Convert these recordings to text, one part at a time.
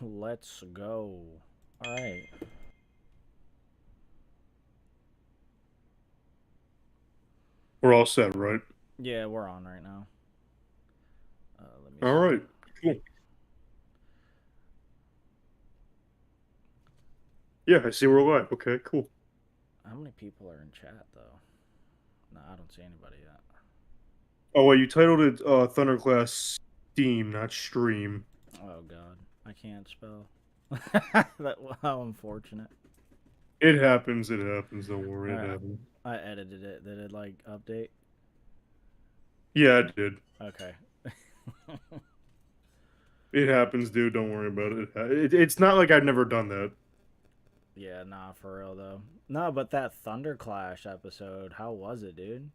Let's go. All right. We're all set, right? Yeah, we're on right now. Let me All see. right. Cool. Yeah, I see we're live. Okay, cool. How many people are in chat though? No, I don't see anybody yet. Oh, wait, you titled it Thunderclass Steam, not Stream. Oh God, I can't spell. How unfortunate. It happens. It happens. Don't All worry. It right, happens. I edited it. Did it like update? Yeah, it did. Okay. It happens, dude. Don't worry about it. It's not like I've never done that. Yeah, nah, for real though. No, but that Thunderclash episode, how was it, dude?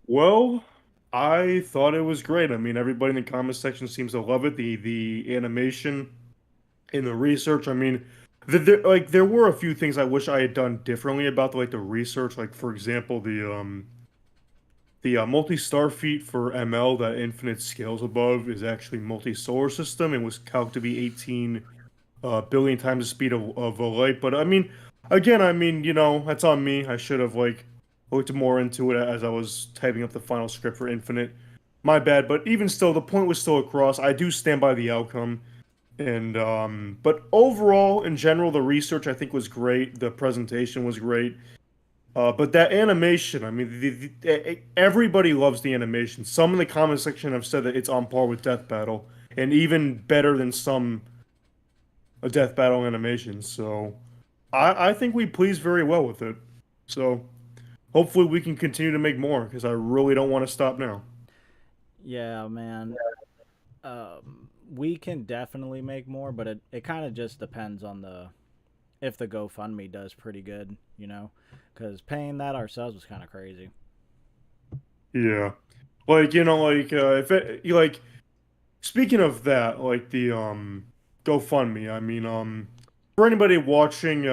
Well, I thought it was great. I mean, everybody in the comment section seems to love it. The animation and the research. I mean, there were a few things I wish I had done differently about the research. Like for example, the multi-star feat for ML that infinite scales above is actually multi-solar system and was calculated to be 18 billion times the speed of a light. But I mean, again, I mean, that's on me. I should have looked more into it as I was typing up the final script for Infinite. My bad. But even still, the point was still across. I do stand by the outcome. And but overall, in general, the research I think was great. The presentation was great. But that animation, I mean, everybody loves the animation. Some in the comment section have said that it's on par with Death Battle, and even better than some Death Battle animations. So I think we pleased very well with it. So hopefully we can continue to make more because I really don't want to stop now. Yeah, man. We can definitely make more, but it kind of just depends on the if the GoFundMe does pretty good, you know, because paying that ourselves was kind of crazy. Yeah, if speaking of that, like the GoFundMe, I mean for anybody watching,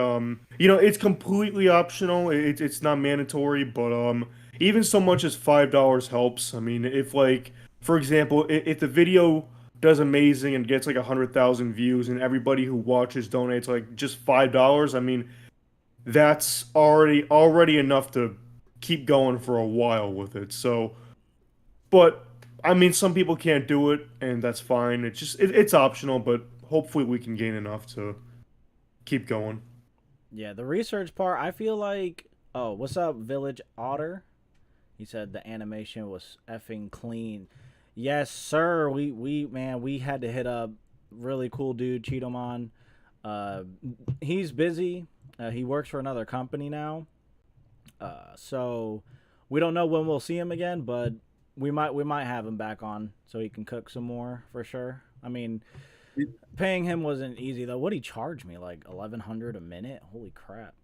it's completely optional. It's not mandatory, but even so much as $5 helps. I mean, if like for example, if the video does amazing and gets like 100,000 views and everybody who watches donates like just $5, I mean, that's already enough to keep going for a while with it. So but I mean, some people can't do it, and that's fine. It's optional, but hopefully we can gain enough to keep going. Yeah, the research part, I feel like. Oh, what's up, Village Otter? He said the animation was effing clean. Yes, sir. We had to hit up really cool dude Cheetomon. Uh, he's busy. He works for another company now. So we don't know when we'll see him again, but we might have him back on so he can cook some more for sure. I mean, paying him wasn't easy though. What would he charge me? Like 1,100 a minute? Holy crap!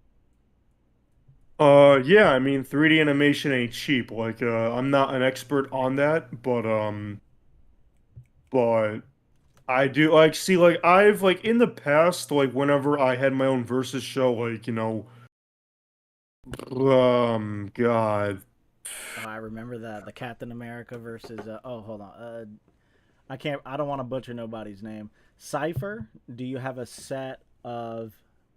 Yeah, I mean, 3D animation ain't cheap. Like, I'm not an expert on that, but I do see I've in the past whenever I had my own versus show God. Oh, I remember that the Captain America versus. Oh, hold on. I can't. I don't want to butcher nobody's name. Cipher. Do you have a set of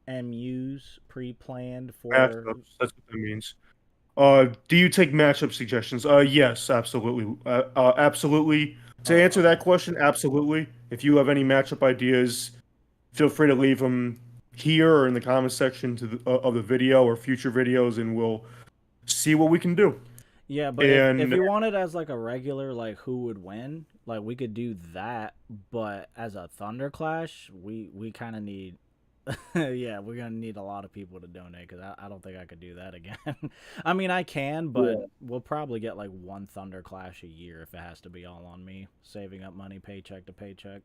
MUs pre-planned for? Matchups, that's what that means. Do you take matchup suggestions? Yes, absolutely. Absolutely. To answer that Okay. question, absolutely. If you have any matchup ideas, feel free to leave them here or in the comment section of the video or future videos, and we'll see what we can do. Yeah, but if And you wanted as like a regular like who would win, like we could do that. But as a Thunder Clash, we kind of need. Yeah, we're gonna need a lot of people to donate because I don't think I could do that again. I mean, I can, but yeah, we'll probably get like one Thunder Clash a year if it has to be all on me, saving up money paycheck to paycheck.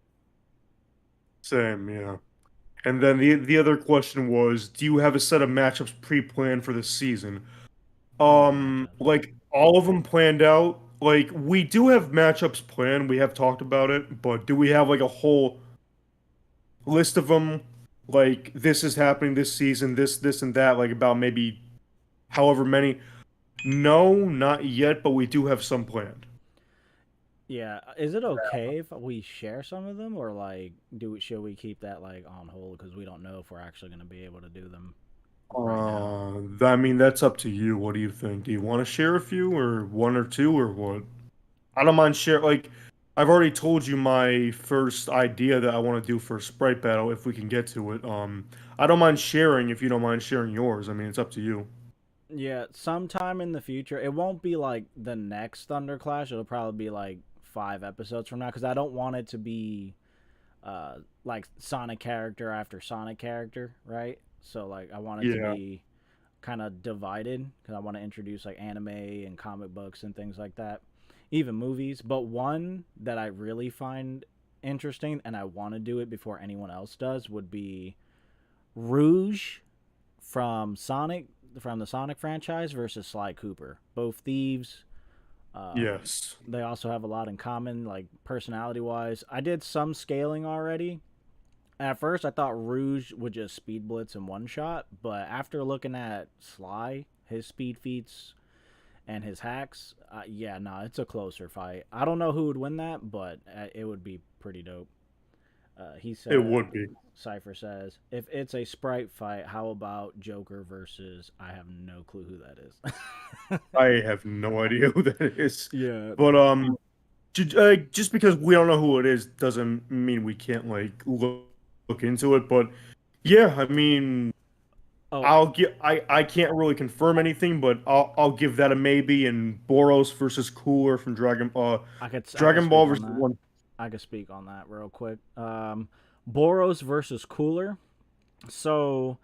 same, yeah. And then the other question was, do you have a set of matchups pre-planned for the season? Oh, matchups. Like all of them planned out. Like we do have matchups planned. We have talked about it, but do we have like a whole list of them? Like this is happening this season, this, and that. Like about maybe however many. No, not yet, but we do have some planned. Yeah, is it okay if we share some of them, or like, should we keep that like on hold because we don't know if we're actually going to be able to do them right now? I mean, that's up to you. What do you think? Do you want to share a few, or one or two, or what? I don't mind share. Like, I've already told you my first idea that I want to do for Sprite Battle if we can get to it. I don't mind sharing if you don't mind sharing yours. I mean, it's up to you. Yeah, sometime in the future. It won't be like the next Thunderclash. It'll probably be like 5 episodes from now because I don't want it to be like Sonic character after Sonic character, right? So like I want it to Yeah. be kind of divided because I want to introduce like anime and comic books and things like that, even movies. But one that I really find interesting and I want to do it before anyone else does would be Rouge from Sonic from the Sonic franchise versus Sly Cooper. Both thieves. Yes. They also have a lot in common, like personality wise. I did some scaling already. At first, I thought Rouge would just speed blitz in one shot, but after looking at Sly, his speed feats, and his hacks, yeah, no, it's a closer fight. I don't know who would win that, but it would be pretty dope. He It said, would be. Cypher says, if it's a sprite fight, how about Joker versus? I have no clue who that is. I have no idea who that is. Yeah. But just because we don't know who it is doesn't mean we can't like look into it. But yeah, I mean, Oh, I can't really confirm anything, but I'll give that a maybe. And Boros versus Cooler from I could Dragon Ball speak on versus that. one. I could speak on that real quick. Boros versus Cooler. So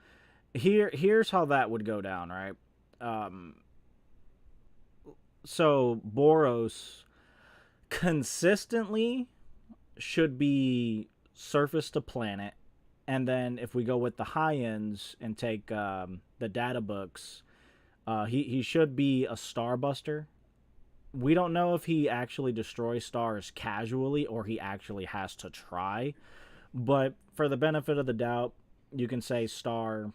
here's how that would go down, right? Um, so Boros consistently should be surface to planet, and then if we go with the high ends and take the data books, he should be a starbuster. We don't know if he actually destroys stars casually or he actually has to try, but for the benefit of the doubt, you can say star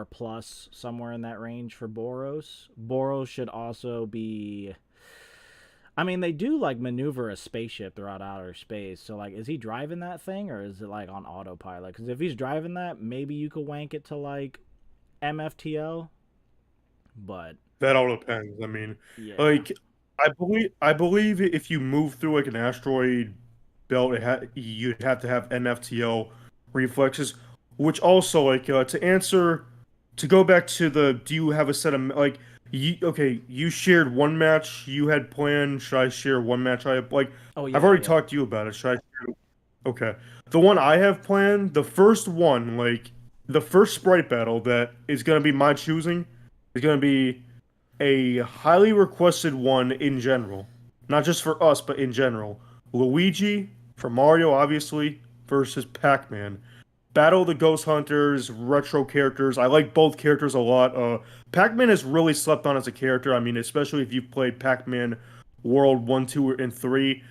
plus somewhere in that range for Boros. Boros should also be, I mean, they do like maneuver a spaceship throughout outer space. So like, is he driving that thing or is it like on autopilot? Because if he's driving that, maybe you could wank it to like MFTL. But That all depends. I mean, yeah, like I believe if you move through like an asteroid belt, you'd have to have MFTL reflexes, which also like to go back to the do you have a set of like you shared one match you had planned. Should I share one match I have like oh I've yeah, already yeah. talked to you about it. Should I Okay. The one I have planned, the first one, like the first sprite battle that is gonna be my choosing is gonna be a highly requested one in general. Not just for us, but in general. Luigi from Mario, obviously, versus Pac-Man. Battle of the Ghost Hunters, retro characters. I like both characters a lot. Pac-Man is really slept on as a character. I mean, especially if you've played Pac-Man World 1, 2, and 3.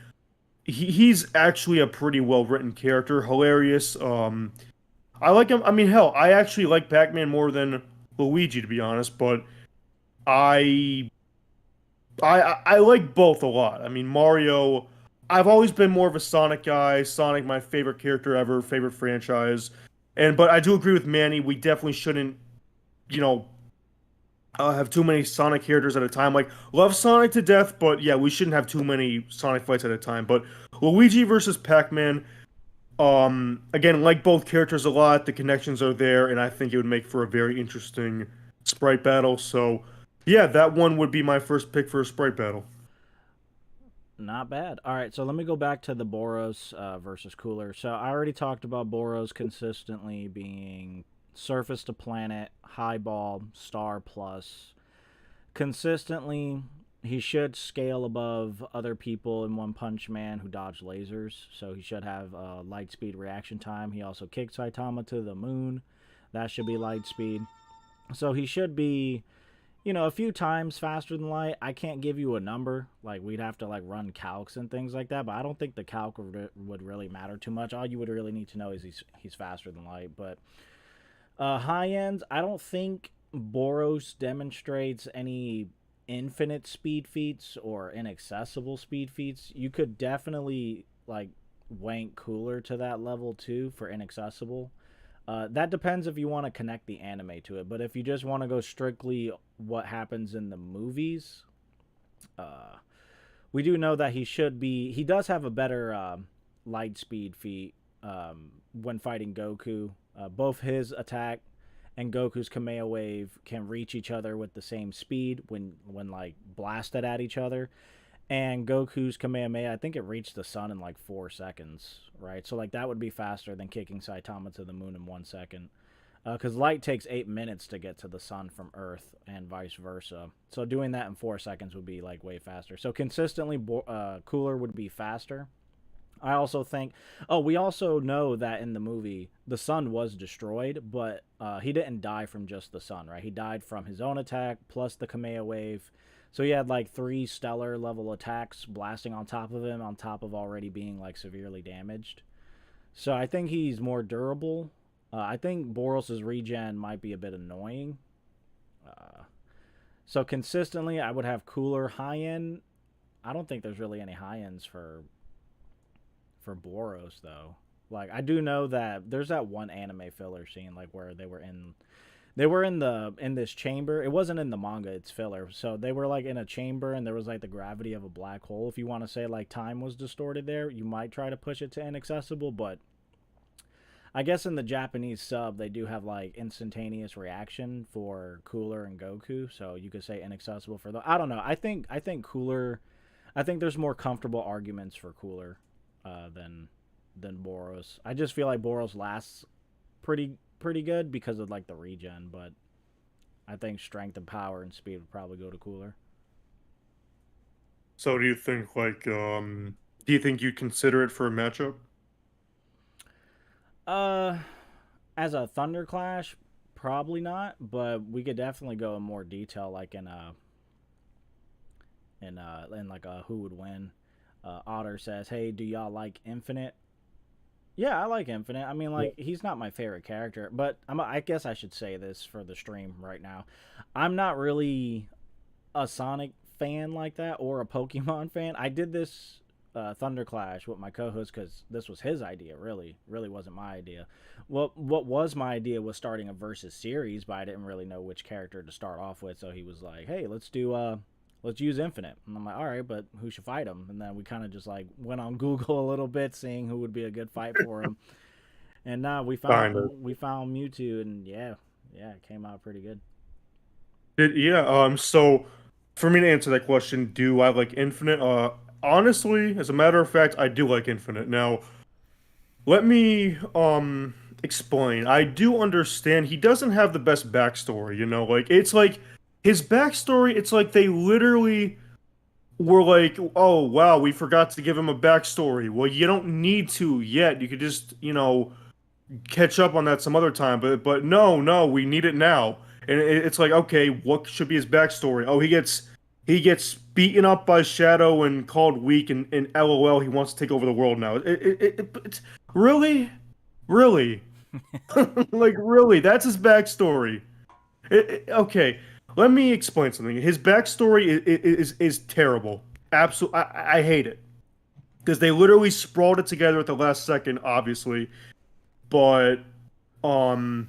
He's actually a pretty well written character, hilarious. I like him. I mean, hell, I actually like Pac-Man more than Luigi, to be honest. But I I like both a lot. I mean, Mario. I've always been more of a Sonic guy. Sonic, my favorite character ever, favorite franchise. But I do agree with Manny. We definitely shouldn't, you know, have too many Sonic characters at a time. Like, love Sonic to death, but yeah, we shouldn't have too many Sonic fights at a time. But Luigi versus Pac-Man, again, like both characters a lot, the connections are there, and I think it would make for a very interesting sprite battle. So, yeah, that one would be my first pick for a sprite battle. Not bad. All right, so let me go back to the Boros versus Cooler. So I already talked about Boros consistently being surface to planet, high ball, star plus. Consistently, he should scale above other people in One Punch Man who dodge lasers. So he should have light speed reaction time. He also kicked Saitama to the moon. That should be light speed. So he should be, a few times faster than light. I can't give you a number. Like, we'd have to, like, run calcs and things like that. But I don't think the calc would really matter too much. All you would really need to know is he's faster than light. But high ends, I don't think Boros demonstrates any infinite speed feats or inaccessible speed feats, you could definitely like wank Cooler to that level too for inaccessible. That depends if you want to connect the anime to it, but if you just want to go strictly what happens in the movies, uh, we do know that he does have a better light speed feat when fighting Goku. Both his attack and Goku's Kamea Wave can reach each other with the same speed when like blasted at each other. And Goku's Kamehameha, I think it reached the sun in like 4 seconds, right? So like that would be faster than kicking Saitama to the moon in 1 second. Because light takes 8 minutes to get to the sun from Earth and vice versa. So doing that in 4 seconds would be like way faster. So consistently, Cooler would be faster. I also think. Oh, we also know that in the movie the sun was destroyed, but he didn't die from just the sun, right? He died from his own attack plus the Kamea Wave. So he had like 3 stellar level attacks blasting on top of him, on top of already being like severely damaged. So I think he's more durable. I think Boros' regen might be a bit annoying. Uh, so consistently, I would have Cooler high end. I don't think there's really any high ends for Boros though. Like I do know that there's that one anime filler scene like where they were in this chamber. It wasn't in the manga, it's filler. So they were like in a chamber and there was like the gravity of a black hole. If you want to say like time was distorted there, you might try to push it to inaccessible, but I guess in the Japanese sub they do have like instantaneous reaction for Cooler and Goku, so you could say inaccessible for the I don't know. I think Cooler I think there's more comfortable arguments for Cooler than Boros. I just feel like Boros lasts pretty good because of like the regen, but I think strength and power and speed would probably go to Cooler. So do you think do you think you'd consider it for a matchup? Uh, as a Thunder Clash, probably not, but we could definitely go in more detail, like in like a who would win. Otter says, "Hey, do y'all like Infinite?" Yeah, I like Infinite. I mean, like he's not my favorite character, but I guess I should say this for the stream right now. I'm not really a Sonic fan like that or a Pokemon fan. I did this Thunder Clash with my co-host because this was his idea. Really wasn't my idea. What was my idea was starting a versus series, but I didn't really know which character to start off with. So he was like, "Hey, let's use Infinite." And I'm like, "All right, but who should fight him?" And then we kind of just like went on Google a little bit, seeing who would be a good fight for him. And Kind of. we found Mewtwo, and yeah, it came out pretty good. Yeah. So for me to answer that question, do I like Infinite? Honestly, as a matter of fact, I do like Infinite. Now, let me explain. I do understand he doesn't have the best backstory, like it's like his backstory, it's like they literally were like, "Oh, wow, we forgot to give him a backstory." Well, you don't need to yet. You could just, catch up on that some other time. But no, we need it now. And it's like, okay, what should be his backstory? Oh, he gets beaten up by Shadow and called weak, and LOL, he wants to take over the world now. It's really, really, like really, that's his backstory. Okay, let me explain something. His backstory is terrible. Absolutely, I hate it because they literally sprawled it together at the last second, obviously. But um,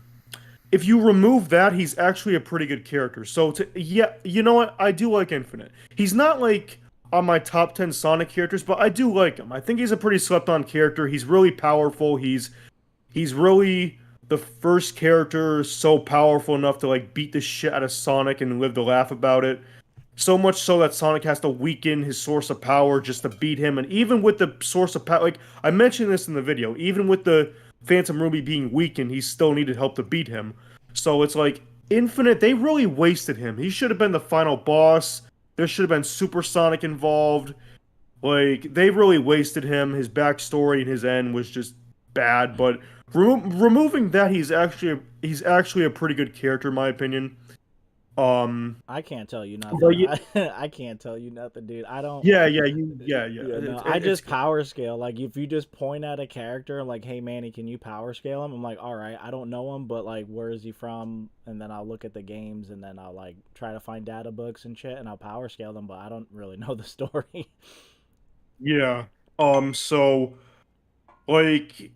if you remove that, he's actually a pretty good character. So yeah, you know what? I do like Infinite. He's not like on my top 10 Sonic characters, but I do like him. I think he's a pretty slept on character. He's really powerful. He's really the first character so powerful enough to like beat the shit out of Sonic and live to laugh about it. So much so that Sonic has to weaken his source of power just to beat him. And even with the source of power, like I mentioned this in the video, even with the Phantom Ruby being weakened, he still needed help to beat him. So it's like Infinite, they really wasted him. He should have been the final boss. There should have been Super Sonic involved. Like they really wasted him. His backstory and his end was just bad. But removing that, he's actually a pretty good character in my opinion. I can't tell you But nothing. I can't tell you nothing, dude. I don't. yeah. Yeah, no. I It's just power scale. Like, if you just point at a character, like, "Hey, Manny, can you power scale him?" I'm like, "All right, I don't know him, but like, where is he from?" And then I'll look at the games, and then I'll like try to find data books and shit, and I'll power scale them. But I don't really know the story. yeah. So like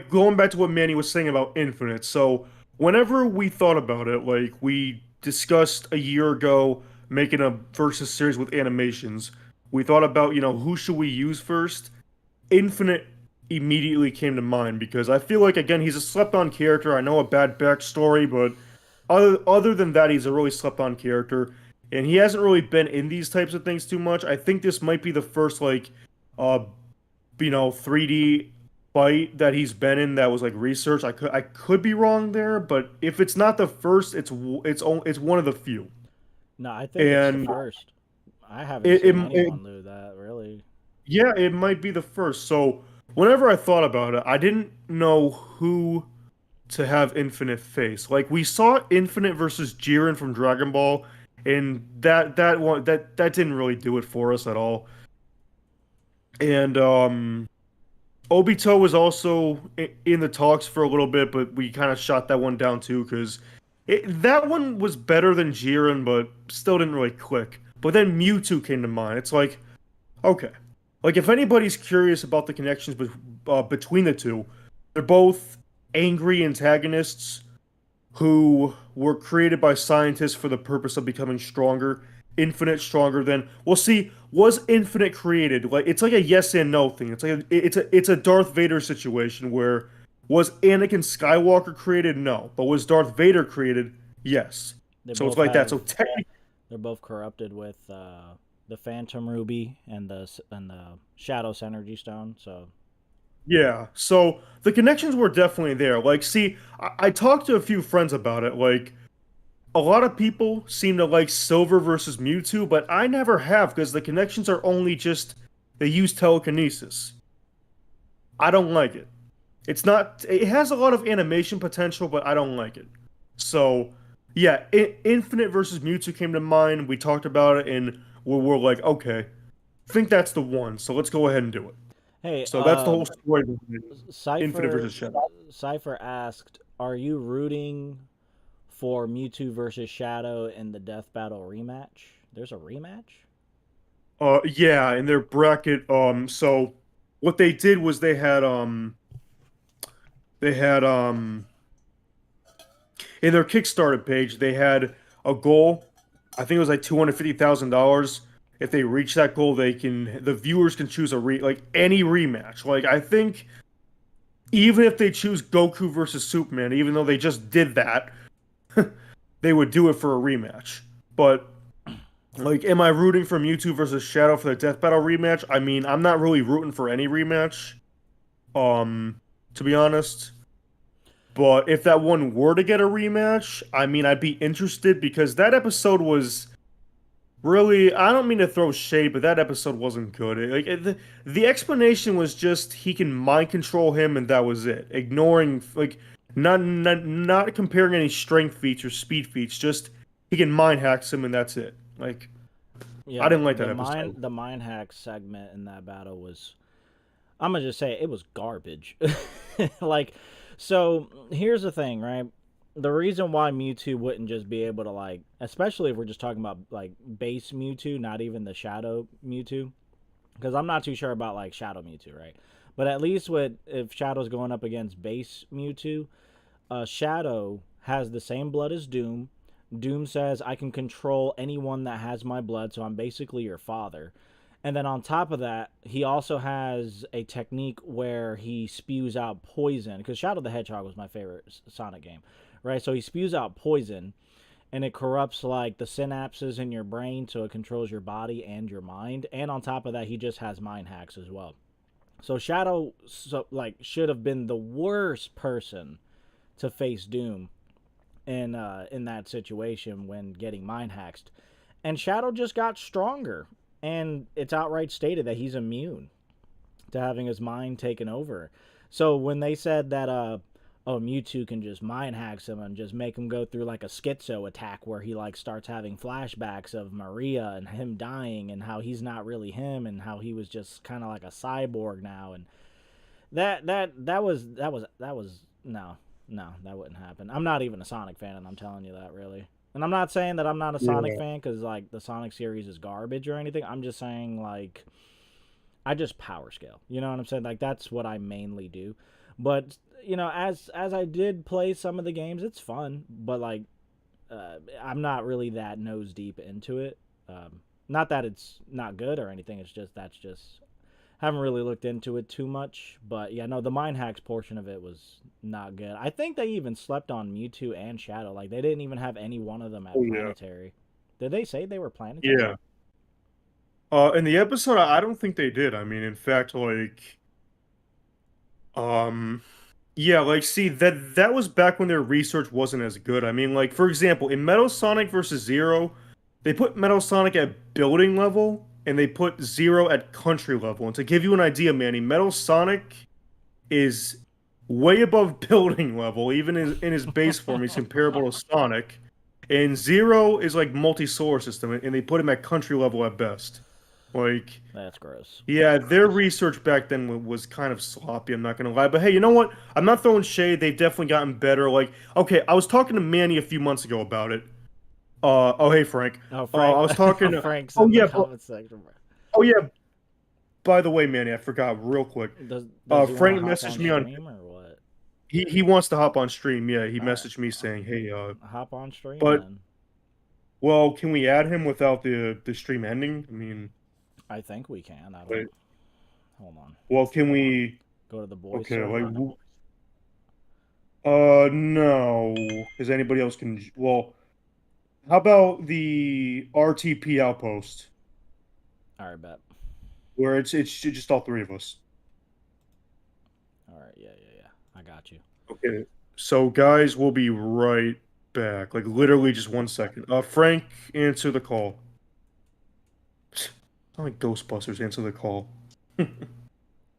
going back to what Manny was saying about Infinite. So whenever we thought about it, like we discussed a year ago making a versus series with animations, we thought about, who should we use first? Infinite immediately came to mind because I feel like again he's a slept-on character. I know a bad backstory, but other than that, he's a really slept-on character, and he hasn't really been in these types of things too much. I think this might be the first uh, 3D fight that he's been in that was like research. I could be wrong there, but if it's not the first, it's one of the few, No, I think it's the and first. I haven't it, it, seen it anyone do that really. yeah, it might be the first. So whenever I thought about it, I didn't know who to have Infinite face. Like we saw Infinite versus Jiren from Dragon Ball, and that didn't really do it for us at all. And Obito was also in the talks for a little bit, but we kind of shot that one down too because that one was better than Jiren, but still didn't really click. But then Mewtwo came to mind. It's like, okay, like if anybody's curious about the connections between the two, they're both angry antagonists who were created by scientists for the purpose of becoming stronger, infinite stronger than. Well, see, was Infinite created? Like it's like a yes and no thing. It's a Darth Vader situation where was Anakin Skywalker created? No, but was Darth Vader created? Yes. They So it's both like that. have. So technically, They're both corrupted with the Phantom Ruby and the Shadow Energy Stone. So yeah. So the connections were definitely there. Like, see, I talked to a few friends about it. Like, a lot of people seem to like Silver versus Mewtwo, but I never have because the connections are only just they use telekinesis. I don't like it. It's not. It has a lot of animation potential, but I don't like it. So, yeah, Infinite versus Mewtwo came to mind. We talked about it, and we're like, okay, I think that's the one. So let's go ahead and do it. hey, So that's the whole story behind Infinite Cipher versus Shadow. Cipher asked, "Are you rooting for Mewtwo versus Shadow in the Death Battle rematch?" There's a rematch. Yeah, in their bracket. So what they did was they had in their Kickstarter page they had a goal. I think it was like $250,000. If they reach that goal, the viewers can choose like any rematch. Like I think even if they choose Goku versus Superman, even though they just did that, they would do it for a rematch. But like, am I rooting for Mewtwo versus Shadow for the Death Battle rematch? I mean, I'm not really rooting for any rematch, to be honest. But if that one were to get a rematch, I mean, I'd be interested because that episode was really. I don't mean to throw shade, but that episode wasn't good. The explanation was just he can mind control him, and that was it. Ignoring like not comparing any strength feats or speed feats. Just he can mind hacks him, and that's it. Like Yeah, I didn't like that episode. the mind hack segment in that battle was. I'm gonna just say it was garbage. Like, so here's the thing, right? The reason why Mewtwo wouldn't just be able to like, especially if we're just talking about like base Mewtwo, not even the Shadow Mewtwo, because I'm not too sure about like Shadow Mewtwo, right? But at least with if Shadow's going up against base Mewtwo, Shadow has the same blood as Doom. Doom says I can control anyone that has my blood, so I'm basically your father. And then on top of that, he also has a technique where he spews out poison. Because Shadow the Hedgehog was my favorite Sonic game, right? So he spews out poison, and it corrupts like the synapses in your brain, so it controls your body and your mind. And on top of that, he just has mind hacks as well. So Shadow, should have been the worst person to face Doom in that situation when getting mind hacks. And Shadow just got stronger, and it's outright stated that he's immune to having his mind taken over. So when they said that oh, Mewtwo can just mind hacks him and just make him go through like a schizo attack where he like starts having flashbacks of Maria and him dying and how he's not really him and how he was just kind of like a cyborg now. And that was no, that wouldn't happen. I'm not even a Sonic fan, and I'm telling you that really. And I'm not saying that I'm not a Sonic Yeah. fan because like the Sonic series is garbage or anything. I'm just saying like I just power scale. You know what I'm saying? Like that's what I mainly do. But as I did play some of the games, it's fun. But like, I'm not really that nose deep into it. Not that it's not good or anything. It's just that's just haven't really looked into it too much. But yeah, no, the mind hacks portion of it was not good. I think they even slept on Mewtwo and Shadow. Like they didn't even have any one of them at Oh yeah. planetary. Did they say they were planetary? Yeah. In the episode, I don't think they did. I mean, in fact, like, um, yeah, like, see, that was back when their research wasn't as good. I mean, like, for example, in Metal Sonic versus Zero, they put Metal Sonic at building level, and they put Zero at country level. And to give you an idea, Manny, Metal Sonic is way above building level, even in his base form, he's comparable to Sonic. And Zero is like multi-solar system, and they put him at country level at best. Like, That's gross. yeah, their research back then was kind of sloppy, I'm not gonna lie. But hey, you know what? I'm not throwing shade. They've definitely gotten better. Like, okay, I was talking to Manny a few months ago about it. Oh hey Frank. Oh, I Frank. was talking. Frank's Oh in the yeah, comment section. oh yeah. By the way, Manny, I forgot real quick. Does he want to Frank hop messaged on me on. stream or what? He wants to hop on stream. Yeah, he All right, messaged me saying, hey, hop on stream but then. well, can we add him without the stream ending? I mean, I think we can. I wait. don't. Hold on. Well, can we? Go to the boys Okay, like, server. no, because anybody else can. Well, how about the RTP outpost All right, bet. where it's just all three of us? All right, yeah. I got you. Okay. So guys, we'll be right back. Like literally just 1 second. Frank, answer the call. Not like Ghostbusters, answer the call.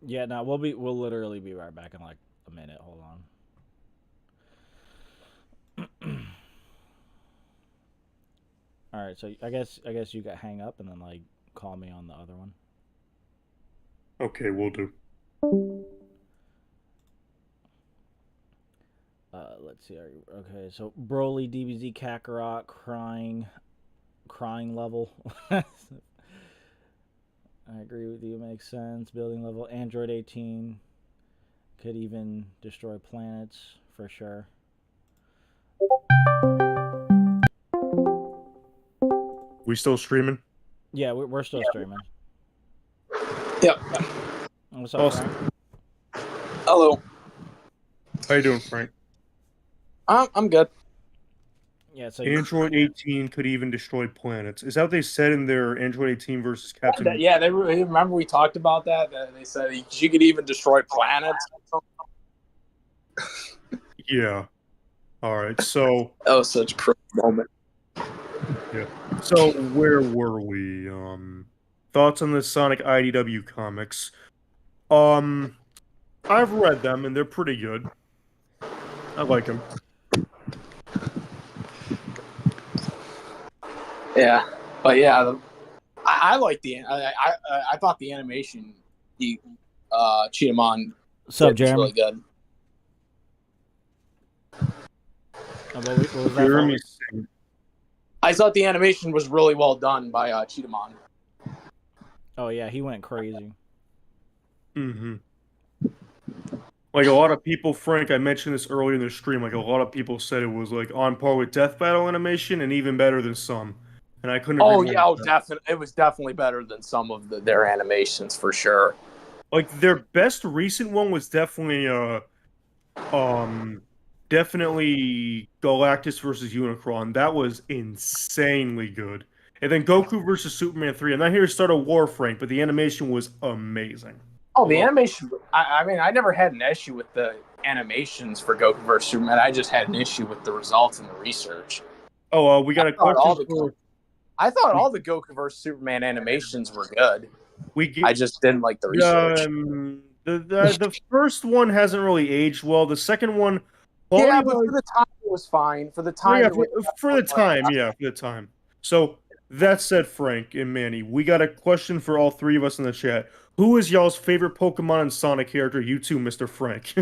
Yeah, no, we'll literally be right back in like a minute. Hold on. All right, so I guess you got hang up and then like call me on the other one. Okay, we'll do. Let's see. Okay, so Broly, DBZ, Kakarot, crying level. I agree with you. Makes sense. Building level. Android 18 could even destroy planets for sure. We still streaming? Yeah, we're still streaming. Yep. What's up, Awesome. Frank? Hello. How you doing, Frank? I'm good. Yeah, so Android 18 could even destroy planets. Is that what they said in their Android 18 versus Captain? Yeah, they remember we talked about that. They said she could even destroy planets. Yeah. All right. So. That was such a pro moment. Yeah. So where were we? Thoughts on the Sonic IDW comics? I've read them and they're pretty good. I like them. Yeah, but yeah, I like I thought the animation Cheetamon Sup, was Jeremy? really good. What was that? Jeremy For? Singh. I thought the animation was really well done by Cheetamon. Oh yeah, he went crazy. Mm-hmm. Like a lot of people, Frank, I mentioned this earlier in the stream, like a lot of people said it was like on par with Death Battle animation and even better than some. And I couldn't agree Oh more yeah, with that. definitely. It was definitely better than some of their animations for sure. Like their best recent one was definitely definitely Galactus versus Unicron. That was insanely good. And then Goku versus Superman 3. I'm not here to start a war, Frank, but the animation was amazing. Oh, the animation. I mean, I never had an issue with the animations for Goku vs. Superman. I just had an issue with the results and the research. Oh, we got a question for... I thought all the Goku vs. Superman animations were good. I just didn't like the research. The first one hasn't really aged well. The second one, Yeah, Quality but wise, for the time it was fine. For the oh, time, yeah, it was for the time, yeah, for the time. So that said, Frank and Manny, we got a question for all three of us in the chat. Who is y'all's favorite Pokemon and Sonic character? You too, Mr. Frank.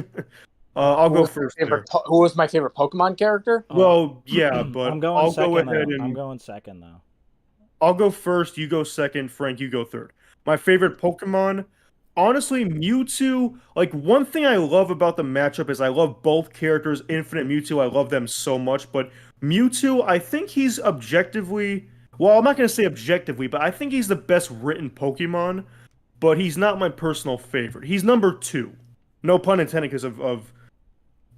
I'll Who go was my first favorite there. who was my favorite Pokemon character? Well, yeah, but I'm going I'll go second ahead though. and I'm going second though. I'll go first, you go second, Frank, you go third. My favorite Pokemon, honestly, Mewtwo. Like, one thing I love about the matchup is I love both characters, Infinite Mewtwo, I love them so much, but Mewtwo, I think he's objectively, well, I'm not going to say objectively, but I think he's the best written Pokemon, but he's not my personal favorite. He's number 2. No pun intended because of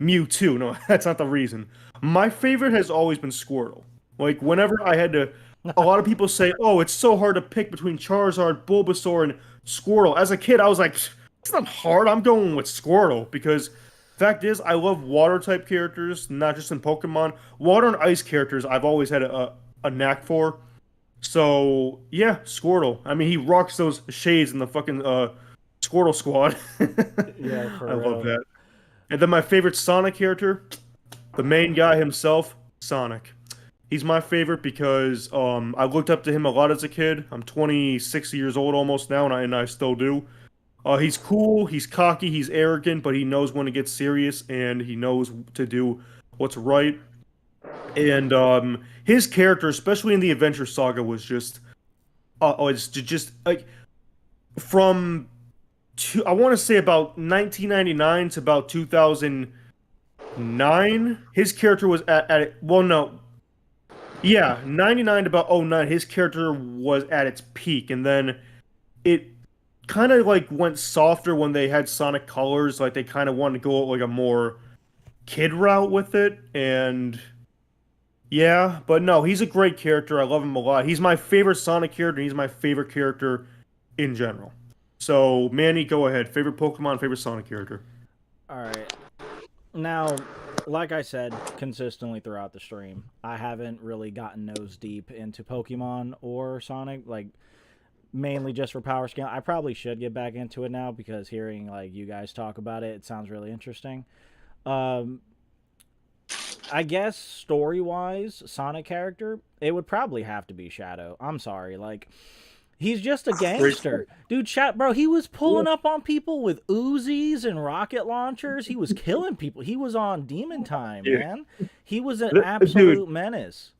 Mewtwo. No, that's not the reason. My favorite has always been Squirtle. Like, whenever I had to, a lot of people say, "Oh, it's so hard to pick between Charizard, Bulbasaur, and Squirtle." As a kid, I was like, "It's not hard. I'm going with Squirtle because fact is, I love water type characters, not just in Pokemon. Water and ice characters, I've always had a knack for. So yeah, Squirtle. I mean, he rocks those shades in the fucking Squirtle Squad. Yeah, for I love real. that. And then my favorite Sonic character, the main guy himself, Sonic. He's my favorite because I looked up to him a lot as a kid. I'm 26 years old almost now, and I still do. He's cool, he's cocky, he's arrogant, but he knows when to get serious, and he knows to do what's right. And his character, especially in the Adventure Saga, was just, it's just like from I want to say about 1999 to about 2009. His character was well, no, yeah, 99 to about '09. His character was at its peak, and then it kind of like went softer when they had Sonic Colors. Like they kind of wanted to go like a more kid route with it, and yeah, but no, he's a great character. I love him a lot. He's my favorite Sonic character. And he's my favorite character in general. So, Manny, go ahead. Favorite Pokemon, favorite Sonic character. All right. Now, like I said consistently throughout the stream, I haven't really gotten nose deep into Pokemon or Sonic, like mainly just for power scale. I probably should get back into it now because hearing like you guys talk about it, it sounds really interesting. Um, I guess story-wise, Sonic character, it would probably have to be Shadow. I'm sorry, like he's just a gangster. Dude, bro, he was pulling up on people with Uzis and rocket launchers. He was killing people. He was on Demon Time, man. He was an absolute menace.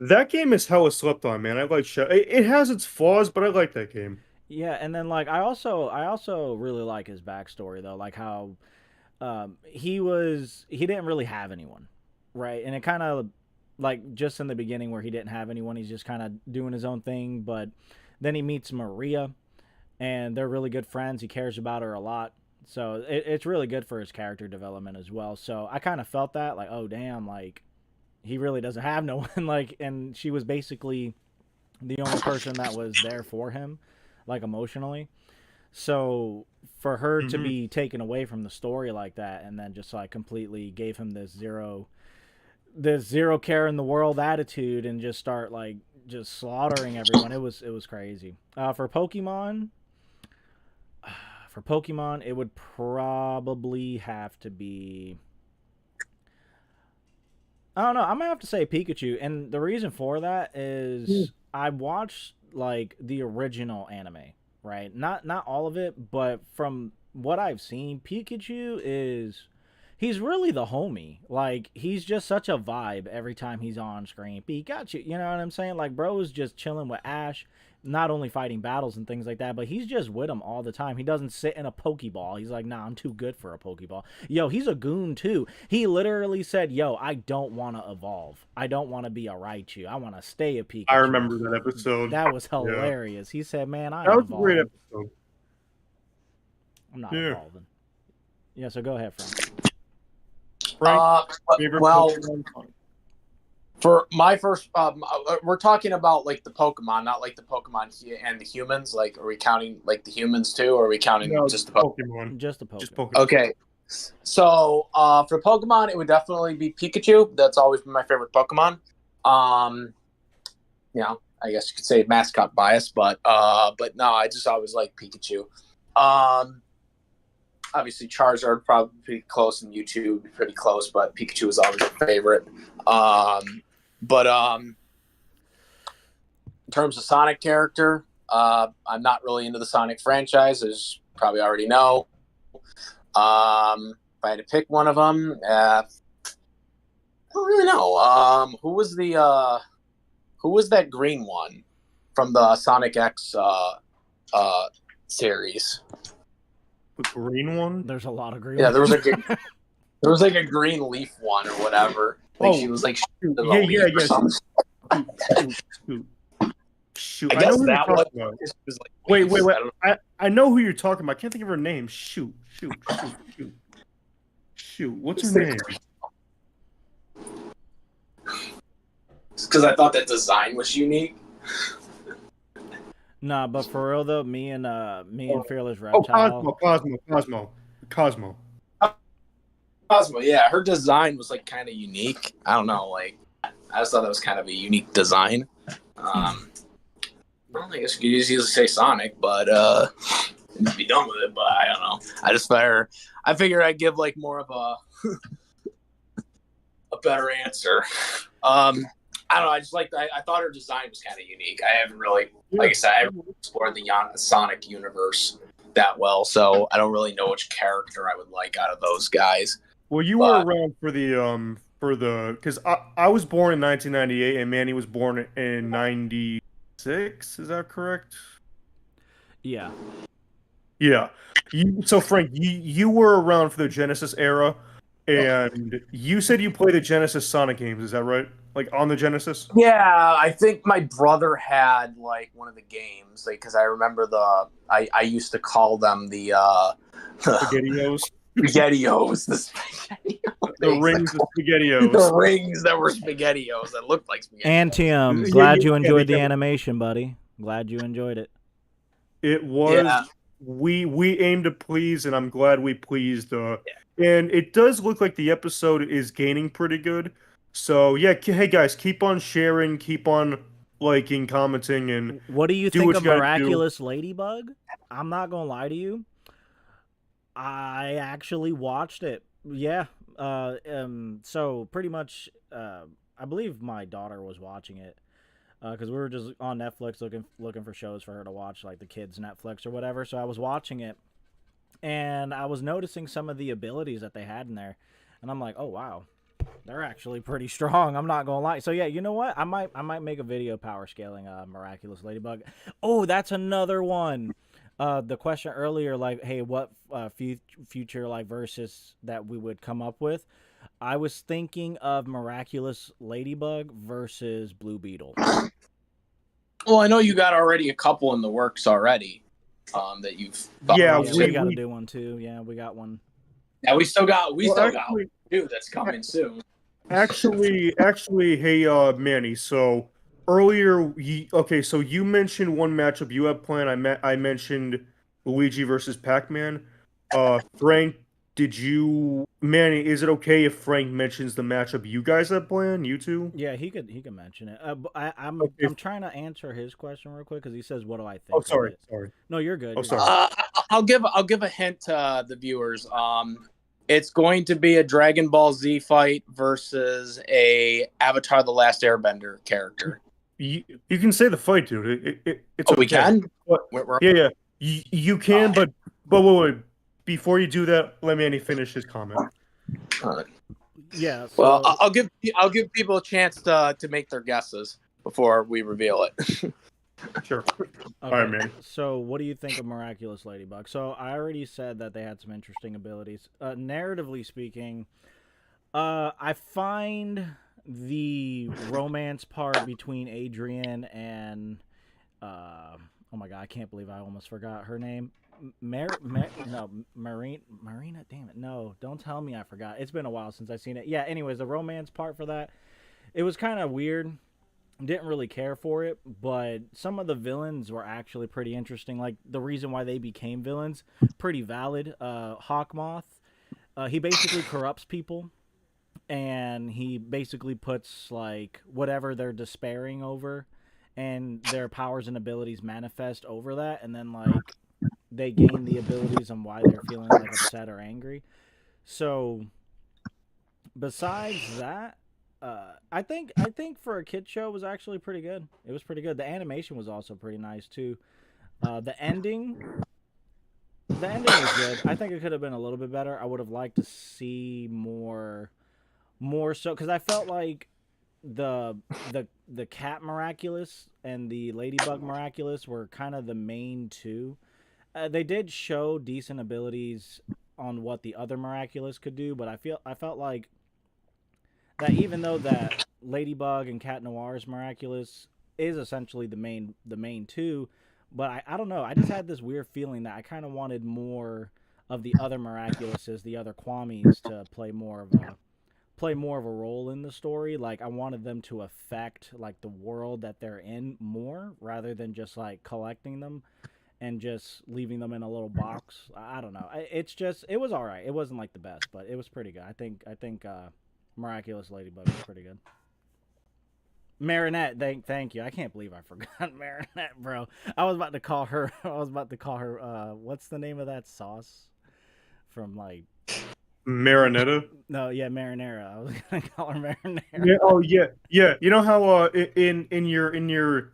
That game is hella slept on, man. I like Shadow. It has its flaws, but I like that game. Yeah, and then like I also really like his backstory though, like how he didn't really have anyone, right? And it kind of like just in the beginning where he didn't have anyone, he's just kind of doing his own thing, but then he meets Maria, and they're really good friends. He cares about her a lot. So it's really good for his character development as well. So I kind of felt that, like, oh, damn, like, he really doesn't have no one. Like, and she was basically the only person that was there for him, like, emotionally. So for her to be taken away from the story like that and then just, like, completely gave him this zero care in the world attitude and just start, like, just slaughtering everyone. It was crazy. For Pokemon, it would probably have to be, I don't know, I'm gonna have to say Pikachu, and the reason for that is I watched like the original anime, right? Not all of it, but from what I've seen, Pikachu he's really the homie. Like, he's just such a vibe every time he's on screen. Pikachu, you know what I'm saying? Like, bro is just chilling with Ash, not only fighting battles and things like that, but he's just with him all the time. He doesn't sit in a Pokeball. He's like, nah, I'm too good for a Pokeball. Yo, he's a goon, too. He literally said, yo, I don't want to evolve. I don't want to be a Raichu. I want to stay a Pikachu. I remember that episode. That was hilarious. Yeah. He said, man, I'm that was evolved. a great episode. I'm not evolving. Yeah, so go ahead, Frank. Well, for my first, we're talking about like the Pokemon, not like the Pokemon and the humans. Like, are we counting like the humans too, or are we counting just the Pokemon? Just the Pokemon. Just Pokemon. Okay, so for Pokemon, it would definitely be Pikachu. That's always been my favorite Pokemon. You know, I guess you could say mascot bias, but no, I just always like Pikachu. obviously Charizard probably pretty close, and Mewtwo pretty close, but Pikachu was always a favorite. But in terms of Sonic character, I'm not really into the Sonic franchise, as you probably already know. If I had to pick one of them, I don't really know. Who was that green one from the Sonic X series? The green one? There's a lot of green. Yeah, ones. there was like a green leaf one or whatever. Like she was like shooting the leaf or something. Shoot. I guess know that who one you're talking about. was like Wait. leaves. I don't know. I know who you're talking about. I can't think of her name. Shoot. What's her name? Because I thought that design was unique. Nah, but for real though, me and Fearless Reptile. Cosmo. Cosmo, yeah, her design was like kind of unique. I don't know, like I just thought that was kind of a unique design. I guess you could easily say Sonic, but be done with it. But I don't know. I figured I'd give like more of a better answer. I don't know. I thought her design was kind of unique. I haven't really, like I said, I haven't explored the Sonic universe that well, so I don't really know which character I would like out of those guys. Well, you were around for the because I was born in 1998 and Manny was born in 96. Is that correct? Yeah. Yeah. So Frank, you were around for the Genesis era, and you said you played the Genesis Sonic games. Is that right? Like on the Genesis? Yeah, I think my brother had like one of the games, like because I remember I used to call them the SpaghettiOs. SpaghettiOs, The rings of SpaghettiOs. The rings that were SpaghettiOs that looked like SpaghettiOs. Antium, glad you enjoyed the animation, buddy. Glad you enjoyed it. It was. Yeah. We aim to please, and I'm glad we pleased. And it does look like the episode is gaining pretty good. So yeah, hey guys, keep on sharing, keep on liking, commenting, and what do you think of Miraculous Ladybug? I'm not gonna lie to you. I actually watched it. Yeah. So pretty much, I believe my daughter was watching it. Because we were just on Netflix looking for shows for her to watch, like the kids' Netflix or whatever. So I was watching it, and I was noticing some of the abilities that they had in there, and I'm like, oh wow, they're actually pretty strong. I'm not gonna lie. So yeah, you know what? I might make a video power scaling Miraculous Ladybug. Oh, that's another one. The question earlier, like, hey, what future like versus that we would come up with? I was thinking of Miraculous Ladybug versus Blue Beetle. Well, I know you got already a couple in the works already. That you've. Yeah, we got to do one too. Yeah, we got one. Yeah, we still got dude, that's coming soon. Actually, hey, Manny. So earlier, so you mentioned one matchup you have planned. I mentioned Luigi versus Pac-Man. Frank, Manny, is it okay if Frank mentions the matchup you guys have planned? You two? Yeah, he could mention it. I'm trying to answer his question real quick because he says, "What do I think?" Oh, sorry. No, you're good. Oh, sorry. I'll give a hint to the viewers. It's going to be a Dragon Ball Z fight versus a Avatar: The Last Airbender character. You can say the fight, dude. It's okay. We can. Yeah. You can, but wait. Before you do that, let Manny finish his comment. Yeah. So... Well, I'll give people a chance to make their guesses before we reveal it. Sure. Okay. All right, man. So, what do you think of Miraculous Ladybug? So, I already said that they had some interesting abilities. Narratively speaking, I find the romance part between Adrian and oh my god, I can't believe I almost forgot her name. Marina, damn it. No, don't tell me I forgot. It's been a while since I've seen it. Yeah, anyways, the romance part for that, it was kind of weird. Didn't really care for it, but some of the villains were actually pretty interesting. Like, the reason why they became villains, pretty valid. Hawkmoth, he basically corrupts people, and he basically puts, like, whatever they're despairing over, and their powers and abilities manifest over that, and then, like, they gain the abilities and why they're feeling like upset or angry. So besides that, I think for a kid show it was actually pretty good. It was pretty good. The animation was also pretty nice too. The ending was good. I think it could have been a little bit better. I would have liked to see more so because I felt like the the cat miraculous and the ladybug miraculous were kind of the main two. They did show decent abilities on what the other miraculous could do, but I felt like that even though that ladybug and cat noir's miraculous is essentially the main two, but I don't know. I just had this weird feeling that I kind of wanted more of the other miraculouses, the other Kwamis, to play more of a role in the story. Like I wanted them to affect like the world that they're in more rather than just like collecting them and just leaving them in a little box. I don't know. It's just it was all right. It wasn't like the best, but it was pretty good. I think Miraculous Ladybug was pretty good. Marinette, thank you. I can't believe I forgot Marinette, bro. I was about to call her. I was about to call her. What's the name of that sauce from like Marinetta. No, yeah, marinara. I was gonna call her marinara. Yeah. Oh yeah. Yeah. You know how in your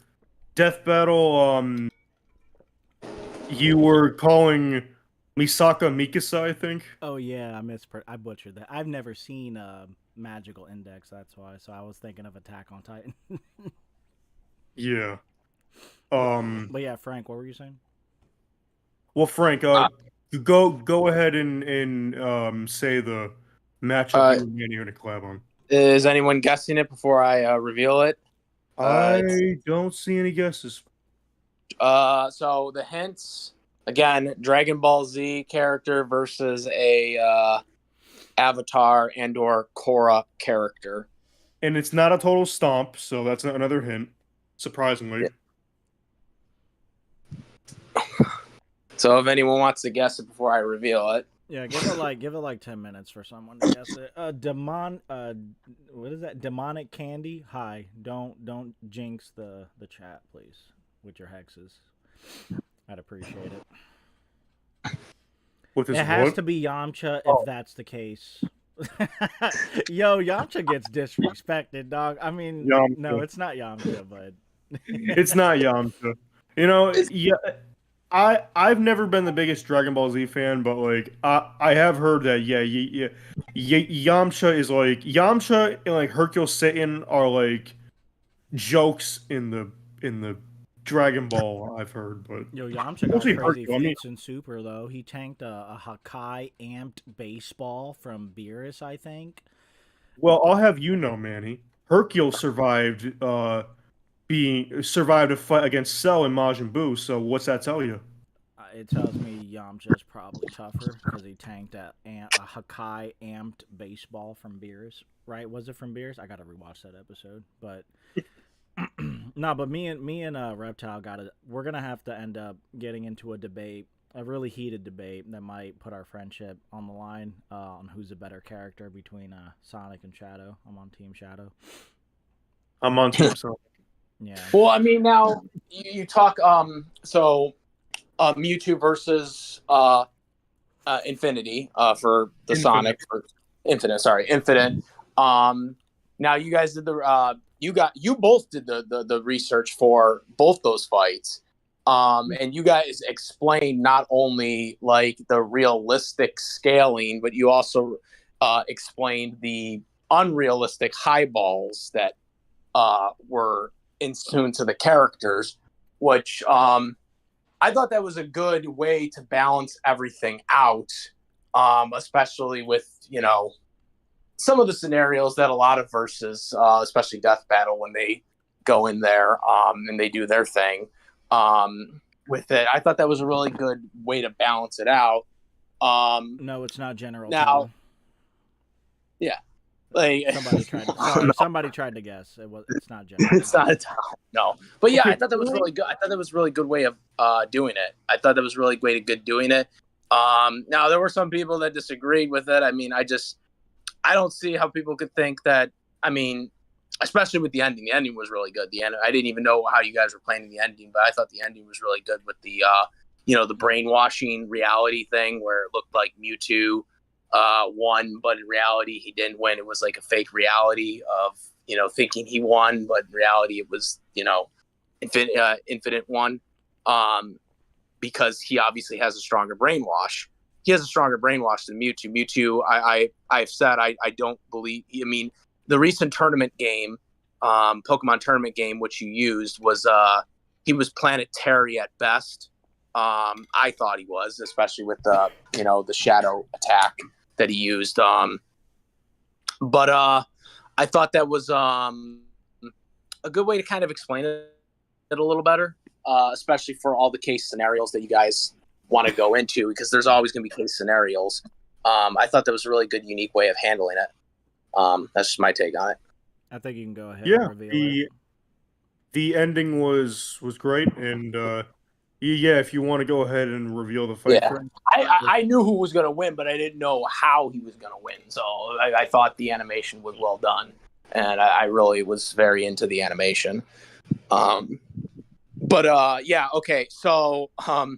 death battle you were calling Misaka Mikasa, I think. Oh yeah, I butchered that. I've never seen Magical Index. That's why. So I was thinking of Attack on Titan. Yeah. But yeah, Frank, what were you saying? Well, Frank, go ahead and say the matchup you and Manny are going to collab on. Is anyone guessing it before I reveal it? I don't see any guesses. So the hints again: Dragon Ball Z character versus a Avatar and/or Korra character. And it's not a total stomp, so that's another hint. Surprisingly. Yeah. So if anyone wants to guess it before I reveal it. Yeah, give it like 10 minutes for someone to guess it. What is that? Demonic Candy? Hi. Don't jinx the chat, please, with your hexes. I'd appreciate it. It has to be Yamcha if that's the case. Yo, Yamcha gets disrespected, dog. I mean, Yamcha. No, it's not Yamcha, but it's not Yamcha. You know, yeah. I've never been the biggest Dragon Ball Z fan, but like I have heard that Yamcha is like Yamcha and like Hercule Satan are like jokes in the Dragon Ball. I've heard, but yo, Yamcha got crazy feats in Super though. He tanked a Hakai amped baseball from Beerus, I think. Well, I'll have you know, Manny, Hercule survived a fight against Cell and Majin Buu, so what's that tell you? It tells me Yamcha's probably tougher because he tanked a Hakai amped baseball from Beerus, right? Was it from Beerus? I gotta rewatch that episode, but no. But me and Reptile we're gonna have to end up getting into a debate, a really heated debate that might put our friendship on the line on who's a better character between Sonic and Shadow. I'm on Team Shadow. I'm on Team Sonic. Yeah. Well, I mean, now you talk so Mewtwo versus Infinity for the Infinite. Sonic or Infinite. Sorry, Infinite. Now you guys did you both did the research for both those fights, and you guys explained not only like the realistic scaling, but you also explained the unrealistic high balls that were in tune to the characters, which I thought that was a good way to balance everything out, especially with, some of the scenarios that a lot of verses, especially Death Battle, when they go in there and they do their thing with it. I thought that was a really good way to balance it out. No, it's not general. Now, yeah. Like, somebody tried to guess. It's not general. It's not a town. No. But yeah, I thought that was really good. I thought that was a really good way of doing it. I thought that was really good doing it. Now there were some people that disagreed with it. I mean, I don't see how people could think that. I mean, especially with the ending. The ending was really good. I didn't even know how you guys were playing in the ending, but I thought the ending was really good with the the brainwashing reality thing where it looked like Mewtwo won, but in reality he didn't win. It was like a fake reality of thinking he won, but in reality it was Infinite won, because he obviously has a stronger brainwash. He has a stronger brainwash than Mewtwo. Mewtwo, I've said I don't believe. I mean, the recent tournament game, Pokemon tournament game, which you used was he was planetary at best. I thought he was, especially with the shadow attack that he used. But I thought that was a good way to kind of explain it a little better, especially for all the case scenarios that you guys want to go into, because there's always going to be case scenarios. I thought that was a really good, unique way of handling it. That's just my take on it. I think you can go ahead Yeah, and reveal it. the ending was great, and if you want to go ahead and reveal the fight. Yeah. I knew who was going to win, but I didn't know how he was going to win. So I thought the animation was well done, and I really was very into the animation. Okay. So, all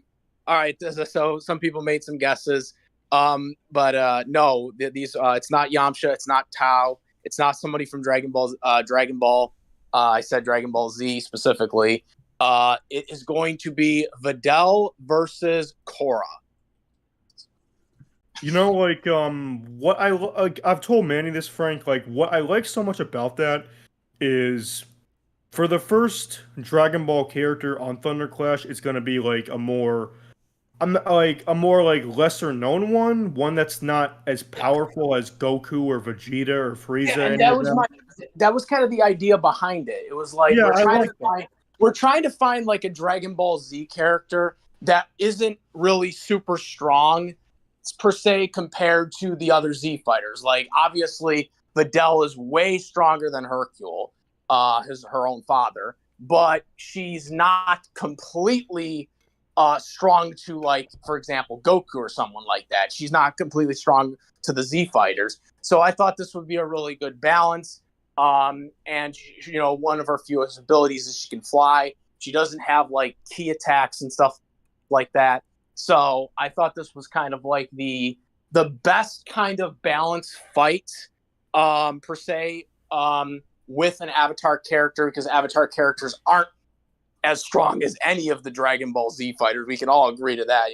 right. So some people made some guesses. No, these, it's not Yamcha. It's not Tao. It's not somebody from Dragon Ball. I said Dragon Ball Z specifically. It is going to be Videl versus Korra. What I've told Manny this, Frank. Like, what I like so much about that is, for the first Dragon Ball character on Thunder Clash, it's gonna be like a more lesser known one that's not as powerful as Goku or Vegeta or Frieza. Yeah, and that was kind of the idea behind it. It was like, we're trying to find like a Dragon Ball Z character that isn't really super strong per se compared to the other Z fighters. Like, obviously Videl is way stronger than Hercule, her own father, but she's not completely strong to, like, for example, Goku or someone like that. She's not completely strong to the Z fighters. So I thought this would be a really good balance. And one of her fewest abilities is she can fly. She doesn't have like key attacks and stuff like that. So I thought this was kind of like the best kind of balanced fight, per se, with an Avatar character, because Avatar characters aren't as strong as any of the Dragon Ball Z fighters. We can all agree to that.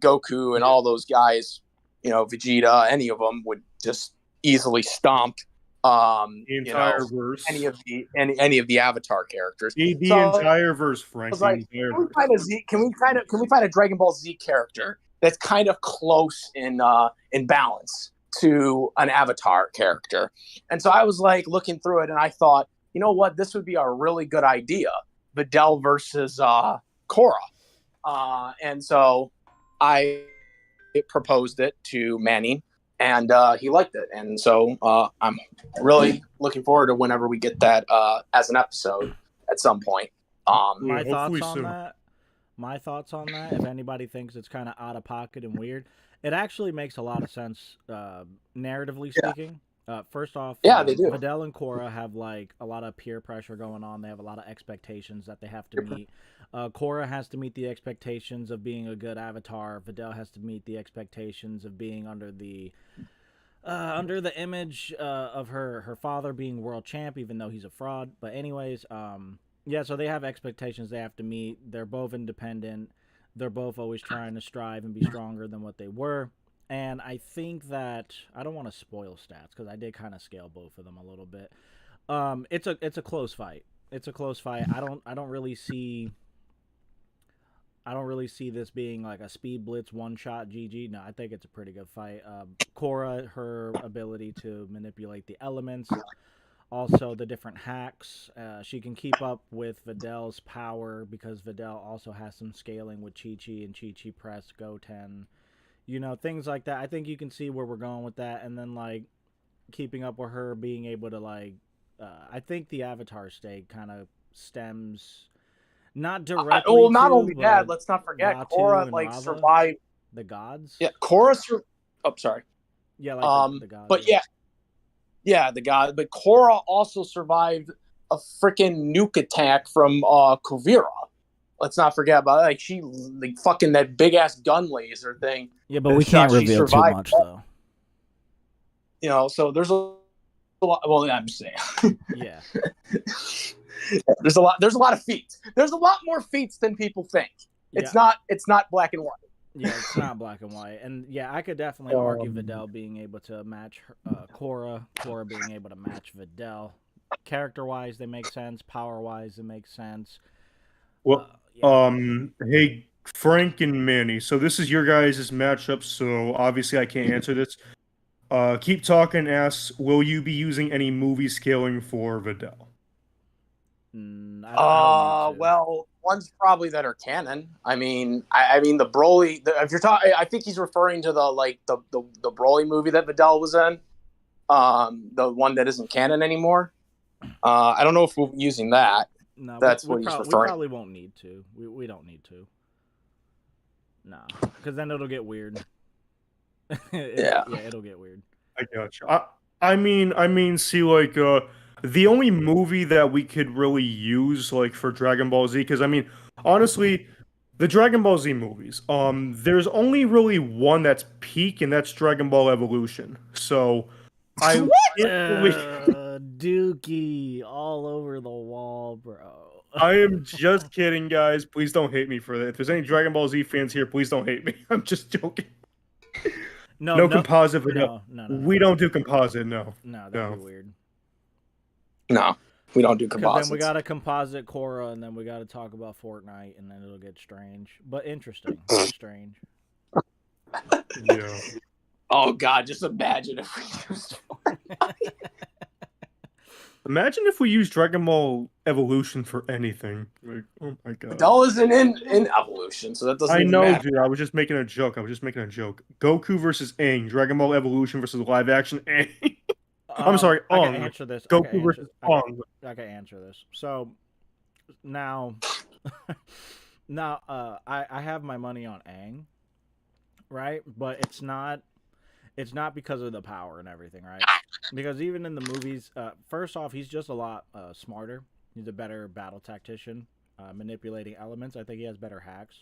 Goku and all those guys, Vegeta, any of them would just easily stomp the entire verse. Any of the Avatar characters. The entire verse, Frank. Like, can we find a Dragon Ball Z character that's kind of close in balance to an Avatar character? And so I was like looking through it, and I thought, you know what, this would be a really good idea. Videl versus Korra. And so I proposed it to Manny, and he liked it. And so I'm really looking forward to whenever we get that as an episode at some point. My thoughts on that, if anybody thinks it's kind of out of pocket and weird, it actually makes a lot of sense, narratively speaking. First off, they do. Videl and Korra have like a lot of peer pressure going on. They have a lot of expectations that they have to meet. Korra has to meet the expectations of being a good Avatar. Videl has to meet the expectations of being under the image of her father being world champ, even though he's a fraud. But anyways, so they have expectations they have to meet. They're both independent. They're both always trying to strive and be stronger than what they were. And I think that, I don't want to spoil stats because I did kind of scale both of them a little bit. It's a close fight. It's a close fight. I don't really see this being like a speed blitz one shot GG. No, I think it's a pretty good fight. Korra, her ability to manipulate the elements, also the different hacks. She can keep up with Videl's power because Videl also has some scaling with Chi-Chi and Chi-Chi Press, Goten. Things like that. I think you can see where we're going with that. And then, like, keeping up with her being able to, like, I think the Avatar stake kind of stems not directly not only that, let's not forget, Korra, like, survived. The gods? Yeah, Korra sorry. Yeah, like the gods. But yeah, the gods. But Korra also survived a freaking nuke attack from Kuvira. let's not forget about it. Like she, like fucking that big ass gun laser thing. Yeah, but we can't She reveal too survived much that. though. You know, so there's a lot. Well, I'm just saying. Yeah. There's a lot of feats. There's a lot more feats than people think. It's not black and white. Yeah, it's not black and white. And yeah, I could definitely argue Videl being able to match Korra being able to match Videl. Character-wise, they make sense. Power-wise, it makes sense. Well, hey, Frank and Manny. So this is your guys' matchup. So obviously, I can't answer this. Keep talking. Asks, will you be using any movie scaling for Videl? Well, ones probably that are canon. I mean the Broly. If you're talking, I think he's referring to the Broly movie that Videl was in. The one that isn't canon anymore. I don't know if we're using that. No, that's what he's referring. We probably won't need to. We don't need to. No, because then it'll get weird. It'll get weird. I gotcha. I mean, see, like, the only movie that we could really use, like, for Dragon Ball Z, because, I mean, honestly, the Dragon Ball Z movies, there's only really one that's peak, and that's Dragon Ball Evolution. So, Dookie all over the wall, bro. I am just kidding, guys. Please don't hate me for that. If there's any Dragon Ball Z fans here, please don't hate me. I'm just joking. No composite. No. We don't do composite. No. No, that'd be weird. No, we don't do composites. Then we got a composite Korra, and then we got to talk about Fortnite, and then it'll get strange, but interesting. Strange. Yeah. Oh God! Just imagine if we used Fortnite. Imagine if we used Dragon Ball Evolution for anything. Like, oh my God. Videl isn't in Evolution, so that doesn't. I know, matter. dude. I was just making a joke. Goku versus Aang. Dragon Ball Evolution versus live action Aang. I'm sorry, I can answer this. Goku versus Aang. I can answer this. So now, I have my money on Aang, right? But it's not because of the power and everything, right? Because even in the movies, first off, he's just a lot smarter. He's a better battle tactician, manipulating elements. I think he has better hacks.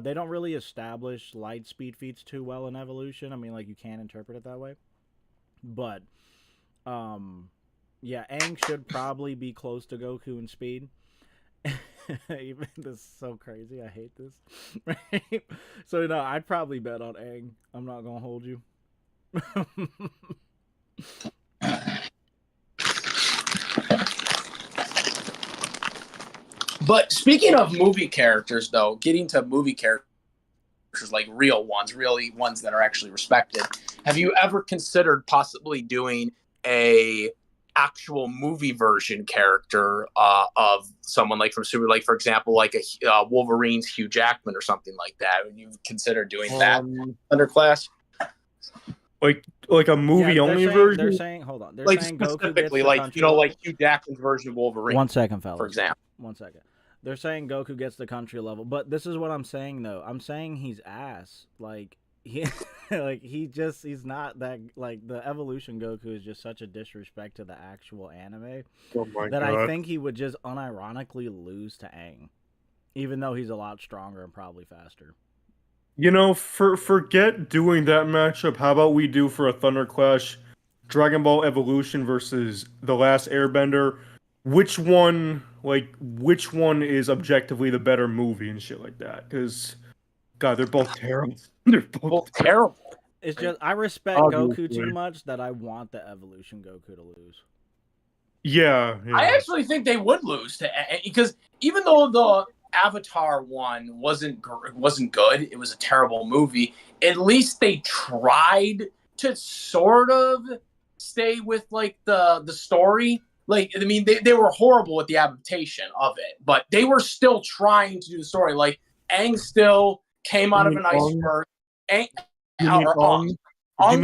They don't really establish light speed feats too well in Evolution. I mean, like, you can interpret it that way. But, yeah, Aang should probably be close to Goku in speed. Even this is so crazy. I hate this. Right? So, no, I'd probably bet on Aang. I'm not going to hold you. But speaking of movie characters, though, getting to movie characters like real ones, really ones that are actually respected, have you ever considered possibly doing a actual movie version character of someone like from Super, like for example, like a Wolverine's Hugh Jackman or something like that? Would you consider doing that Underclass? Like a movie only version? They're saying, hold on. They're like saying specifically, Goku like, you know, like Hugh Jackman's version of Wolverine. 1 second, fellas. For example. 1 second. They're saying Goku gets the country level, but this is what I'm saying though. I'm saying he's ass. Like he, like he's not that. Like the Evolution Goku is just such a disrespect to the actual anime that I think he would just unironically lose to Aang, even though he's a lot stronger and probably faster. You know, forget doing that matchup. How about we do for a Thunder Clash, Dragon Ball Evolution versus The Last Airbender? Which one is objectively the better movie and shit like that? Because, God, they're both terrible. They're both terrible. It's just I respect Goku too much that I want the Evolution Goku to lose. Yeah. I actually think they would lose to, because even though the Avatar one wasn't good, it was a terrible movie, at least they tried to sort of stay with like the story. Like, I mean, they were horrible with the adaptation of it, but they were still trying to do the story. Like, Aang still came out of an iceberg. Aang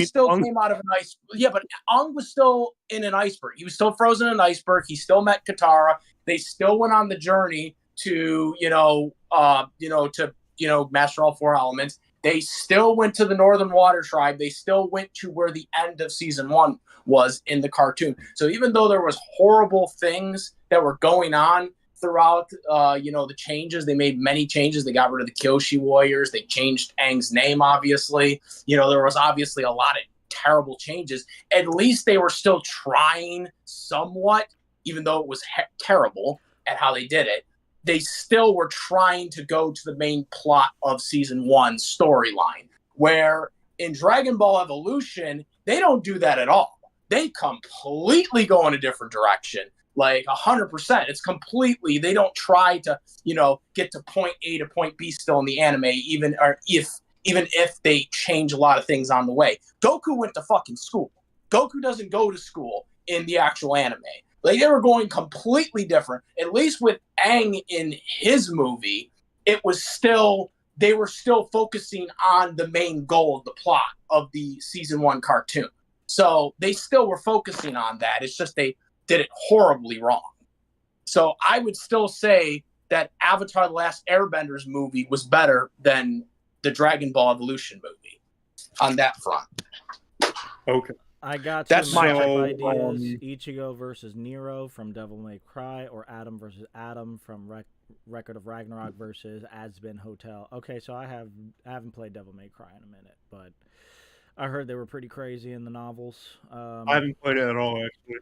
still came out of an iceberg. Yeah, but Aang was still in an iceberg. He was still frozen in an iceberg. He still met Katara. They still went on the journey to, master all four elements. They still went to the Northern Water Tribe. They still went to where the end of season 1 was in the cartoon. So even though there was horrible things that were going on throughout, the changes. They made many changes. They got rid of the Kyoshi Warriors. They changed Aang's name, obviously. There was obviously a lot of terrible changes. At least they were still trying somewhat, even though it was terrible at how they did it. They still were trying to go to the main plot of season 1 storyline, where in Dragon Ball Evolution, they don't do that at all. They completely go in a different direction. Like 100%. It's completely, they don't try to, get to point A to point B still in the anime, even if they change a lot of things on the way. Goku went to fucking school. Goku doesn't go to school in the actual anime. Like, they were going completely different. At least with Aang in his movie, they were still focusing on the main goal of the plot of the season 1 cartoon. So they still were focusing on that. It's just they did it horribly wrong. So I would still say that Avatar: The Last Airbenders movie was better than the Dragon Ball Evolution movie on that front. Okay. I got That's some my ideas. Ichigo versus Nero from Devil May Cry, or Adam versus Adam from Record of Ragnarok versus Azbin Hotel. Okay, so I haven't played Devil May Cry in a minute, but I heard they were pretty crazy in the novels. I haven't played it at all, actually.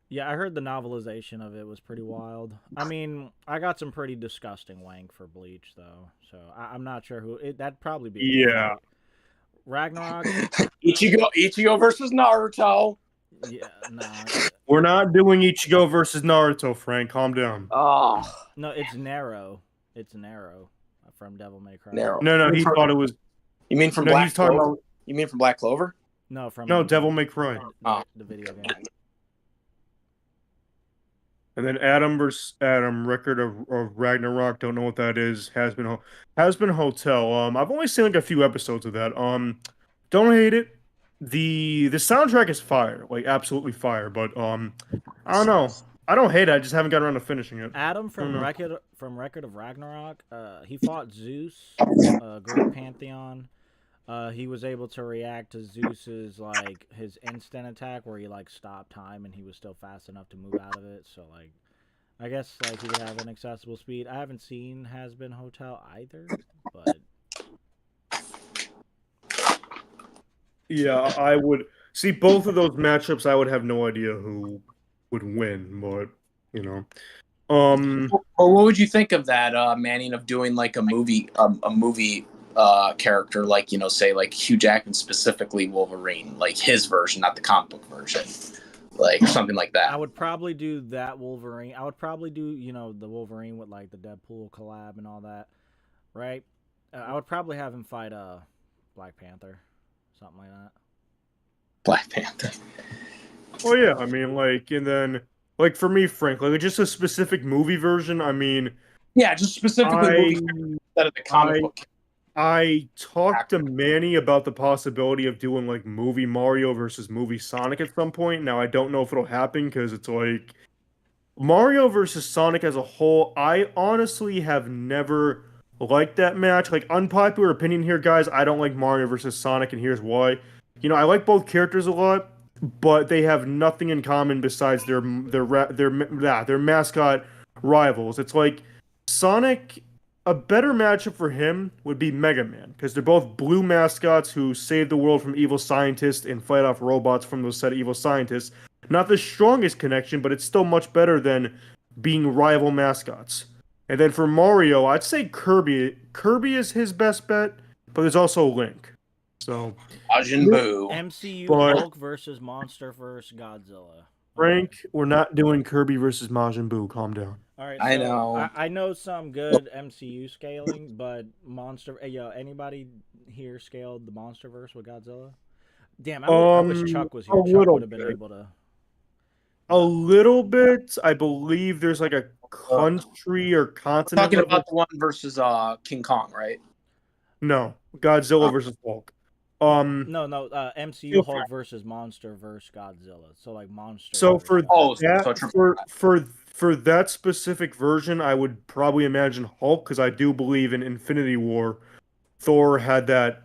Yeah, I heard the novelization of it was pretty wild. I mean, I got some pretty disgusting wank for Bleach, though, so I'm not sure that'd probably be. Yeah. Ragnarok. Ichigo versus Naruto. Yeah, no. We're not doing Ichigo versus Naruto, Frank. Calm down. Oh. No, it's Nero. It's Nero from Devil May Cry. Nero. No, he thought it was. You mean from No, Black he's talking Clover? about. You mean from Black Clover? No, from Devil May Cry. The video game. And then Adam versus Adam, Record of Ragnarok. Don't know what that is. Has been Hotel. I've only seen like a few episodes of that. Don't hate it. The soundtrack is fire, like absolutely fire. But I don't know. I don't hate it. I just haven't gotten around to finishing it. Adam from Record of Ragnarok. He fought Zeus, Greek pantheon. He was able to react to Zeus's his instant attack, where he stopped time and he was still fast enough to move out of it. So I guess he would have an accessible speed. I haven't seen Has Been Hotel either, but yeah, I would see both of those matchups. I would have no idea who would win, but Well, what would you think of that, Manning, of doing a movie character, say Hugh Jackman, specifically Wolverine, his version, not the comic book version, something like that? I would probably do that Wolverine. I would probably do the Wolverine with the Deadpool collab and all that, right? I would probably have him fight Black Panther, something like that. Black Panther. Oh yeah, I mean, and then for me, Frank, just a specific movie version. I mean, yeah, just specifically movie instead of the comic book. I talked to Manny about the possibility of doing movie Mario versus movie Sonic at some point. Now I don't know if it'll happen because it's Mario versus Sonic as a whole. I honestly have never liked that match. Unpopular opinion here, guys. I don't like Mario versus Sonic, and here's why. I like both characters a lot, but they have nothing in common besides their mascot rivals. It's Sonic. A better matchup for him would be Mega Man, because they're both blue mascots who save the world from evil scientists and fight off robots from those said evil scientists. Not the strongest connection, but it's still much better than being rival mascots. And then for Mario, I'd say Kirby. Kirby is his best bet, but there's also Link. So Majin Buu. MCU Hulk versus Monster versus Godzilla. Frank, we're not doing Kirby versus Majin Buu. Calm down. All right, so I know. I know some good MCU scaling, but anybody here scaled the MonsterVerse with Godzilla? Damn, I wish Chuck was here. Chuck would have been able to. A little bit. I believe there's a country or continent. Talking about the one versus King Kong, right? No, Godzilla versus Hulk. No, MCU Hulk versus Monster versus Godzilla. So Monster. So for that, for that specific version, I would probably imagine Hulk, because I do believe in Infinity War, Thor had that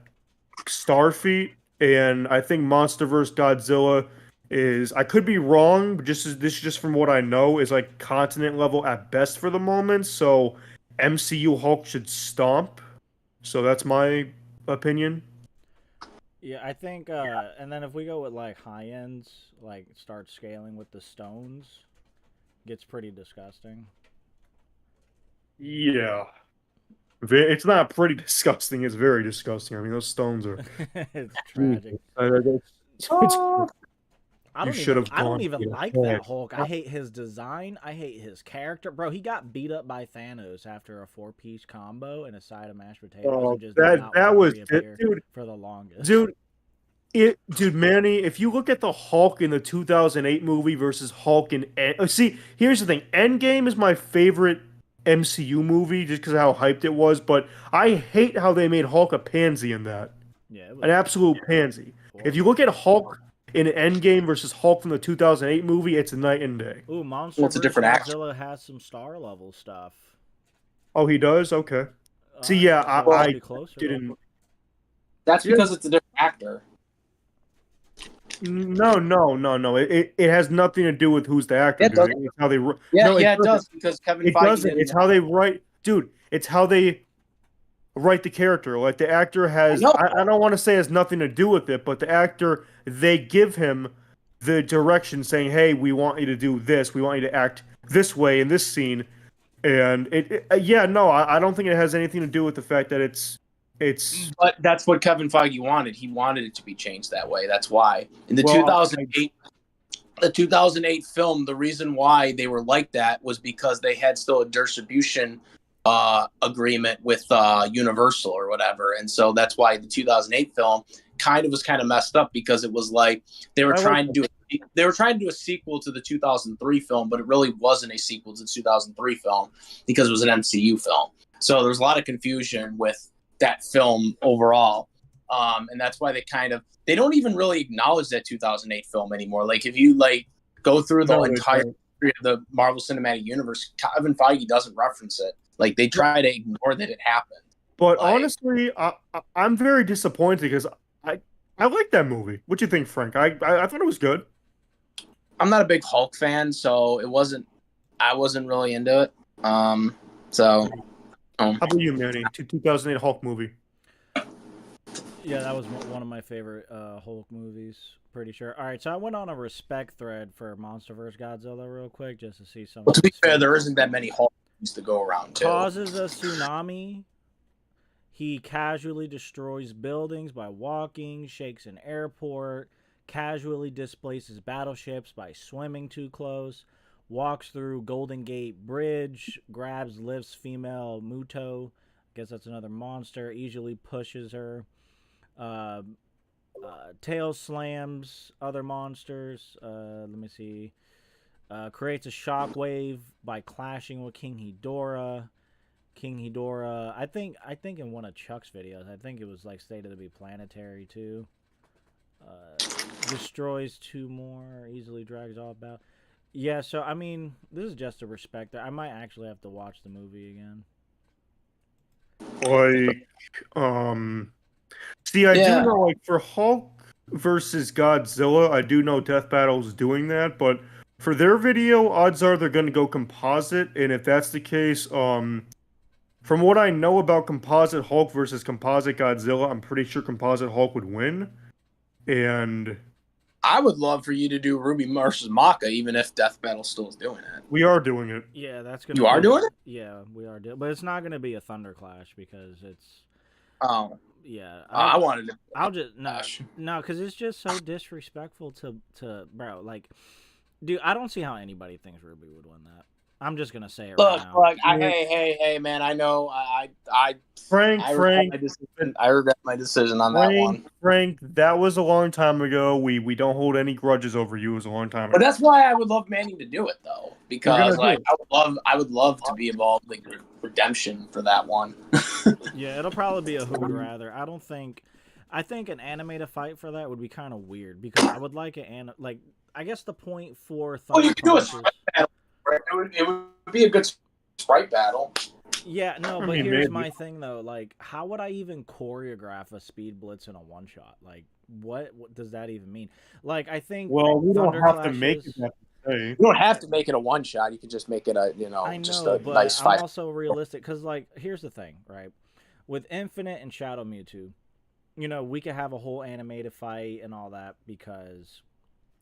star feat, and I think Monster vs. Godzilla is, I could be wrong, but this is just from what I know, is like continent level at best for the moment. So MCU Hulk should stomp. So that's my opinion. Yeah, I think, and then if we go with like high ends, like start scaling with the stones, gets pretty disgusting. Yeah. It's not pretty disgusting. It's very disgusting. I mean, those stones are. It's tragic. It's- I You don't should even have I don't gone even for like the that head. Hulk. I hate his design. I hate his character. Bro, he got beat up by Thanos after a 4-piece combo and a side of mashed potatoes Oh, and just did that not that want was to it, reappear dude. for the longest. Dude, Manny, if you look at the Hulk in the 2008 movie versus Hulk in see, here's the thing. Endgame is my favorite MCU movie just because of how hyped it was, but I hate how they made Hulk a pansy in that. Yeah, it An was absolute pansy. If you horrible. look at Hulk in Endgame versus Hulk from the 2008 movie, it's night and day. Ooh, Monster Well, it's a vs. different actor. Godzilla has some star level stuff. Oh, he does? Okay. See, Alright, yeah, so I, we'll I be closer. didn't. That's Yeah. because it's a different actor. No. It has nothing to do with who's the actor, It dude. doesn't. It's how they. Yeah, No, yeah, it doesn't. does because Kevin It Feige doesn't. didn't. It's how they write, dude. It's how they write the character. Like the actor has, know. I don't want to say has nothing to do with it, but the actor, they give him the direction, saying, "Hey, we want you to do this. We want you to act this way in this scene." And yeah, no, I don't think it has anything to do with the fact that it's. But that's what Kevin Feige wanted. He wanted it to be changed that way. That's why in the Well, 2008 film, the reason why they were like that was because they had still a distribution agreement with Universal or whatever, and so that's why the 2008 film was kind of messed up because it was like they were trying to do a sequel to the 2003 film, but it really wasn't a sequel to the 2003 film because it was an MCU film. So there's a lot of confusion with that film overall. And that's why they don't even really acknowledge that 2008 film anymore. Like if you go through the entire history of the Marvel Cinematic Universe, Kevin Feige doesn't reference it. Like they try to ignore that it happened. But honestly, I'm very disappointed because I like that movie. What do you think, Frank? I thought it was good. I'm not a big Hulk fan, so I wasn't really into it. So how about you, Manny? 2008 Hulk movie. Yeah, that was one of my favorite Hulk movies. Pretty sure. All right, so I went on a respect thread for Monster vs. Godzilla real quick just to see some. Well, to be fair, there isn't that many Hulk movies to go around. Too. Causes a tsunami. He casually destroys buildings by walking, shakes an airport, casually displaces battleships by swimming too close, walks through Golden Gate Bridge, grabs lifts female Muto. Guess that's another monster. Easily pushes her. Tail slams other monsters. Let me see. Creates a shockwave by clashing with King Ghidorah. King Ghidorah, I think in one of Chuck's videos, I think it was like stated to be planetary too. Destroys 2 more, easily drags off about. Yeah, so I mean, this is just a respect. I might actually have to watch the movie again. See, I do know, like, for Hulk versus Godzilla, I do know Death Battle's doing that, but for their video, odds are they're going to go composite, and if that's the case, from what I know about composite Hulk versus composite Godzilla, I'm pretty sure composite Hulk would win, and I would love for you to do Ruby versus Maka, even if Death Battle still is doing it. We are doing it. Yeah, that's gonna. You are doing it? Yeah, we are doing, but it's not gonna be a Thunderclash because it's. Oh. Yeah, I wanted to. I'll just no, because it's just so disrespectful to bro. Like, dude, I don't see how anybody thinks Ruby would win that. I'm just gonna say it right now. Look, hey, man. I know. I regret my decision on that one. Frank, that was a long time ago. We don't hold any grudges over you. It was a long time ago. But that's why I would love Manny to do it though, because I would love to be involved in redemption for that one. Yeah, it'll probably be a who would rather. I think an animated fight for that would be kind of weird because I would like I guess the point for you can do a sprite battle. It would be a good sprite battle. Yeah, no, but here's my thing though. Like, how would I even choreograph a speed blitz in a one shot? Like, what does that even mean? Like, I think Well, we don't Thunder have to make it Clashes. that way. You don't have to make it a one shot. You could just make it a I just know, a but nice I'm 5. also realistic because, like, here's the thing, right? With Infinite and Shadow Mewtwo, we could have a whole animated fight and all that because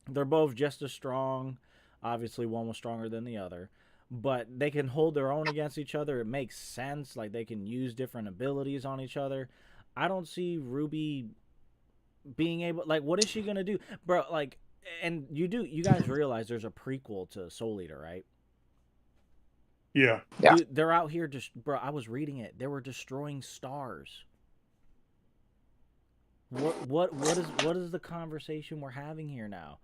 they're both just as strong. Obviously, one was stronger than the other, but they can hold their own against each other. It makes sense. Like, they can use different abilities on each other. I don't see Ruby being able, like, what is she gonna do, bro? Like, and you guys realize there's a prequel to Soul Eater, right? Yeah. Yeah. Dude, they're out here just, bro. I was reading it. They were destroying stars. What is the conversation we're having here now?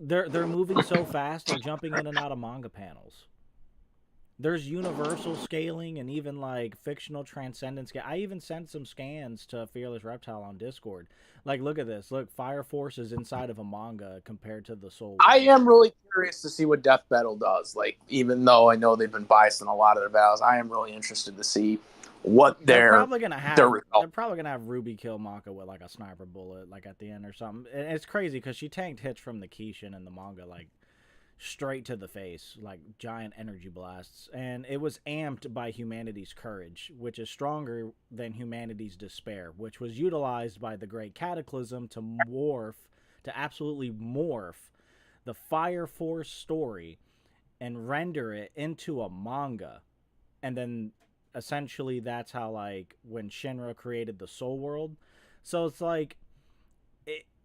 They're moving so fast. They're jumping in and out of manga panels. There's universal scaling and even like fictional transcendence. I even sent some scans to Fearless Reptile on Discord. Like, look at this. Look, Fire Force is inside of a manga compared to the Soul. I am really curious to see what Death Battle does. Like, even though I know they've been biased in a lot of their battles, I am really interested to see what they're probably gonna have. their result. They're probably gonna have Ruby kill Maka with like a sniper bullet, like at the end or something. And it's crazy because she tanked hits from the Kishin in the manga, like straight to the face, like giant energy blasts, and it was amped by humanity's courage, which is stronger than humanity's despair, which was utilized by the Great Cataclysm to absolutely morph the Fire Force story and render it into a manga. And then essentially that's how, like, when Shinra created the Soul World. So it's like,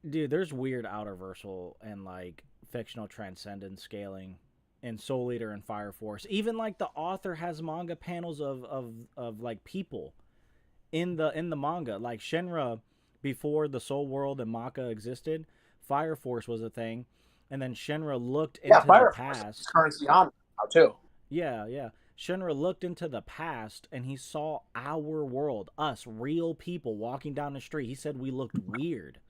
dude, there's weird outerversal and like fictional transcendence scaling in Soul Eater and Fire Force. Even like the author has manga panels of like people in the manga. Like Shinra, before the Soul World and Maka existed, Fire Force was a thing, and then Shinra looked into the past. Currency on now too. Yeah. Shinra looked into the past and he saw our world, us, real people walking down the street. He said we looked weird,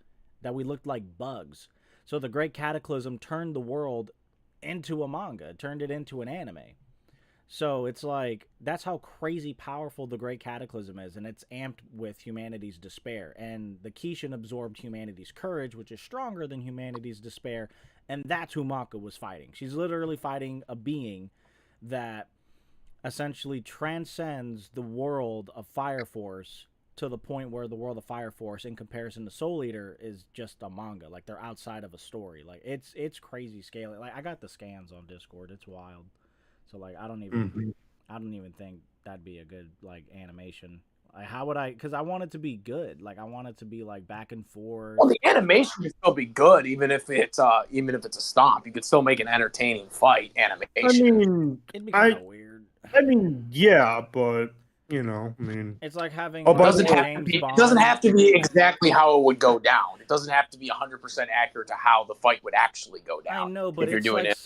that we looked like bugs. So the Great Cataclysm turned the world into a manga, turned it into an anime. So it's like, that's how crazy powerful the Great Cataclysm is, and it's amped with humanity's despair. And the Kishin absorbed humanity's courage, which is stronger than humanity's despair, and that's who Maka was fighting. She's literally fighting a being that essentially transcends the world of Fire Force to the point where the world of Fire Force, in comparison to Soul Eater, is just a manga. Like, they're outside of a story. Like, it's crazy scaling. Like, I got the scans on Discord. It's wild. So like, I don't even think that'd be a good like animation. Like, how would I? Because I want it to be good. Like, I want it to be like back and forth. Well, the animation can still be good, even if it's a stomp. You could still make an entertaining fight animation. I mean, It'd be kind of weird. I mean, yeah, but it's like having. It doesn't have to be exactly how it would go down. It doesn't have to be 100% accurate to how the fight would actually go down. I know, but it's like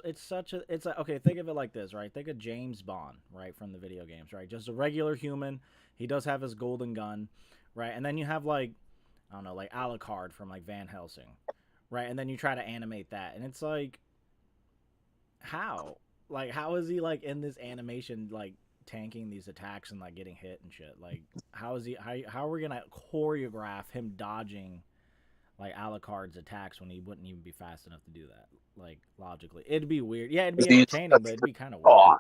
it's like, okay, think of it like this, right? Think of James Bond, right, from the video games, right? Just a regular human. He does have his golden gun, right? And then you have like, I don't know, like Alucard from like Van Helsing, right? And then you try to animate that, and it's like, how? Like, how is he like in this animation, like tanking these attacks and like getting hit and shit? Like, how is he? How are we gonna choreograph him dodging like Alucard's attacks when he wouldn't even be fast enough to do that? Like, logically, it'd be weird. Yeah, it'd be entertaining, but it'd be kind of weird.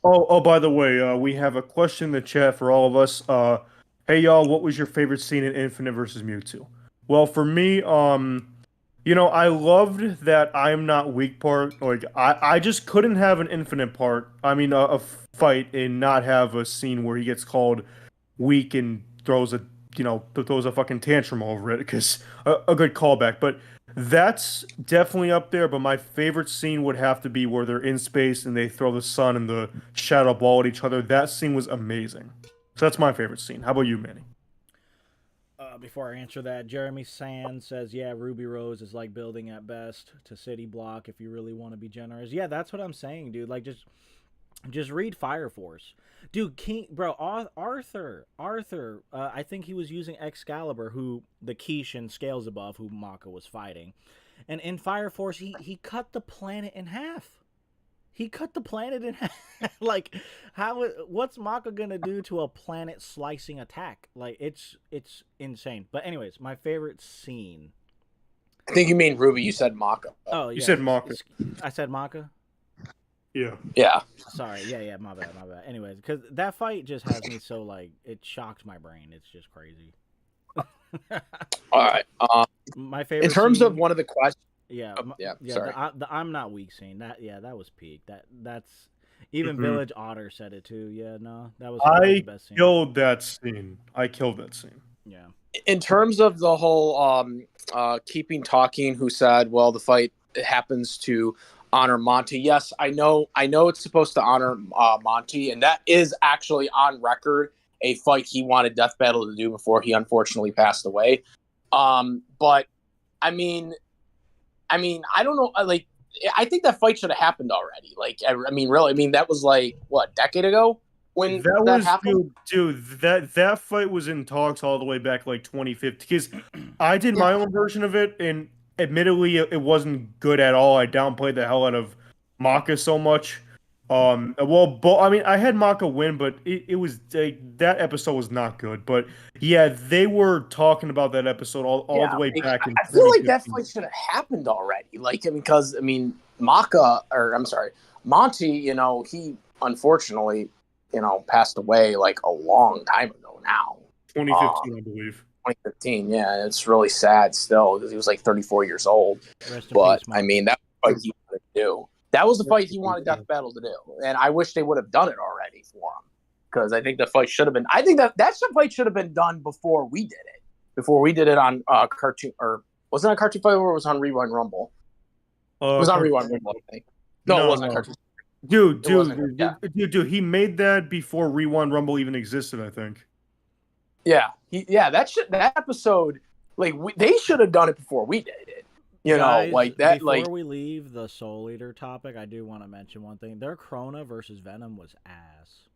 Well, by the way, we have a question in the chat for all of us. Hey y'all, what was your favorite scene in Infinite versus Mewtwo? Well, for me, I loved that I'm not weak part. Like, I just couldn't have an Infinite part. I mean, a fight and not have a scene where he gets called weak and throws a fucking tantrum over it, because a good callback. But that's definitely up there. But my favorite scene would have to be where they're in space and they throw the sun and the shadow ball at each other. That scene was amazing. So that's my favorite scene. How about you, Manny? Before I answer that, Jeremy Sand says, yeah, Ruby Rose is like building at best to city block if you really want to be generous. Yeah, that's what I'm saying, dude. Like, just read Fire Force. Dude, Arthur, I think he was using Excalibur, who the Kishin scales above, who Maka was fighting. And in Fire Force, he cut the planet in half. He cut the planet in half. Like, what's Maka gonna do to a planet slicing attack? Like, it's insane. But anyways, my favorite scene. I think you mean Ruby. You said Maka. Oh, yeah. You said Maka. I said Maka. Yeah. Yeah. Sorry. Yeah. My bad. Anyways, because that fight just has me so like it shocked my brain. It's just crazy. All right. My favorite. In terms scene, of one of the questions. Yeah. Yeah. Yeah. Sorry. The I'm not weak scene. That was peak. That's even Mhm. Village Otter said it too. Yeah. No, that was I the best scene. killed that scene. Yeah. In terms of the whole keeping talking, who said, well, the fight happens to honor Monty. Yes, I know it's supposed to honor Monty, and that is actually on record a fight he wanted Death Battle to do before he unfortunately passed away. But I mean, I don't know. Like, I think that fight should have happened already. Like, I mean, really, I mean, that was like what, a decade ago when that happened. Dude, that fight was in talks all the way back like 2015. Because I did my own version of it, and admittedly, it wasn't good at all. I downplayed the hell out of Maka so much. Well, I mean, I had Maka win, but it was like, that episode was not good. But yeah, they were talking about that episode all the way back in. I feel like that fight should have happened already. Like, because I mean, Monty, you know, he unfortunately, you know, passed away like a long time ago now. 2015, I believe. 2015, yeah, it's really sad still because he was like 34 years old. But I mean, that was the fight he wanted to do. That was the fight he wanted Death Battle to do, and I wish they would have done it already for him because I think the fight should have been. I think that fight should have been done before we did it. Before we did it on cartoon, or wasn't it a cartoon fight, or it was on Rewind Rumble? It was on Rewind Rumble, I think. No, it wasn't a cartoon. Dude, he made that before Rewind Rumble even existed, I think. Yeah, that episode, like they should have done it before we did it. You Guys, know, like that. Before Like we leave the Soul Eater topic, I do want to mention one thing. Their Krona versus Venom was ass.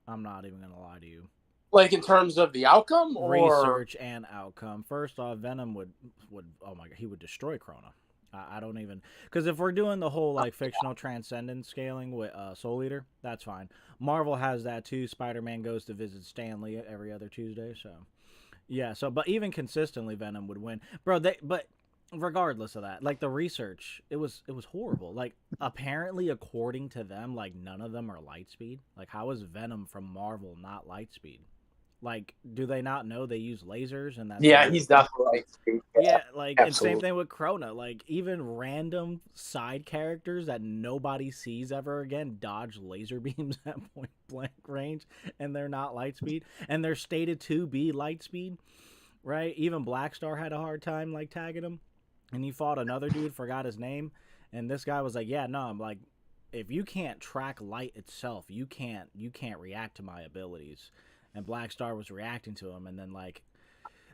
I'm not even gonna lie to you. Like in terms of the outcome or research and outcome. First off, Venom would oh my god, he would destroy Krona. I don't even, because if we're doing the whole like fictional transcendence scaling with Soul Eater, that's fine. Marvel has that too. Spider-Man goes to visit Stan Lee every other Tuesday, so yeah. So, but even consistently, Venom would win, bro. But regardless of that, like the research, it was horrible. Like apparently, according to them, like none of them are Lightspeed. Like how is Venom from Marvel not Lightspeed? Like, do they not know they use lasers and that? Yeah, he's definitely Lightspeed. Yeah, like, absolutely. And same thing with Krona. Like, even random side characters that nobody sees ever again dodge laser beams at point blank range, and they're not Lightspeed, and they're stated to be Lightspeed, right? Even Blackstar had a hard time like tagging him, and he fought another dude, forgot his name, and this guy was like, "Yeah, no, I'm like, if you can't track light itself, you can't react to my abilities." And Blackstar was reacting to him, and then like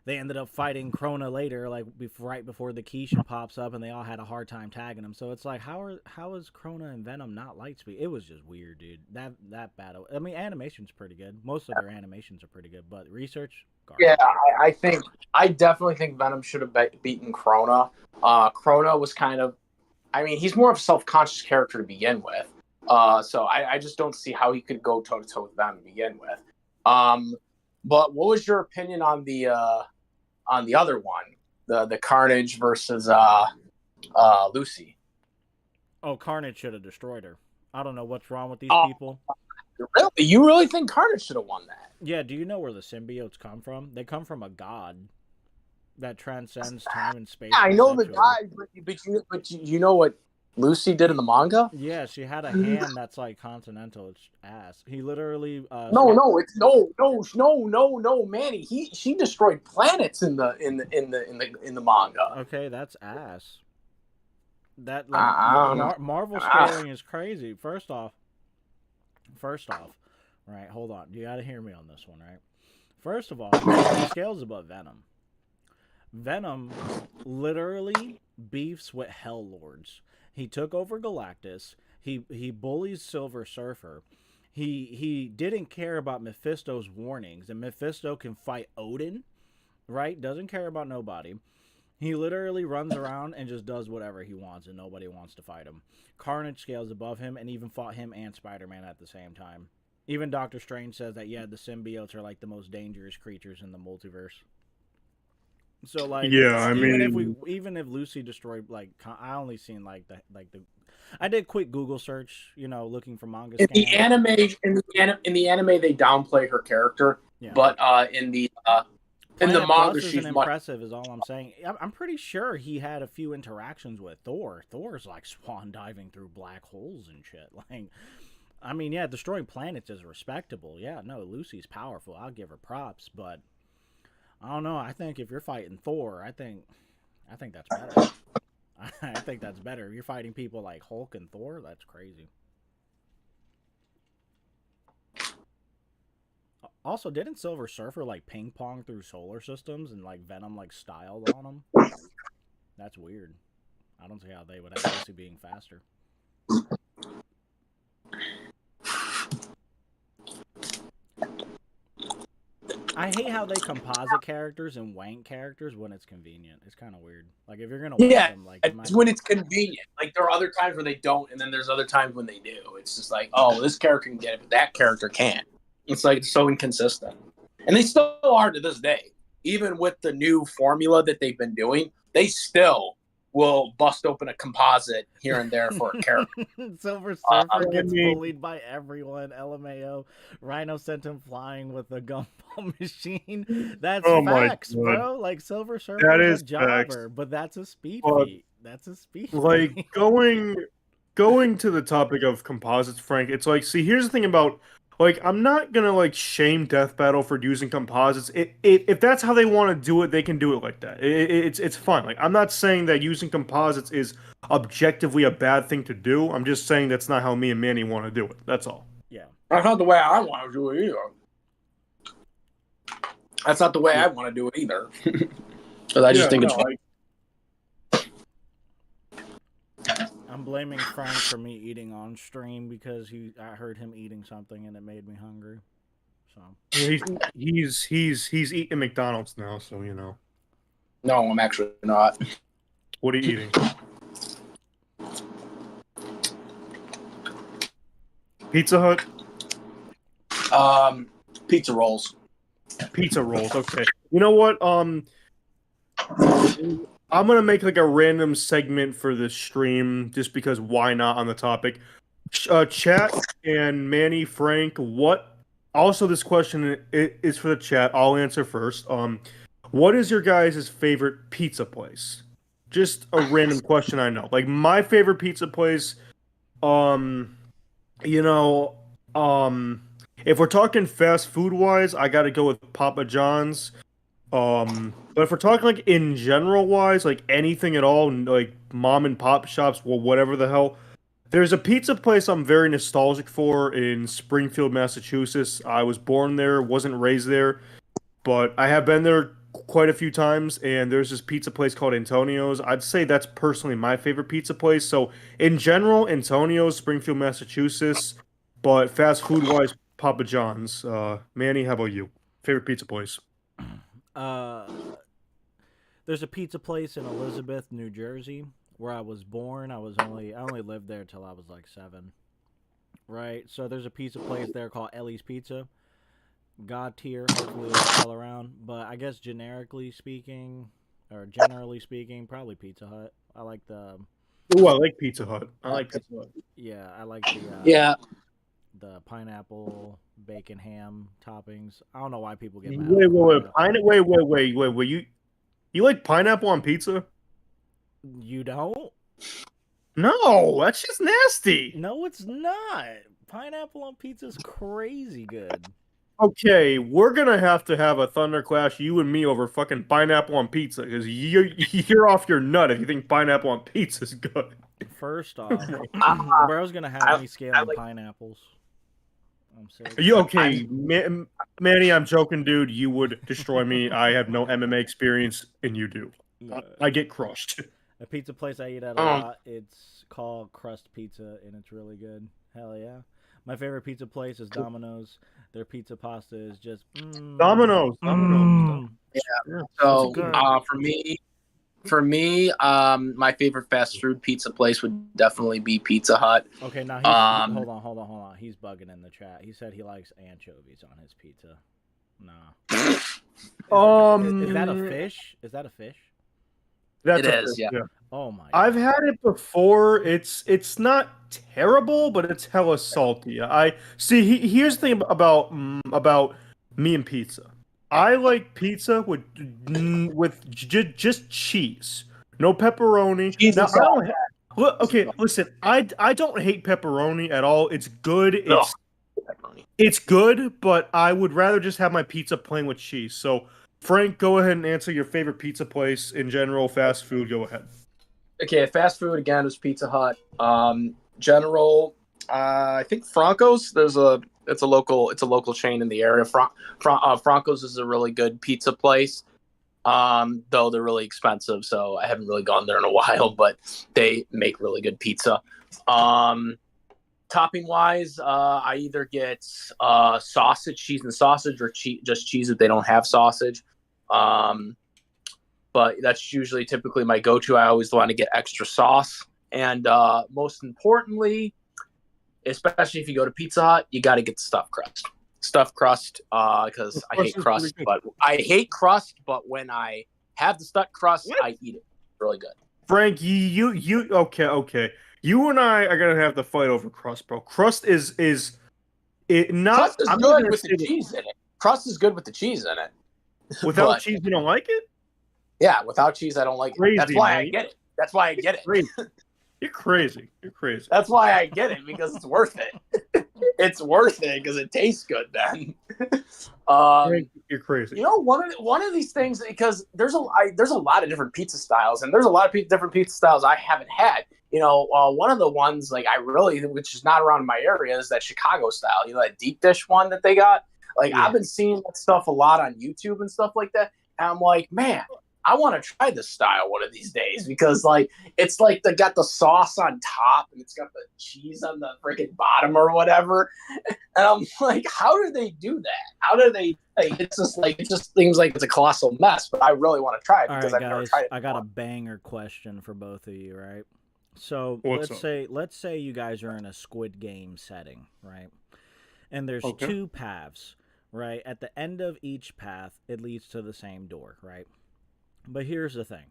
they ended up fighting Krona later, like right before the Keisha pops up, and they all had a hard time tagging him. So it's like, how is Krona and Venom not Lightspeed? It was just weird, dude. That battle. I mean, animation's pretty good. Most of their animations are pretty good, but research. Garbage. Yeah, I definitely think Venom should have beaten Krona. Krona was kind of, I mean, he's more of a self-conscious character to begin with. So I just don't see how he could go toe to toe with Venom to begin with. But what was your opinion on the other one, the Carnage versus Lucy? Oh, Carnage should have destroyed her. I don't know what's wrong with these people. Really? You really think Carnage should have won that? Yeah. Do you know where the symbiotes come from? They come from a god that transcends time and space. Yeah, I know the god, but you know what Lucy did in the manga? Yeah, she had a hand that's like continental. It's ass. He literally. No, Manny. She destroyed planets in the manga. Okay, that's ass. That like, Marvel scaling is crazy. First off, right? Hold on, you got to hear me on this one, right? First of all, he scales above Venom. Venom literally beefs with Hell Lords. He took over Galactus. He bullies Silver Surfer. He didn't care about Mephisto's warnings, and Mephisto can fight Odin, right? Doesn't care about nobody. He literally runs around and just does whatever he wants, and nobody wants to fight him. Carnage scales above him, and even fought him and Spider-Man at the same time. Even Doctor Strange says that yeah, the symbiotes are like the most dangerous creatures in the multiverse. So like, Yeah, I even if Lucy destroyed like I only seen like the I did quick Google search, looking for manga. In the anime, they downplay her character, Yeah. but in the Planet manga, Plus she's isn't impressive, is all I'm saying. I'm pretty sure he had a few interactions with Thor. Thor's like swan diving through black holes and shit. Like, I mean, yeah, destroying planets is respectable. Yeah, no, Lucy's powerful. I'll give her props, but I don't know. I think if you're fighting Thor, I think that's better. I think that's better. If you're fighting people like Hulk and Thor, that's crazy. Also, didn't Silver Surfer like ping pong through solar systems and like Venom like styled on him? That's weird. I don't see how they would have Lucy being faster. I hate how they composite characters and wank characters when it's convenient. It's kind of weird. Like if you're gonna wank them, like it's when it's convenient. Like there are other times where they don't, and then there's other times when they do. It's just like, oh, this character can get it, but that character can't. It's like it's so inconsistent, and they still are to this day. Even with the new formula that they've been doing, they still will bust open a composite here and there for a character. Silver Surfer gets bullied by everyone. LMAO. Rhino sent him flying with a gumball machine. That's facts, bro. Like Silver Surfer is a jobber, but that's a speed feat. That's a speed like feat. going to the topic of composites, Frank. It's like, see, here's the thing about. Like, I'm not gonna like shame Death Battle for using composites. If that's how they want to do it, they can do it like that. It's fun. Like, I'm not saying that using composites is objectively a bad thing to do. I'm just saying that's not how me and Manny want to do it. That's all. Yeah, that's not the way I want to do it either. That's not the way I want to do it either. Because I just think it's fun. I'm blaming Frank for me eating on stream because I heard him eating something and it made me hungry. So he's eating McDonald's now, so you know. No, I'm actually not. What are you eating? Pizza Hut? Pizza rolls. Pizza rolls, okay. You know what? I'm gonna make like a random segment for this stream just because why not on the topic. Chat and Manny, Frank, what? Also, this question is for the chat. I'll answer first. What is your guys' favorite pizza place? Just a random question. I know. Like my favorite pizza place. If we're talking fast food wise, I gotta go with Papa John's. But if we're talking like in general wise, like anything at all, like mom and pop shops, well, whatever the hell, there's a pizza place I'm very nostalgic for in Springfield, Massachusetts. I was born there, wasn't raised there, but I have been there quite a few times, and there's this pizza place called Antonio's. I'd say that's personally my favorite pizza place. So in general, Antonio's, Springfield, Massachusetts, but fast food wise, Papa John's. Manny, how about you? Favorite pizza place? There's a pizza place in Elizabeth, New Jersey, where I was born. I only lived there till I was like 7. Right? So there's a pizza place there called Ellie's Pizza. God tier, hopefully it's all around. But I guess generally speaking, probably Pizza Hut. I like the... Ooh, I like Pizza Hut. I like Pizza Hut. Yeah, I like the... the pineapple, bacon, ham toppings. I don't know why people get mad. Wait. You like pineapple on pizza? You don't? No, that's just nasty. No, it's not. Pineapple on pizza is crazy good. Okay, we're gonna have a thunderclash, you and me, over fucking pineapple on pizza, because you're off your nut if you think pineapple on pizza is good. First off, bro's gonna have me scaling pineapples. I'm serious. You okay, Manny? I'm joking, dude. You would destroy me. I have no MMA experience, and you do. I get crushed. A pizza place I eat at a lot. It's called Crust Pizza, and it's really good. Hell yeah! My favorite pizza place is Domino's. Their pizza pasta is just Domino's. Yeah. So for for me, my favorite fast food pizza place would definitely be Pizza Hut. Okay, now hold on. He's bugging in the chat. He said he likes anchovies on his pizza. Nah. Is that a fish? Is that a fish? That's it is, yeah. Oh my! I've had it before. It's not terrible, but it's hella salty. I see. Here's the thing about me and pizza. I like pizza with just cheese, no pepperoni. Cheese Now, and salt. okay, listen. I don't hate pepperoni at all. It's good. Pepperoni. It's good, but I would rather just have my pizza plain with cheese. So, Frank, go ahead and answer your favorite pizza place in general. Fast food. Go ahead. Okay, fast food again is Pizza Hut. General, I think Franco's. It's a local chain in the area. Franco's is a really good pizza place. Though they're really expensive, so I haven't really gone there in a while. But they make really good pizza. Topping wise, I either get sausage, cheese and sausage, or just cheese if they don't have sausage. But that's usually typically my go-to. I always want to get extra sauce. And most importantly, especially if you go to Pizza Hut, you got to get stuffed crust. Stuffed crust, because I hate crust. But when I have the stuffed crust, I eat it. Really good. Frank, you okay. You and I are gonna have to fight over crust, bro. Crust is it not? Crust is good with the cheese in it. Crust is good with the cheese in it. Without cheese, you don't like it? Yeah, without cheese, I don't like it. That's why I get it. That's why I get it. You're crazy. You're crazy. That's why I get it, because it's worth it. It's worth it because it tastes good then. You're crazy. You know, one of these things, because there's a lot of different pizza styles, and there's a lot of different pizza styles I haven't had. You know, one of the ones like which is not around my area, is that Chicago style. You know, that deep dish one that they got. Like I've been seeing that stuff a lot on YouTube and stuff like that, and I'm like, man, I want to try this style one of these days, because like it's like they got the sauce on top and it's got the cheese on the freaking bottom or whatever. And I'm like, how do they do that? How do they it just seems like it's a colossal mess, but I really want to try it because I've never tried it before. I got a banger question for both of you, right? So What's let's say you guys are in a Squid Game setting, right? And there's two paths, right? At the end of each path, it leads to the same door, right? But here's the thing.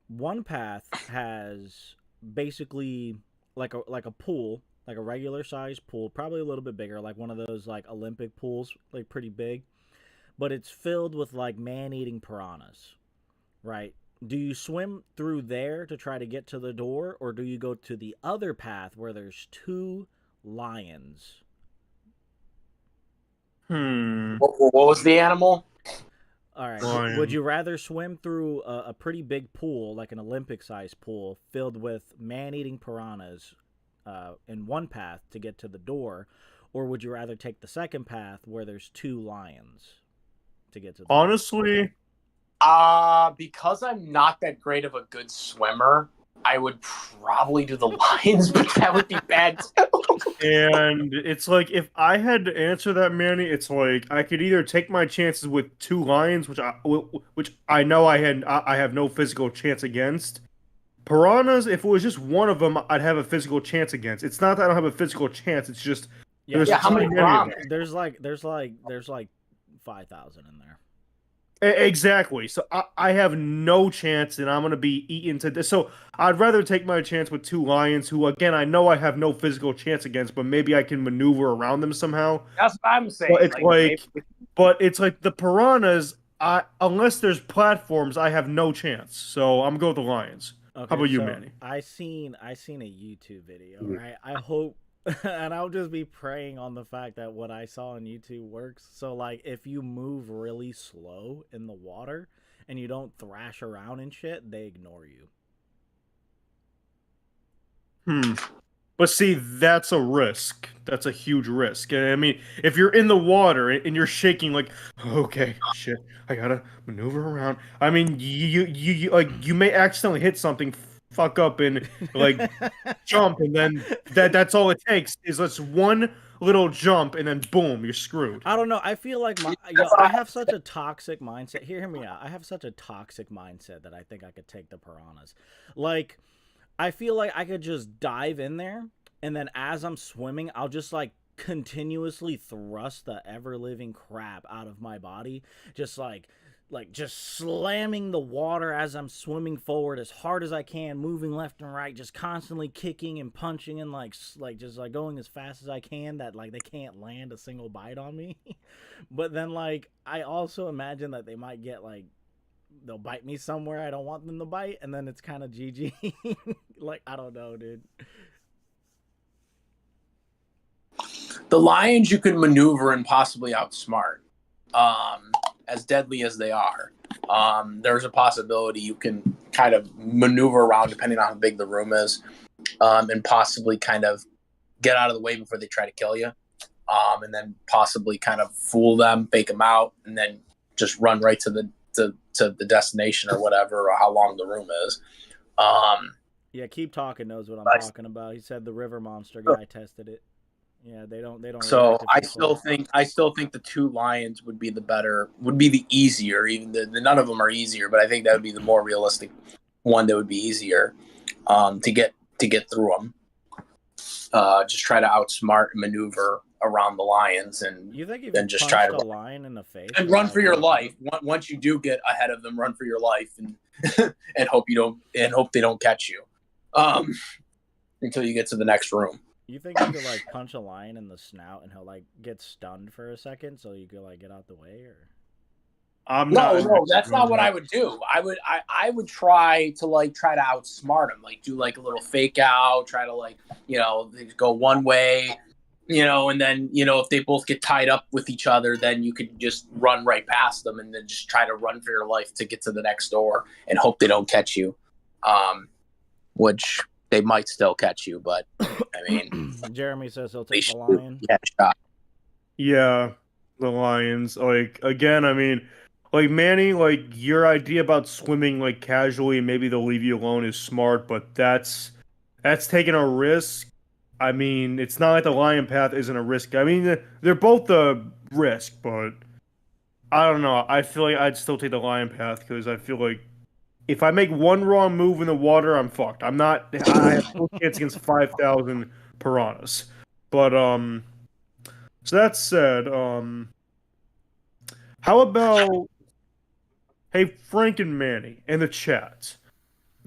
One path has basically like a pool, like a regular sized pool, probably a little bit bigger, like one of those like Olympic pools, like pretty big. But it's filled with like man-eating piranhas, right? Do you swim through there to try to get to the door, or do you go to the other path where there's two lions? What was the animal? All right. Would you rather swim through a pretty big pool, like an Olympic-sized pool, filled with man-eating piranhas in one path to get to the door, or would you rather take the second path where there's two lions to get to the door? Honestly, because I'm not that great of a good swimmer, I would probably do the lions, but that would be bad too. And it's like, if I had to answer that, Manny, it's like I could either take my chances with two lions, which I know I have no physical chance against. Piranhas, if it was just one of them, I'd have a physical chance against. It's not that I don't have a physical chance. It's just how many piranhas? There's like 5,000 in there. Exactly. So I have no chance, and I'm going to be eaten to this. So I'd rather take my chance with two lions, who, again, I know I have no physical chance against, but maybe I can maneuver around them somehow. That's what I'm saying. But it's like the piranhas, unless there's platforms, I have no chance. So I'm going with the lions. Okay, how about you, Manny? I seen a YouTube video, right? I hope, and I'll just be praying on the fact that what I saw on YouTube works. So, like, if you move really slow in the water and you don't thrash around and shit, they ignore you. But see, that's a risk. That's a huge risk. And I mean, if you're in the water and you're shaking, like, okay, shit, I gotta maneuver around. I mean, you may accidentally hit something, fuck up, and like jump, and then that's all it takes is just one little jump, and then boom, you're screwed. I don't know. I feel like I have such a toxic mindset. Hear me out. I have such a toxic mindset that I think I could take the piranhas. Like, I feel like I could just dive in there, and then as I'm swimming, I'll just like continuously thrust the ever living crap out of my body, just like just slamming the water as I'm swimming forward as hard as I can, moving left and right, just constantly kicking and punching and like just like going as fast as I can, that like they can't land a single bite on me. But then like I also imagine that they might get like they'll bite me somewhere I don't want them to bite, and then it's kind of GG. Like, I don't know, dude. The lions you can maneuver and possibly outsmart. As deadly as they are, there's a possibility you can kind of maneuver around depending on how big the room is, and possibly kind of get out of the way before they try to kill you, and then possibly kind of fool them, fake them out, and then just run right to the destination or whatever, or how long the room is. Yeah, Keep Talking knows what I'm talking about. He said the river monster guy tested it. Yeah, they don't. So I still think the two lions would be the easier. Even none of them are easier, but I think that would be the more realistic one. That would be easier to get through them. Just try to outsmart and maneuver around the lions, and you think if then just try to lion in the face and run for your life. Once you do get ahead of them, run for your life and and hope they don't catch you until you get to the next room. You think you could like punch a lion in the snout and he'll like get stunned for a second, so you could like get out the way? Or no, that's not what I would do. I would try to outsmart him, like do like a little fake out, try to like, go one way, and then, if they both get tied up with each other, then you could just run right past them and then just try to run for your life to get to the next door and hope they don't catch you. Which they might still catch you, but I mean, Jeremy says he'll take the lion. Shot. Yeah, the lions. Like, again, I mean, like, Manny, like, your idea about swimming like casually and maybe they'll leave you alone is smart, but that's taking a risk. I mean, it's not like the lion path isn't a risk. I mean, they're both a risk, but I don't know. I feel like I'd still take the lion path because I feel like if I make one wrong move in the water, I'm fucked. I have no chance against 5,000 piranhas. But, so that said, how about, hey, Frank and Manny in the chat,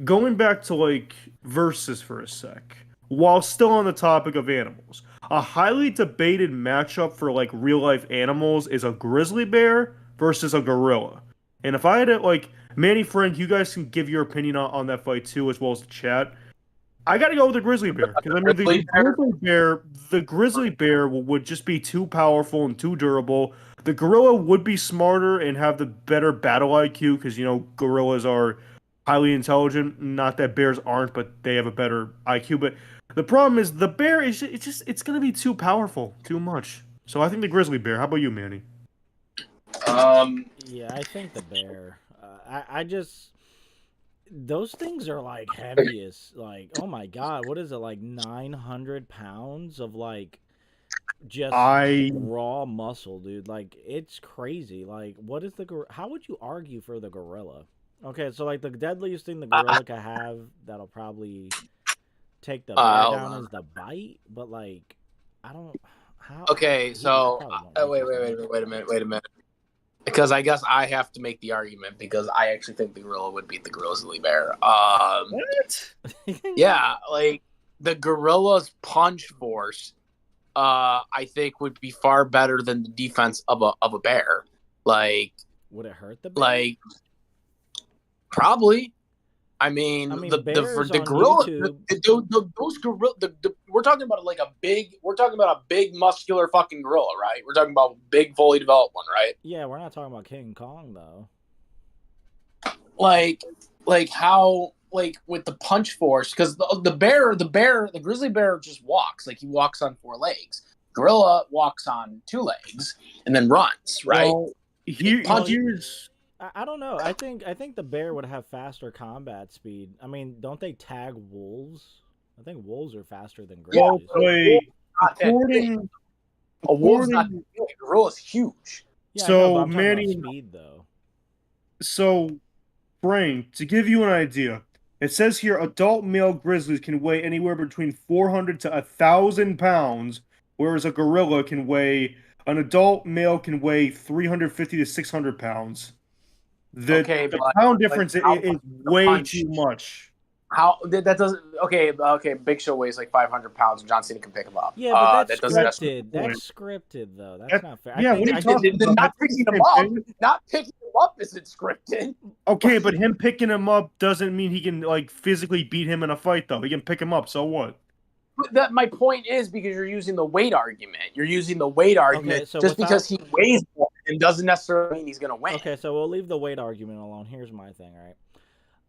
going back to, like, versus for a sec, while still on the topic of animals, a highly debated matchup for, like, real-life animals is a grizzly bear versus a gorilla. And if I had to, like, Manny, Frank, you guys can give your opinion on that fight too, as well as the chat. I got to go with the grizzly bear because I mean the grizzly bear would just be too powerful and too durable. The gorilla would be smarter and have the better battle IQ because gorillas are highly intelligent. Not that bears aren't, but they have a better IQ. But the problem is the bear is it's gonna be too powerful, too much. So I think the grizzly bear. How about you, Manny? Yeah, I think the bear. I just those things are like heavy as like, oh my god, what is it, like 900 pounds of like just raw muscle, dude? Like, it's crazy. Like, what is how would you argue for the gorilla? Okay, so like the deadliest thing the gorilla could have that'll probably take the bear down is the bite, but like I don't how. Okay, so wait a minute. Because I guess I have to make the argument because I actually think the gorilla would beat the grizzly bear. What? Yeah, like the gorilla's punch force, I think would be far better than the defense of a bear. Like, would it hurt the bear? Like, probably. I mean the gorilla, those gorilla, we're talking about a big muscular fucking gorilla, right? We're talking about a big fully developed one, right? Yeah, we're not talking about King Kong though. Like how, like with the punch force, because the grizzly bear just walks, like he walks on 4 legs. Gorilla walks on 2 legs and then runs, right? Well, here's. I don't know. I think the bear would have faster combat speed. I mean, don't they tag wolves? I think wolves are faster than grizzlies. Well, A wolf's not According- big. A gorilla's huge. Yeah, I So, know, but I'm talking about Manny- speed though. So, Frank, to give you an idea, it says here adult male grizzlies can weigh anywhere between 400 to 1,000 pounds, whereas an adult male can weigh 350 to 600 pounds. Okay, The but, pound difference how- is way punch- too much. How that doesn't okay? Big Show weighs like 500 pounds, and John Cena can pick him up. Yeah, but that's that doesn't necessarily- scripted. That's scripted though. That's That- not fair. yeah, I what think, are you I talking think- about? Not That's the picking him same up. thing. Not picking him up isn't scripted. Okay, but him picking him up doesn't mean he can like physically beat him in a fight, though. He can pick him up. So what? But that my point is because you're using the weight argument. You're using the weight argument so just without- because he weighs more and doesn't necessarily mean he's going to win. Okay, so we'll leave the weight argument alone. Here's my thing, right?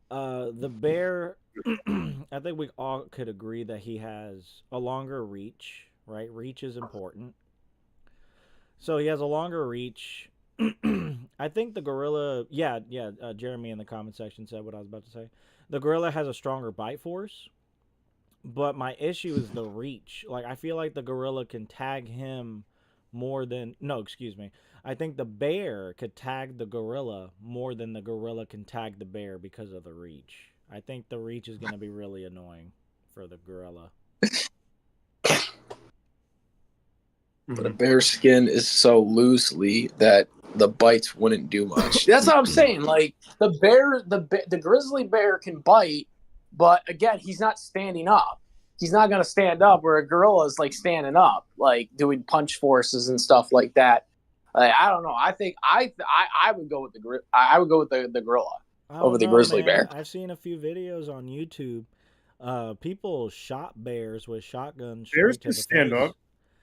The bear, I think we all could agree that he has a longer reach, right? Reach is important. So he has a longer reach. I think the gorilla, Jeremy in the comment section said what I was about to say. The gorilla has a stronger bite force, but my issue is the reach. Like, I feel like the gorilla can tag him more than, no, excuse me. I think the bear could tag the gorilla more than the gorilla can tag the bear because of the reach. I think the reach is going to be really annoying for the gorilla. But a bear's skin is so loosely that the bites wouldn't do much. That's what I'm saying. Like the grizzly bear can bite, but again, he's not standing up. He's not going to stand up where a gorilla is like standing up, like doing punch forces and stuff like that. Like, I don't know. I think I would go with the gorilla. I Over don't the know, grizzly man. bear. I've seen a few videos on YouTube. People shot bears with shotguns. Bears straight to can the stand face. up.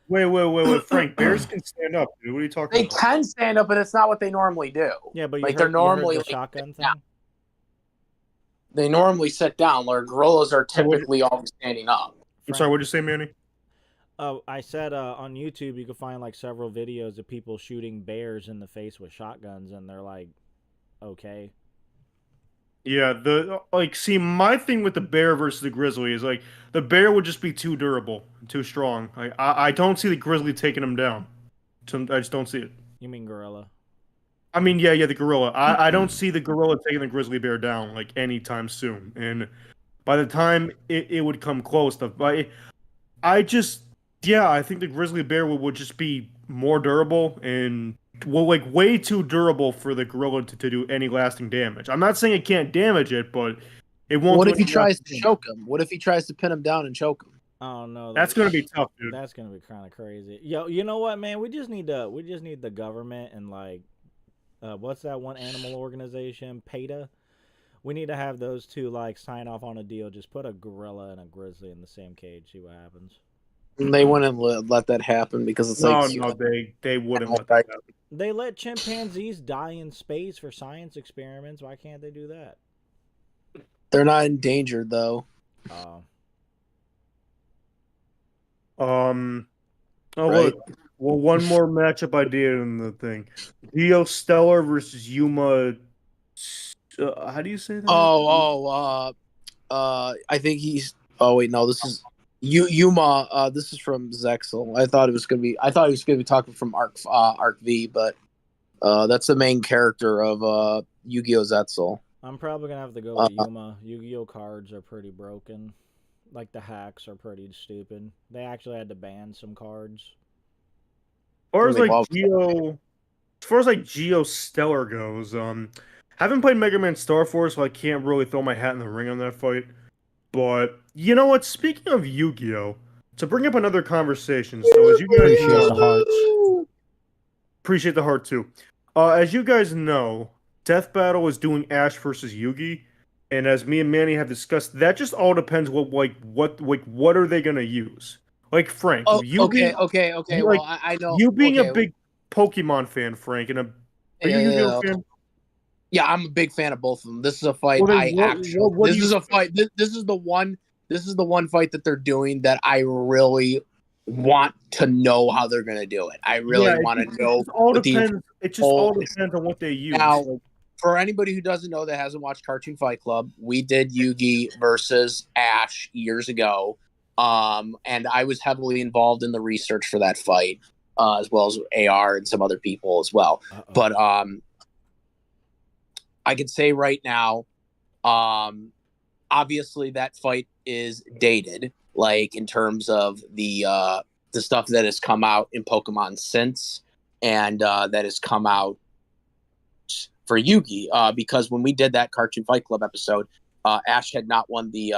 Wait, Frank. Bears can stand up, dude. What are you talking They about? can stand up, but it's not what they normally do. Yeah, but you Like, heard, they're you heard normally, the like, shotgun thing. yeah. They normally sit down, where gorillas are So what- typically always standing up. I'm sorry. What'd you say, Manny? I said on YouTube you can find like several videos of people shooting bears in the face with shotguns, and they're like, okay. Yeah, see, my thing with the bear versus the grizzly is like the bear would just be too durable, too strong. I don't see the grizzly taking him down. I just don't see it. You mean gorilla? I mean, yeah, the gorilla. I don't see the gorilla taking the grizzly bear down like anytime soon. And by the time it would come close, I think the grizzly bear would just be more durable and like way too durable for the gorilla to do any lasting damage. I'm not saying it can't damage it, but it won't. What do if he any tries lasting to choke him? What if he tries to pin him down and choke him? Oh no, That's gonna be tough, dude. That's gonna be kind of crazy. Yo, you know what, man? We just need the government and like, what's that one animal organization, PETA? We need to have those two like sign off on a deal. Just put a gorilla and a grizzly in the same cage. See what happens. And they wouldn't let that happen because it's No, like they wouldn't let that happen. They let chimpanzees die in space for science experiments. Why can't they do that? they're not endangered though. Oh, Right. look. Well, one more matchup idea in the thing. Geo Stellar versus Yuma. How do you say that? I think he's. Oh wait, no, this is Yuma. This is from Zexel. I thought he was gonna be talking from Arc V, but that's the main character of Yu-Gi-Oh! Zetzel. I'm probably gonna have to go with Yuma. Yu-Gi-Oh cards are pretty broken. Like the hacks are pretty stupid. They actually had to ban some cards. As far as Really like well. Geo Stellar goes, haven't played Mega Man Star Force, so I can't really throw my hat in the ring on that fight. But you know what? Speaking of Yu-Gi-Oh, to bring up another conversation, so as you guys Appreciate know, the hearts. appreciate the heart too. As you guys know, Death Battle is doing Ash versus Yugi, and as me and Manny have discussed, that just all depends what are they gonna use? Like Frank, Oh, you okay. you, Well, like, I know you being okay, a big Pokemon fan, Frank, and are you a yeah, Yu-Gi-Oh fan? Yeah, I'm a big fan of both of them. This is a fight Well, then I what- actually. what do This you- is a fight. This is the one. This is the one fight that they're doing that I really want to know how they're gonna do it. I really Yeah, want to know. It all what the depends. It just all depends on what they use. Now- Like, For anybody who doesn't know that hasn't watched Cartoon Fight Club, we did Yugi versus Ash years ago, and I was heavily involved in the research for that fight. as well as AR and some other people as well. Uh-oh. But I can say right now, obviously that fight is dated, like in terms of the stuff that has come out in Pokemon since, and that has come out for Yugi, because when we did that Cartoon Fight Club episode, Ash had not won the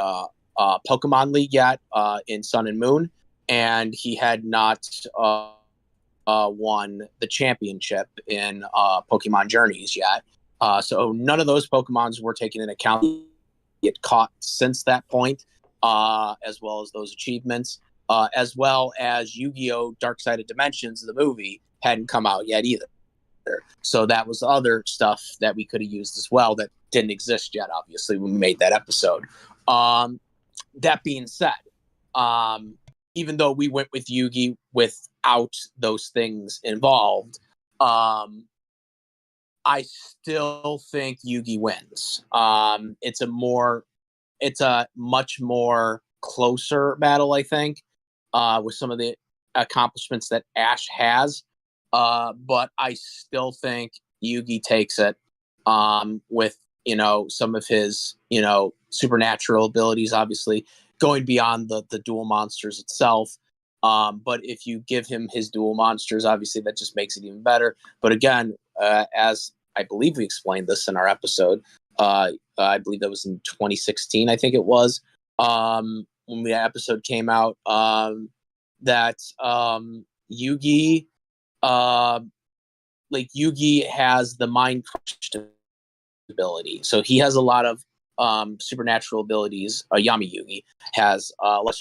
Pokemon League yet in Sun and Moon, and he had not won the championship in Pokemon Journeys yet. So none of those Pokemons were taken into account yet caught since that point, as well as those achievements, as well as Yu-Gi-Oh! Dark Side of Dimensions, the movie, hadn't come out yet either. So that was other stuff that we could have used as well that didn't exist yet, obviously, when we made that episode. That being said, even though we went with Yugi without those things involved, I still think Yugi wins. It's a much more closer battle, I think, with some of the accomplishments that Ash has. But I still think Yugi takes it with, some of his, supernatural abilities, obviously going beyond the dual monsters itself. But if you give him his dual monsters, obviously that just makes it even better. But again, as I believe we explained this in our episode, I believe that was in 2016, I think it was, when the episode came out, that Yugi, Yugi has the mind crush ability. So he has a lot of supernatural abilities. Yami Yugi has less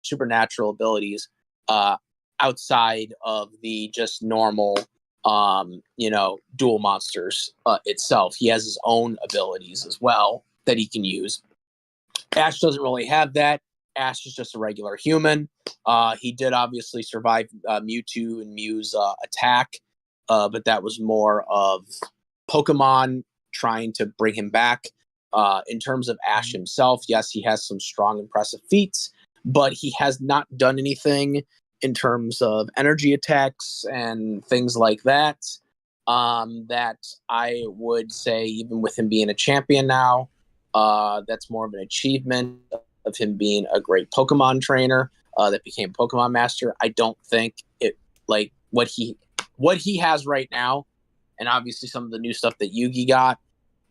supernatural abilities outside of the just normal dual monsters itself. He has his own abilities as well that he can use. Ash doesn't really have that. Ash is just a regular human. He did obviously survive Mewtwo and Mew's attack, but that was more of Pokemon trying to bring him back. In terms of Ash himself, yes, he has some strong, impressive feats, but he has not done anything in terms of energy attacks and things like that, that I would say, even with him being a champion now, that's more of an achievement of him being a great Pokemon trainer that became Pokemon Master. I don't think it, like, what he has right now, and obviously some of the new stuff that Yugi got,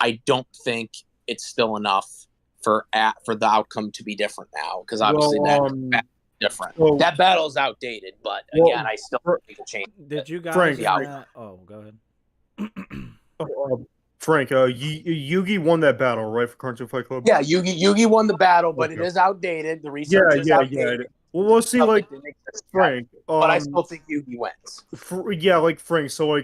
I don't think it's still enough for the outcome to be different now, because obviously that's different. Well, that battle is outdated, but again, I still think it changed. Did you guys? Frank, Oh, go ahead. Frank, Yugi won that battle, right, for Cartoon Fight Club? Yeah, Yugi won the battle, but Okay. it is outdated. The research is outdated. Yeah. Well, we'll see, like, Frank. But I still think Yugi wins. Frank. So,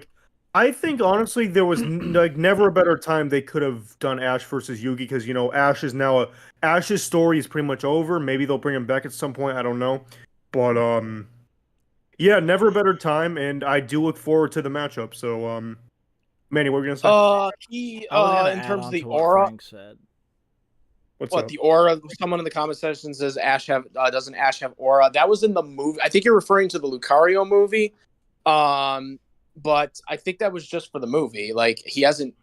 I think honestly there was never a better time they could have done Ash versus Yugi, because Ash's story is pretty much over. Maybe they'll bring him back at some point. I don't know, but never a better time, and I do look forward to the matchup. So, Manny, what were you gonna say? In terms of the aura. Frank said. What's What up? the aura? Someone in the comment section says doesn't Ash have aura? That was in the movie. I think you're referring to the Lucario movie. But I think that was just for the movie. Like, he hasn't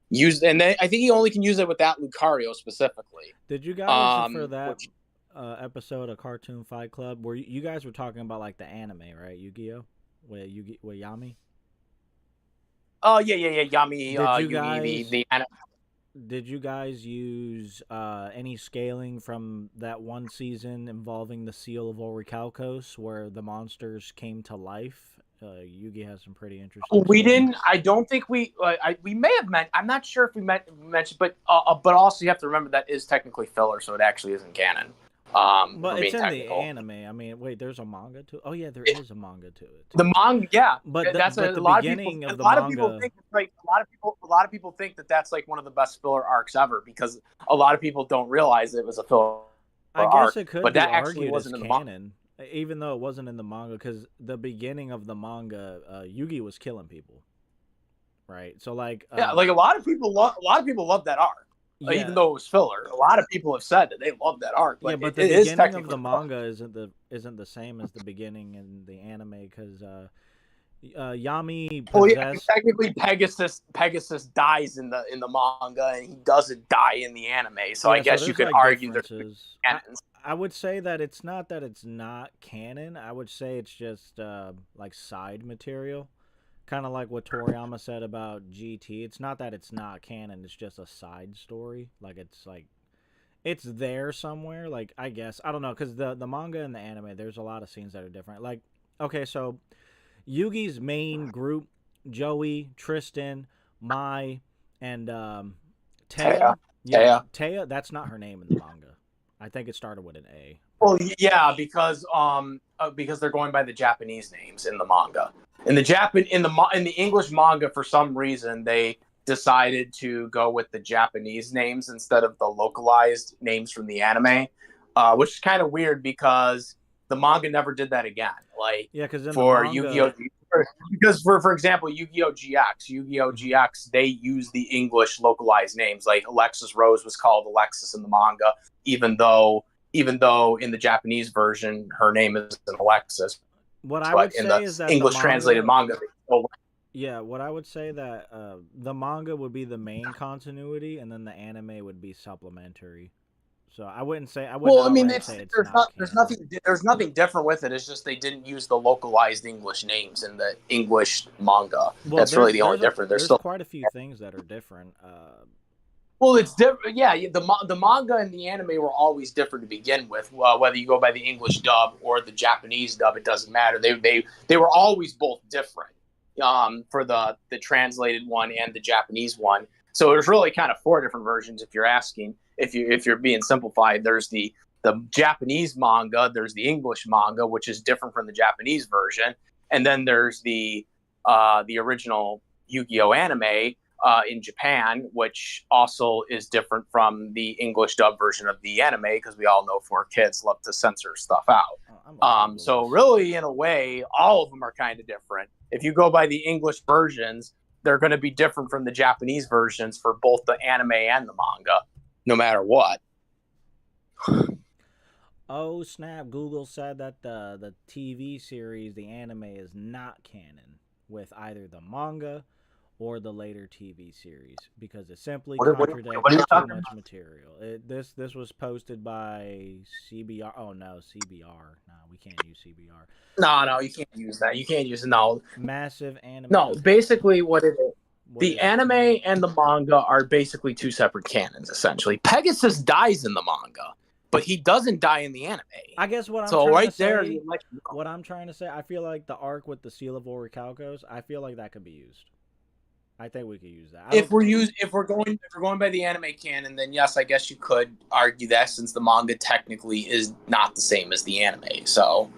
used, and then I think he only can use it with that Lucario specifically. Did you guys for that which- episode of Cartoon Fight Club where you guys were talking about like the anime, right? Yu-Gi-Oh, with Yami. Oh yeah. Yami. Did you Yugi, guys- Did you guys use any scaling from that one season involving the Seal of Orichalcos, where the monsters came to life? Yugi has some pretty interesting. We didn't. I don't think we. We may have meant. I'm not sure if we mentioned, but also you have to remember that is technically filler, so it actually isn't canon. But it's in technical. the anime. I mean, wait, there's a manga to. Oh yeah, there is a manga to it. The manga, yeah. But that's the a lot beginning of people. of the A lot manga. of people think it's like a lot of people think that that's like one of the best filler arcs ever, because a lot of people don't realize it was a filler I arc. guess it could but be that actually argued wasn't as in the manga. canon, even though it wasn't in the manga, because the beginning of the manga, Yugi was killing people, right? So like, Yeah, like a lot of people love that arc. Yeah. even though it was filler. A lot of people have said that they love that arc, but, yeah, but it the is beginning of technically the filler. manga isn't the same as the beginning in the anime because Yami Well, yeah, possessed. technically Pegasus dies in the manga, and he doesn't die in the anime. So I Yeah, so guess you there's could like argue there's differences. canons. I would say that it's not canon. I would say it's just like side material. Kind of like what Toriyama said about GT. It's not that it's not canon, it's just a side story. Like it's there somewhere. Like I guess I don't know cuz the manga and the anime there's a lot of scenes that are different. Like okay, so Yugi's main group, Joey, Tristan, Mai, and Taya. Yeah, Taya, that's not her name in the manga. I think it started with an A. Well, yeah, because they're going by the Japanese names in the manga. In the English manga, for some reason, they decided to go with the Japanese names instead of the localized names from the anime, which is kind of weird because the manga never did that again. Like Yeah, because for Yu-Gi-Oh, because for example, Yu-Gi-Oh GX, they use the English localized names. Like Alexis Rose was called Alexis in the manga, even though in the Japanese version her name isn't Alexis. what I But would in say the is that English translated manga, yeah, what I would say that the manga would be the main continuity, and then the anime would be supplementary. So I wouldn't say I wouldn't well, I mean, outright say it's not canon. there's nothing different with it. It's just they didn't use the localized English names in the English manga. Well, That's really the only difference. There's Still quite a few things that are different. well, it's different. Yeah, the manga and the anime were always different to begin with. Whether you go by the English dub or the Japanese dub, it doesn't matter. They were always both different. For the translated one and the Japanese one. So there's really kind of four different versions if you're asking. If you're being simplified, there's the Japanese manga, there's the English manga, which is different from the Japanese version, and then there's the original Yu-Gi-Oh anime in Japan, which also is different from the English dub version of the anime because we all know 4Kids love to censor stuff out. So really, in a way, all of them are kind of different. If you go by the English versions, they're going to be different from the Japanese versions for both the anime and the manga, no matter what. Oh snap! Google said that the TV series, the anime, is not canon with either the manga or the later TV series because it simply contradicts too much material. This was posted by CBR. Oh no, CBR. No, we can't use CBR. No, you can't use that. You can't use it. No. Massive anime. No, basically what it is. The anime and the manga are basically two separate canons, essentially. Pegasus dies in the manga, but he doesn't die in the anime. I guess what I'm so trying right to say, there, what I'm trying to say, I feel like the arc with the Seal of Orichalcos, I feel like that could be used. I think we could use that. If we're going by the anime canon, then yes, I guess you could argue that since the manga technically is not the same as the anime. So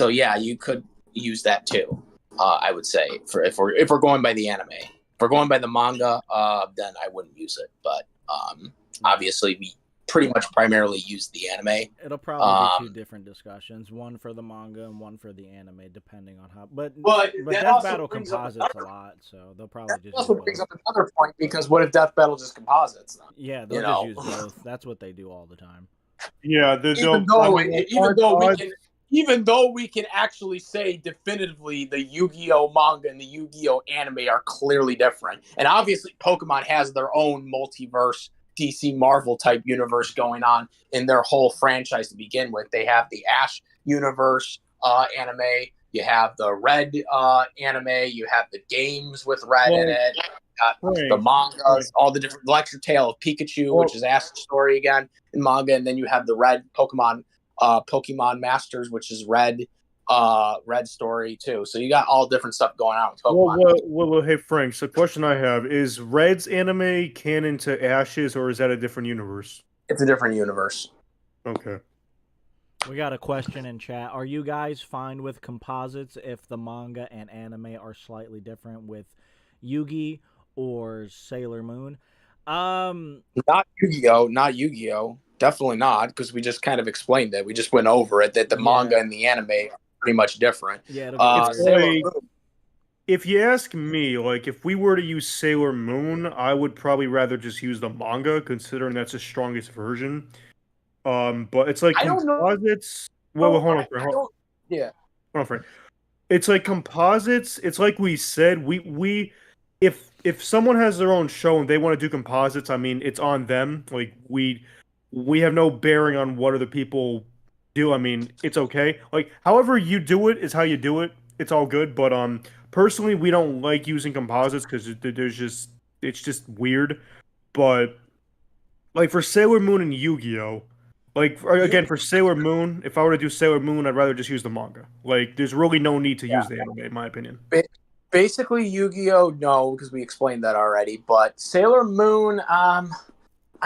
yeah, you could use that too. I would say if we're going by the anime. If we're going by the manga, then I wouldn't use it. But obviously, we pretty much primarily use the anime. It'll probably be two different discussions, one for the manga and one for the anime, depending on how. But Death Battle composites a lot, so they'll probably just. Also brings up another point because what if Death Battle just composites them? Yeah, they'll just use both. That's what they do all the time. Yeah, even though we can actually say definitively the Yu-Gi-Oh manga and the Yu-Gi-Oh anime are clearly different, and obviously Pokemon has their own multiverse. DC Marvel type universe going on in their whole franchise to begin with. They have the Ash universe anime, you have the Red anime, you have the games with Red in it, the mangas, all the different Electric Tale of Pikachu, which is Ash's story again in manga, and then you have the Red Pokemon Masters, which is Red story too. So you got all different stuff going on with Pokemon. Well, hey Frank, so the question I have is Red's anime canon to Ash's, or is that a different universe? It's a different universe. Okay. We got a question in chat. Are you guys fine with composites if the manga and anime are slightly different with Yugi or Sailor Moon? Not Yu-Gi-Oh. Definitely not, because we just kind of explained it. We just went over it that the manga and the anime are pretty much different. Yeah, if you ask me, like if we were to use Sailor Moon, I would probably rather just use the manga, considering that's the strongest version. But it's like I don't know. composites. Well, hold on, I hold don't. Yeah. on, Frank. It's like composites. It's like we said. We if someone has their own show and they want to do composites, I mean, it's on them. Like we have no bearing on what other people do. I mean, it's okay. Like however you do it is how you do it. It's all good. But personally, we don't like using composites because it's just weird. But like for Sailor Moon and Yu-Gi-Oh, like again for Sailor Moon, if I were to do Sailor Moon, I'd rather just use the manga. Like there's really no need to use the anime, in my opinion. Basically, Yu-Gi-Oh, no, because we explained that already. But Sailor Moon, I'm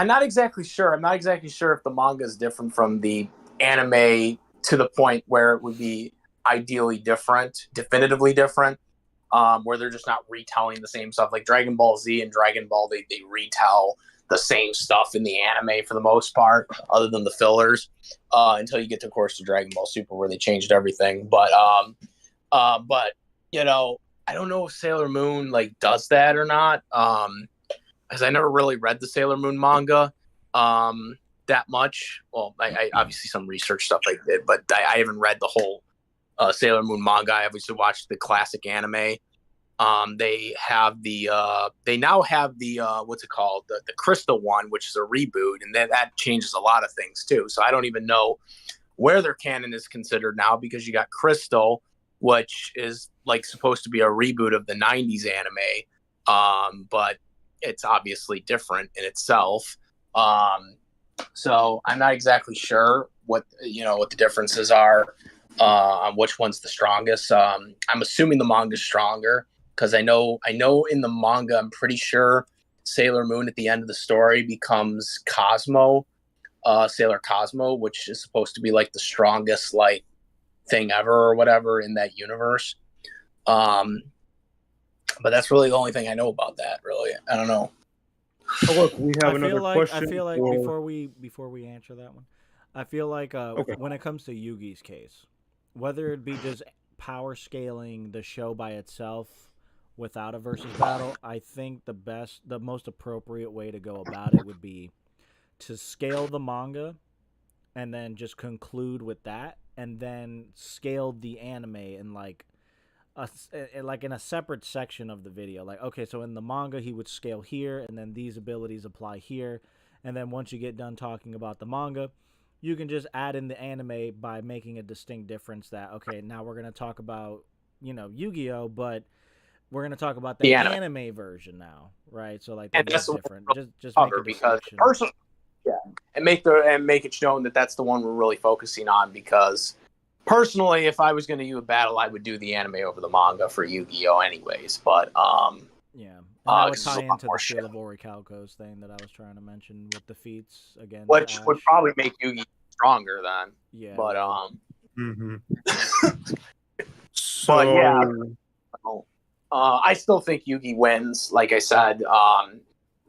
not exactly sure. I'm not exactly sure if the manga is different from the anime to the point where it would be ideally different, definitively different, where they're just not retelling the same stuff. Like Dragon Ball Z and Dragon Ball, they retell the same stuff in the anime for the most part, other than the fillers, until you get to, of course, to Dragon Ball Super, where they changed everything. But you know, I don't know if Sailor Moon like does that or not, because I never really read the Sailor Moon manga that much. Well, I obviously some research stuff I did, but I haven't read the whole Sailor Moon manga. I obviously watched the classic anime. They now have the what's it called, the Crystal one, which is a reboot, and that changes a lot of things too. So I don't even know where their canon is considered now, because you got Crystal, which is like supposed to be a reboot of the 90s anime, but it's obviously different in itself. So I'm not exactly sure what the differences are on which one's the strongest. I'm assuming the manga's stronger, because I know in the manga, I'm pretty sure Sailor Moon at the end of the story becomes Cosmo, Sailor Cosmo, which is supposed to be like the strongest like thing ever or whatever in that universe. But that's really the only thing I know about that. Really, I don't know. Oh, look, we have another question. I feel like before we answer that one, I feel like Okay. when it comes to Yugi's case, whether it be just power scaling the show by itself without a versus battle, I think the most appropriate way to go about it would be to scale the manga and then just conclude with that, and then scale the anime in like in a separate section of the video. Like, okay, so in the manga he would scale here, and then these abilities apply here, and then once you get done talking about the manga, you can just add in the anime by making a distinct difference that, okay, now we're going to talk about, Yu-Gi-Oh, but we're going to talk about the anime version now, right? So like that's different. Just make a because distinction. And make it known that that's the one we're really focusing on, because personally, if I was going to do a battle, I would do the anime over the manga for Yu-Gi-Oh anyways, but yeah. And that would tie into the Seal of Orichalcos thing that I was trying to mention with the feats again. Which would probably make Yugi stronger then. Yeah. But So, but yeah. I still think Yugi wins. Like I said,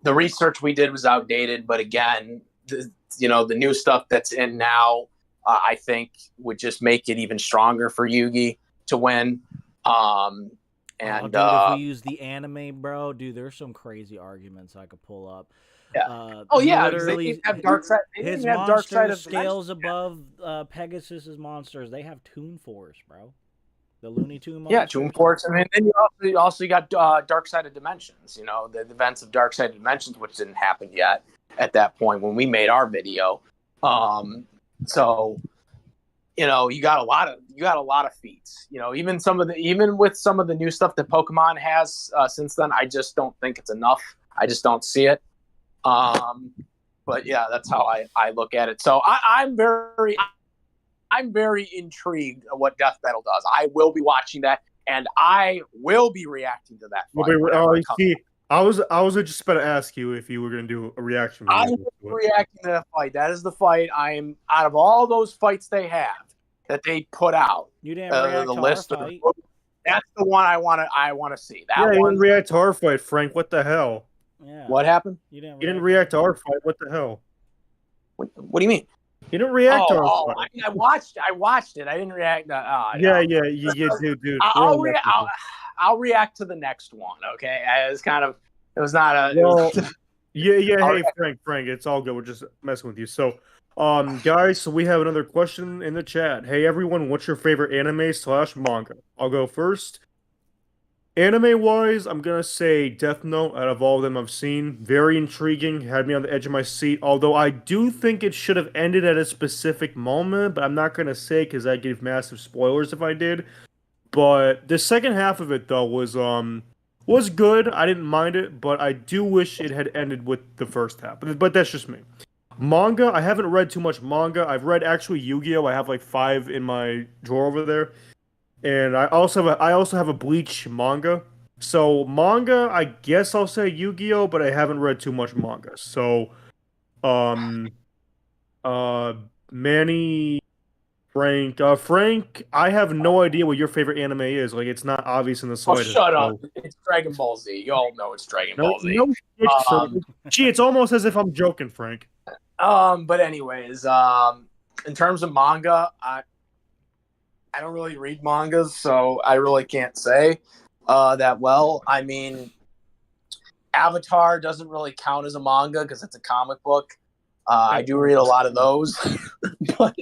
the research we did was outdated, but again, the new stuff that's in now, I think would just make it even stronger for Yugi to win. And dude, if we use the anime, bro, dude, there's some crazy arguments I could pull up. Yeah. Literally, they have Darkseid. His monsters scales above Pegasus's monsters. They have Toon Force, bro. The Looney Tune monsters. Yeah, Toon Force. I mean, then you also got Darkseid Dimensions. The events of Darkseid Dimensions, which didn't happen yet at that point when we made our video. So, you got a lot of feats. Even with some of the new stuff that Pokemon has since then, I just don't think it's enough. I just don't see it. But yeah, that's how I look at it. So I'm very intrigued at what Death Battle does. I will be watching that, and I will be reacting to that fight. I was just about to ask you if you were going to do a reaction. I will be reacting to that fight. That is the fight. I am, out of all those fights they have that they put out. You didn't react the to list our fight. That's the one I want to see. That you one. didn't react to our fight, Frank. What the hell? Yeah. What happened? You didn't react to our fight. What the hell? What do you mean? You didn't react to our fight. I watched it. I didn't react. Yeah, you dude. I'll react to the next one. Okay, it was not a. Well, yeah. Hey, Frank, it's all good. We're just messing with you. So, guys, so we have another question in the chat. Hey, everyone, what's your favorite anime/manga? I'll go first. Anime-wise, I'm gonna say Death Note. Out of all of them I've seen, very intriguing. Had me on the edge of my seat. Although I do think it should have ended at a specific moment, but I'm not gonna say because I'd give massive spoilers if I did. But the second half of it though was good. I didn't mind it, but I do wish it had ended with the first half. But that's just me. Manga, I haven't read too much manga. I've read actually Yu-Gi-Oh! I have like 5 in my drawer over there. And I also have a Bleach manga. So manga, I guess I'll say Yu-Gi-Oh, but I haven't read too much manga. So Manny, Frank, I have no idea what your favorite anime is. Like it's not obvious in the slightest. Shut up. It's Dragon Ball Z. You all know it's Dragon Ball Z. Gee, it's almost as if I'm joking, Frank. But anyways, in terms of manga, I don't really read mangas, so I really can't say that well. I mean, Avatar doesn't really count as a manga because it's a comic book. I do read a lot of those, but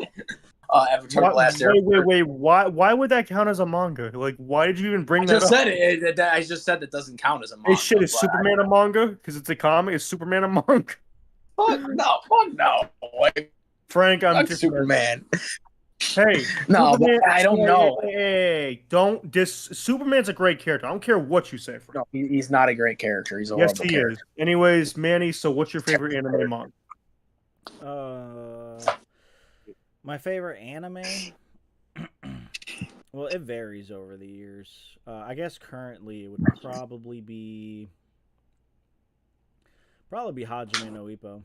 Avatar: The Last Airbender. Wait. Why would that count as a manga? Like, why did you even bring that up? I just said that doesn't count as a manga. Hey, shit, is Superman a manga? Because it's a comic. Is Superman a manga? Fuck no. Like, Frank, I'm just Superman. Hey, no, I don't know. Hey, don't Superman's a great character. I don't care what you say. Frank. No, he's not a great character. He's a yes, horrible he character. is. Anyways, Manny, so what's your favorite anime manga? My favorite anime. Well, it varies over the years. I guess currently it would probably be Hajime no Ippo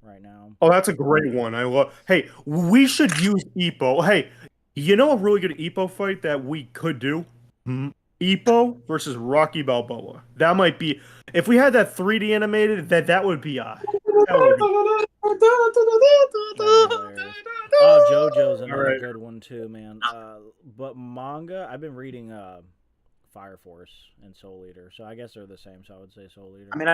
right now. Oh, that's a great one. I love. Hey, we should use Ippo. Hey, you know a really good Ippo fight that we could do? Ippo versus Rocky Balboa. That might be. If we had that 3D animated, that would be. Oh, JoJo's another good one too, man. But manga, I've been reading Fire Force and Soul Eater, so I guess they're the same. So I would say Soul Eater. I mean,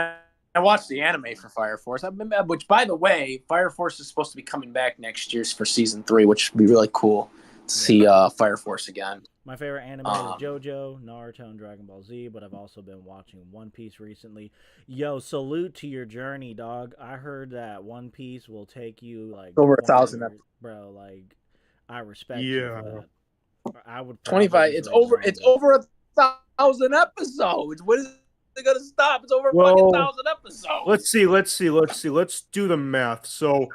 I watched the anime for Fire Force. Which, by the way, Fire Force is supposed to be coming back next year for season 3, which would be really cool to see Fire Force again. My favorite anime is JoJo, Naruto, and Dragon Ball Z, but I've also been watching One Piece recently. Yo, salute to your journey, dog. I heard that One Piece will take you like over 1,000 episodes, bro. Like, I respect you for that. I would 25. It's over 1,000 episodes. When is it gonna stop? It's over fucking 1,000 episodes. Let's do the math. So,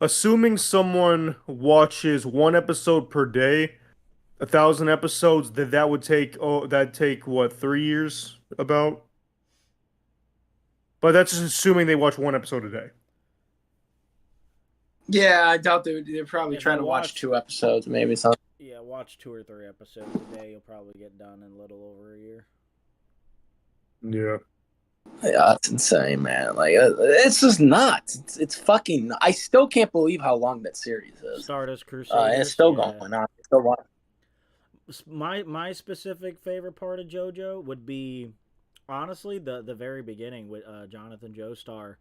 assuming someone watches one episode per day. 1,000 episodes, that would take what, 3 years about? But that's just assuming they watch one episode a day. Yeah, I doubt they're probably trying to watch 2 episodes, maybe something. Yeah, watch 2 or 3 episodes a day. You'll probably get done in a little over a year. Yeah. Yeah, that's insane, man. Like, it's just nuts. It's fucking. I still can't believe how long that series is. Stardust Crusaders. And it's still going on. It's still going. My specific favorite part of JoJo would be, honestly, the very beginning with Jonathan Joestar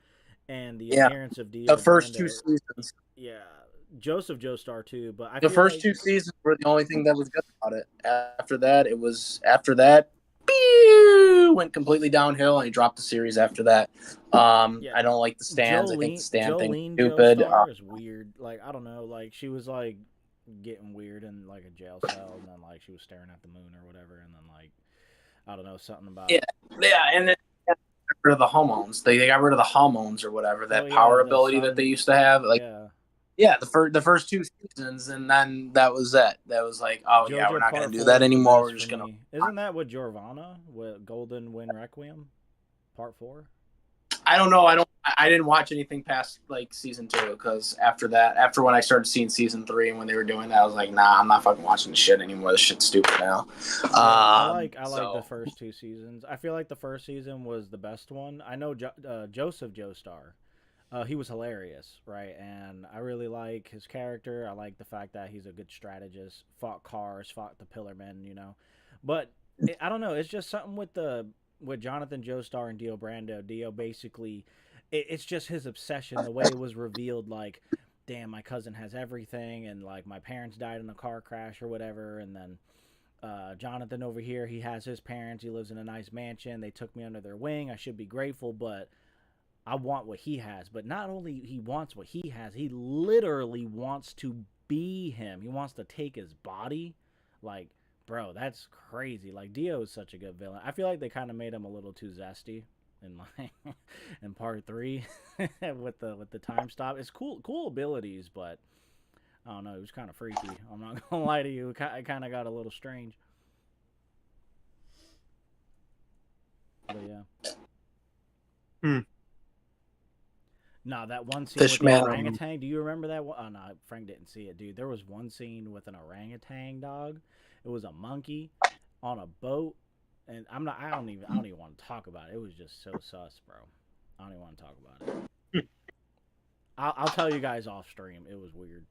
and the appearance of Dia. The first 2 seasons. Yeah, Joseph Joestar too. But the first 2 seasons were the only thing that was good about it. After that, went completely downhill, and he dropped the series after that. I don't like the stands. I think the stand thing's stupid. Joestar is weird. Like, I don't know. Like, she was like getting weird in like a jail cell, and then like she was staring at the moon or whatever, and then like I don't know, something about and then they got rid of the hormones. They got rid of the hormones or whatever, that power ability that they used to have. Like the first 2 seasons, and then that was it. That was like, oh JoJo yeah, we're not gonna do Part that 4 anymore. was We're just for gonna. me. Isn't that what Jorvana with Golden Wind Requiem Part 4? I don't know. I didn't watch anything past like season 2, because after when I started seeing season 3 and when they were doing that, I was like, nah, I'm not fucking watching this shit anymore. This shit's stupid now. I like the first 2 seasons. I feel like the first season was the best one. I know Joseph Joestar. He was hilarious, right? And I really like his character. I like the fact that he's a good strategist. Fought cars, fought the Pillarmen, you know. But I don't know. It's just something with Jonathan Joestar and Dio Brando. Dio basically, it's just his obsession. The way it was revealed, like, damn, my cousin has everything, and like my parents died in a car crash or whatever, and then Jonathan over here, he has his parents. He lives in a nice mansion. They took me under their wing. I should be grateful, but I want what he has. But not only he wants what he has, he literally wants to be him. He wants to take his body. Like, bro, that's crazy. Like, Dio is such a good villain. I feel like they kind of made him a little too zesty in like in part 3 with the time stop. It's cool abilities, but I don't know. It was kind of freaky. I'm not gonna lie to you. It kind of got a little strange. But yeah. Hmm. No, that one scene with Fishman. the orangutan. Do you remember that one? Oh no, Frank didn't see it, dude. There was one scene with an orangutan dog. It was a monkey on a boat, and I don't even want to talk about it. It was just so sus, bro. I don't even want to talk about it. I'll tell you guys off stream. It was weird.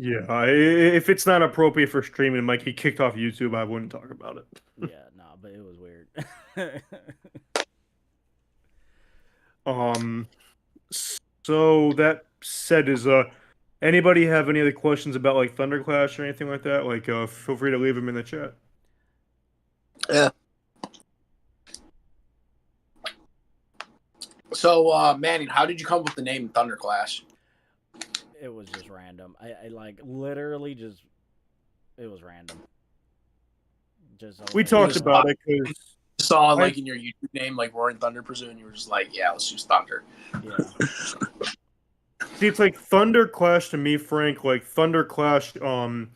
Yeah, if it's not appropriate for streaming, like he kicked off YouTube, I wouldn't talk about it. Yeah, no, but it was weird. So that said, is anybody have any other questions about like Thunderclash or anything like that? Like, feel free to leave them in the chat. Yeah. So, Manning, how did you come up with the name Thunderclash? It was just random. I like literally just. It was random. We talked about it because Saw like in your YouTube name, like Roaring Thunder, presume, and you were just like, yeah, let's use Thunder. Yeah. see, it's like Thunderclash to me, Frank. Like Thunderclash.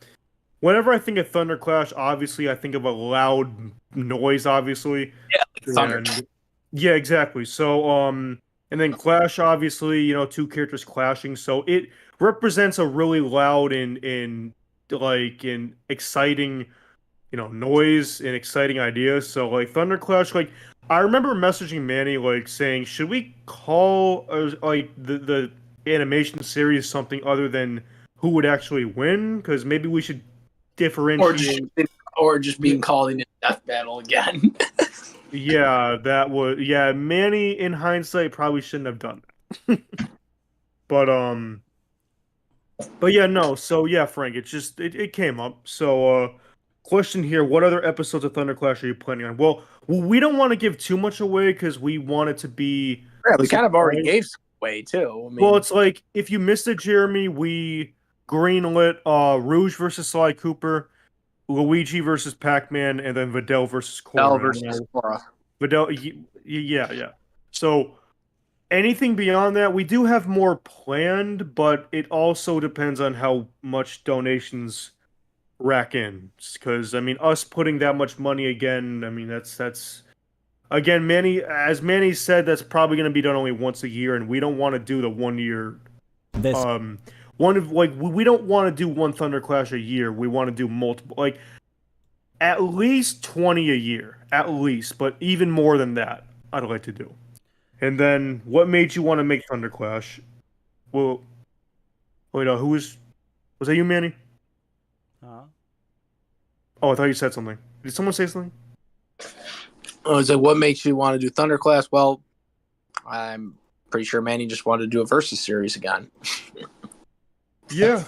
Whenever I think of Thunderclash, obviously I think of a loud noise. Obviously. Yeah, like thunder. And, yeah, exactly. So, and then Clash, obviously, you know, two characters clashing. So it represents a really loud and exciting, you know, noise and exciting ideas. So like Thunderclash, like I remember messaging Manny like saying, should we call like the animation series something other than who would actually win? Because maybe we should differentiate. Or just being called into death battle again. Yeah, that was Manny in hindsight probably shouldn't have done that. but yeah, no. So yeah, Frank, it came up. So question here, what other episodes of Thunderclash are you planning on? Well, we don't want to give too much away because we want it to be Yeah, we kind of already gave some away too. I mean, well, it's like if you missed it, Jeremy, we greenlit Rouge versus Sly Cooper, Luigi versus Pac-Man, and then Videl versus Cora. versus Cora. Videl, yeah. So anything beyond that, we do have more planned, but it also depends on how much donations rack in. Because I mean, us putting that much money again, I mean that's again, as Manny said, that's probably going to be done only once a year, and we don't want to do the 1 year. We don't want to do one Thunderclash a year. We want to do multiple, like at least 20 a year, at least, but even more than that, I'd like to do. And then, what made you want to make Thunderclash? Well, wait, was that you, Manny? Huh? Oh, I thought you said something. Did someone say something? Oh, is it what makes you want to do Thunderclash? Well, I'm pretty sure Manny just wanted to do a versus series again. Yeah.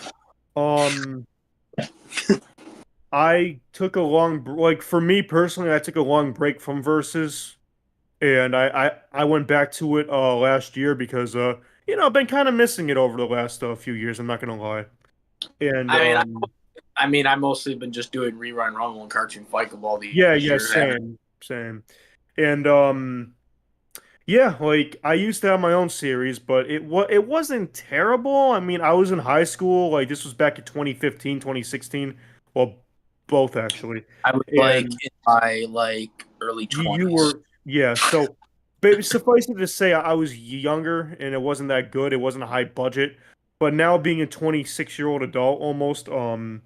I took a for me personally, I took a long break from versus, and I went back to it last year because you know, I've been kind of missing it over the last few years. I'm not gonna lie. And I've mostly been just doing rerun Rumble and Cartoon Fight of all the years. Same. And yeah, like I used to have my own series, but it wasn't terrible. I mean, I was in high school. Like this was back in 2015, 2016. Well, both actually. I was in my early 20s. You were, yeah. So, but suffice it to say, I was younger and it wasn't that good. It wasn't a high budget. But now being a 26-year-old adult, almost, felt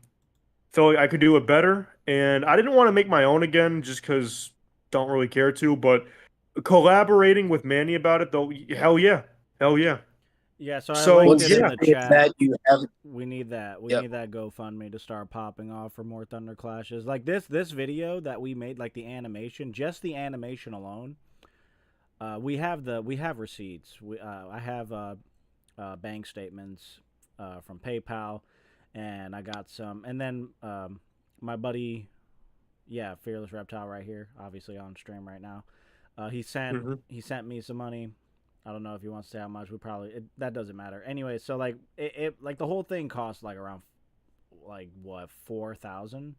like I could do it better. And I didn't want to make my own again, just because don't really care to. But collaborating with Manny about it, though, hell yeah. Hell yeah. Yeah, so I So, linked it in yeah. the With chat. that you have We need that. We Yep. need that GoFundMe to start popping off for more Thunder Clashes. Like this video that we made, like the animation, just the animation alone. We have receipts. I have bank statements from PayPal, and I got some. And then my buddy, yeah, Fearless Reptile right here, obviously on stream right now. He sent me some money. I don't know if he wants to say how much. That doesn't matter. Anyway, so like it like the whole thing cost like around like what 4,000.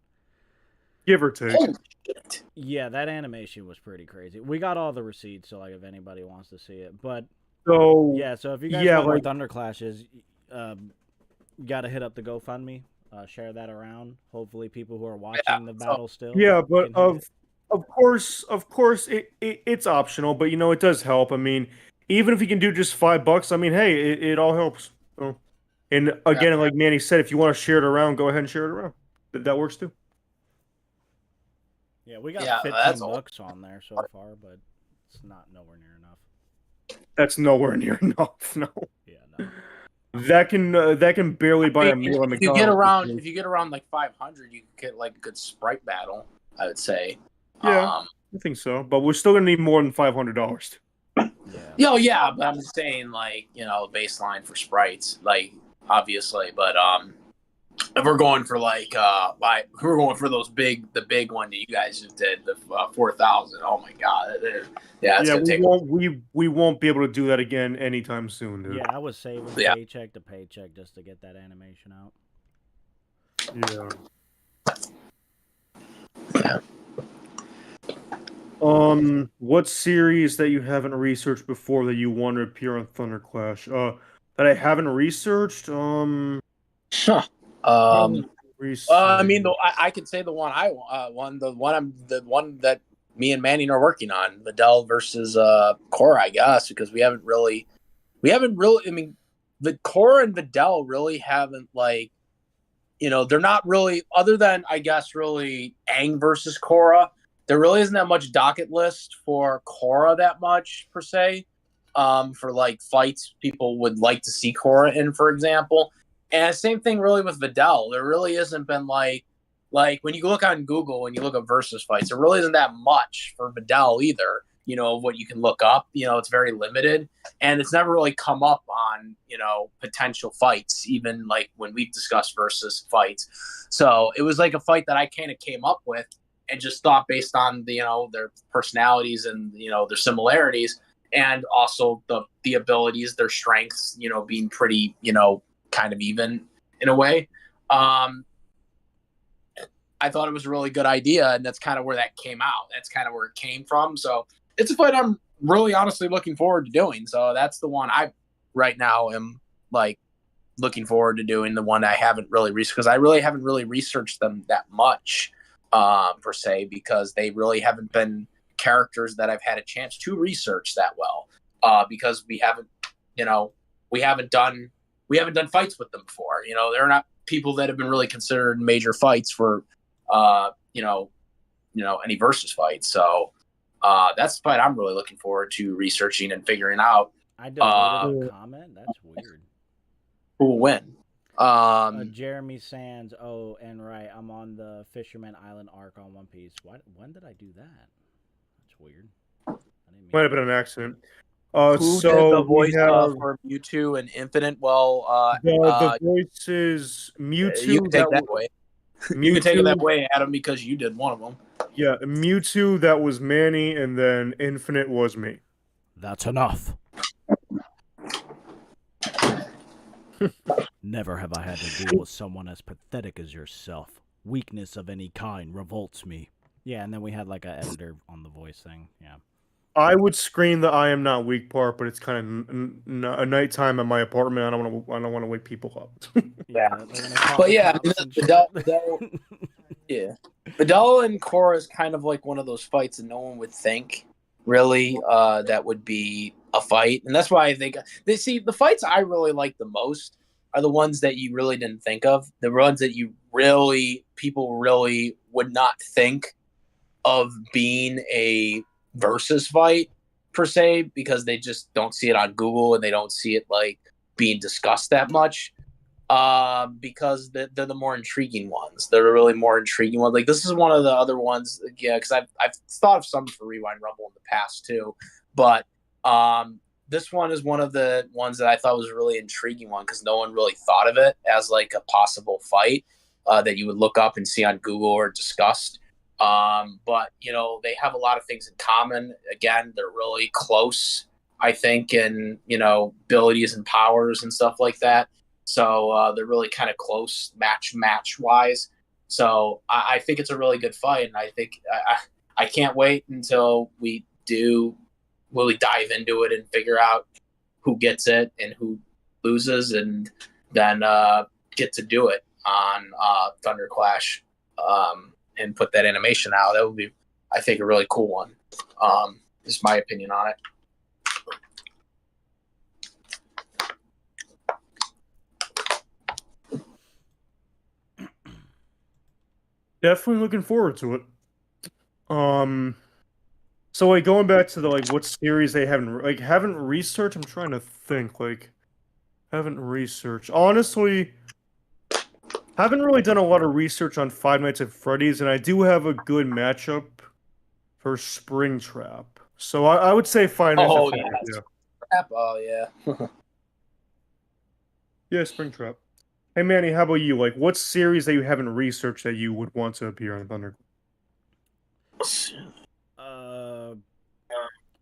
Give or take. Holy shit. Yeah, that animation was pretty crazy. We got all the receipts, so like if anybody wants to see it, but So, yeah, so if you guys yeah, want more like, Thunder Clashes, you got to hit up the GoFundMe, share that around. Hopefully, people who are watching the battle still. yeah, but can hit it. of course, it's optional, but it does help. I mean, even if you can do just $5, I mean, hey, it all helps. So, and again, like Manny said, if you want to share it around, go ahead and share it around. That works too. Yeah, we got Yeah, 15 that's all. bucks on there so far, but it's not nowhere near enough. That's nowhere near enough. No, Yeah, no. that can barely buy a meal at If you McDonald's. get around like 500, you can get like a good Sprite battle, I would say. Yeah. I think so, but we're still gonna need more than $500. Yeah. Yeah, but I'm just saying, like, baseline for sprites, like, obviously, but if we're going for we're going for the big one that you guys just did, the 4,000. Oh my god, it's gonna take. We won't be able to do that again anytime soon, dude. Yeah, I was saving paycheck to paycheck just to get that animation out. Yeah. What series that you haven't researched before that you want to appear on Thunder Clash? That I haven't researched. I mean, I could say the one the one that me and Manning are working on, Vidal versus Cora, I guess, because we haven't really. I mean, the Cora and Vidal really haven't they're not really, other than I guess really Aang versus Cora. There really isn't that much docket list for Cora that much per se. For like fights people would like to see Cora in, for example. And same thing really with Vidal. There really hasn't been like when you look on Google and you look at versus fights, there really isn't that much for Vidal either. Of what you can look up. It's very limited, and it's never really come up on potential fights, even like when we've discussed versus fights. So it was like a fight that I kind of came up with and just thought based on their personalities and their similarities, and also the abilities, their strengths, being pretty kind of even in a way. I thought it was a really good idea, and that's kind of where that came out. That's kind of where it came from. So it's a fight I'm really honestly looking forward to doing. So that's the one I right now am like looking forward to doing. The one I haven't really researched, because I really haven't really researched them that much per se, because they really haven't been characters that I've had a chance to research that well, because we haven't done fights with them before. They're not people that have been really considered major fights for any versus fights. So that's the fight I'm really looking forward to researching and figuring out. I deleted a comment. That's weird. Who will win? Jeremy Sands. Oh, and right, I'm on the Fisherman Island arc on One Piece. When did I do that? That's weird. I didn't mean Might have been an accident. Who So did the voice we have for Mewtwo and Infinite? Well, the voice is Mewtwo. you can take that way. You can take it that Mewtwo- way, Adam, because you did one of them. Yeah, Mewtwo, that was Manny, and then Infinite was me. That's enough. Never have I had to deal with someone as pathetic as yourself. Weakness of any kind revolts me. Yeah, and then we had like an editor on the voice thing. Yeah. I would screen the "I am not weak" part, but it's kind of a nighttime at my apartment. I don't want to wake people up. Yeah. But yeah, yeah, Vidal and Cora is kind of like one of those fights that no one would think really that would be a fight, and that's why I think the fights I really like the most are the ones that you really didn't think of, the ones that people really would not think of being a versus fight, per se, because they just don't see it on Google and they don't see it like being discussed that much. Because they're the more intriguing ones. They're the really more intriguing ones. Like this is one of the other ones, yeah. Because I've thought of some for Rewind Rumble in the past too, but this one is one of the ones that I thought was a really intriguing one because no one really thought of it as like a possible fight that you would look up and see on Google or discussed. But you know, they have a lot of things in common. Again, they're really close, I think, in, you know, abilities and powers and stuff like that. So they're really kind of close match wise. So I think it's a really good fight, and I think I can't wait until we do really dive into it and figure out who gets it and who loses, and then get to do it on Thunder Clash and put that animation out. That would be, I think, a really cool one. Is my opinion on it. Definitely looking forward to it. So like going back to the like what series they haven't researched. I'm trying to think haven't researched. Honestly, haven't really done a lot of research on Five Nights at Freddy's, and I do have a good matchup for Springtrap. So I would say Five Nights at Freddy's. Yeah. Oh yeah. Yeah, Springtrap. Hey Manny, how about you? Like, what series that you haven't researched that you would want to appear on Thunder?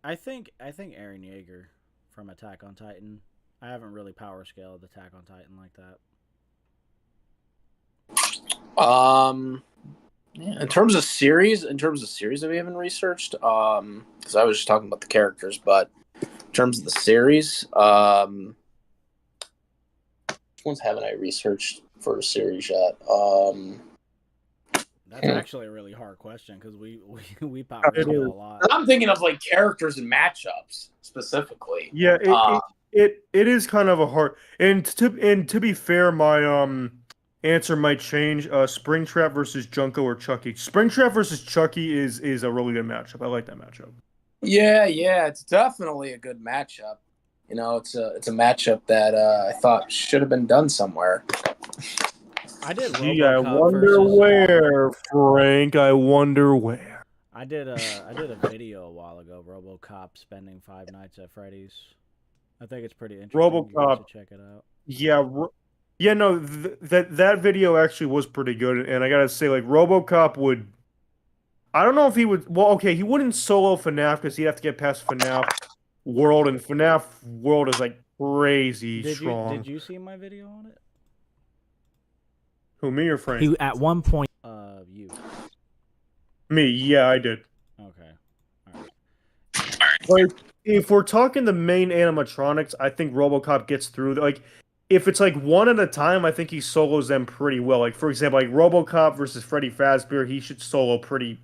I think Eren Yeager from Attack on Titan. I haven't really power scaled Attack on Titan like that. Yeah, in terms of series that we haven't researched, because I was just talking about the characters, but in terms of the series, which ones haven't I researched for a series yet? That's actually a really hard question because we power scale a lot. I'm thinking of like characters and matchups specifically. Yeah, it is kind of a hard. And to be fair, my answer might change. Springtrap versus Junko or Chucky. Springtrap versus Chucky is a really good matchup. I like that matchup. Yeah, it's definitely a good matchup. You know, it's a matchup that I thought should have been done somewhere. I did. Gee, I wonder where, Frank. I wonder where. I did a video a while ago. RoboCop spending 5 nights at Freddy's. I think it's pretty interesting. RoboCop. You should check it out. Yeah, no, that video actually was pretty good, and I gotta say, like, RoboCop would. I don't know if he would. Well, okay, he wouldn't solo FNAF because he'd have to get past FNAF World, and FNAF World is like crazy strong. Did you see my video on it? Who, me or Frank? He at one point. You. Me, yeah, I did. Okay. All right. Like, if we're talking the main animatronics, I think RoboCop gets through. Like, if it's like one at a time, I think he solos them pretty well. Like, for example, like RoboCop versus Freddy Fazbear, he should solo pretty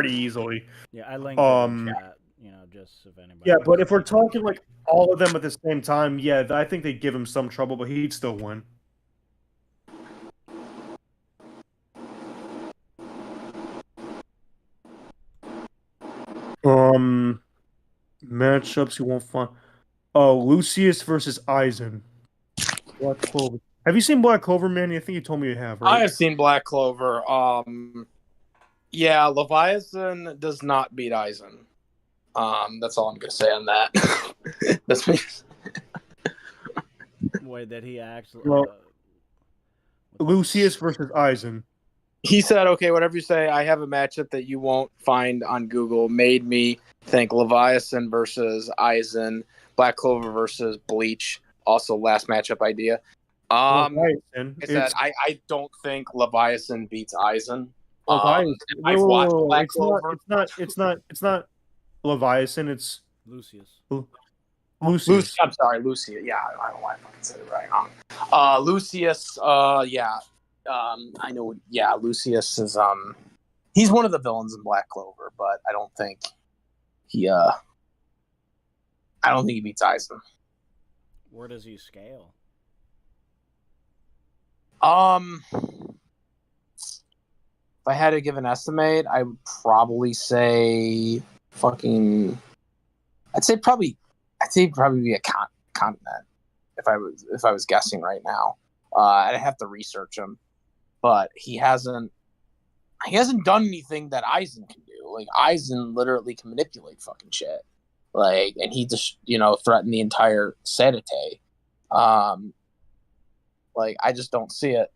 easily. Yeah, I linked it in chat, you know, just if anybody. Yeah, but if we're talking like all of them at the same time, yeah, I think they'd give him some trouble, but he'd still win. Matchups you won't find. Lucius versus Aizen. Black Clover. Have you seen Black Clover, man? I think you told me you have, right? I have seen Black Clover. Yeah, Leviathan does not beat Aizen. That's all I'm gonna say on that. That's me. Wait, that he actually. Well, Lucius versus Aizen. He said, okay, whatever you say, I have a matchup that you won't find on Google. Made me think Leviathan versus Aizen, Black Clover versus Bleach. Also, last matchup idea. I don't think Leviathan beats Aizen. I've watched Black Clover. It's not Leviathan. It's Lucius. Lucius. I'm sorry, Lucius. Yeah, I don't know why I fucking said it right. Lucius. Yeah. I know. Yeah, Lucius is. He's one of the villains in Black Clover, but I don't think he. I don't think he beats Aizen. Where does he scale? If I had to give an estimate, I would probably say fucking I'd say probably be a continent if I was guessing right now. I'd have to research him, but he hasn't done anything that Aizen can do. Like Aizen literally can manipulate fucking shit. Like, and he just threatened the entire Sedate. Like I just don't see it.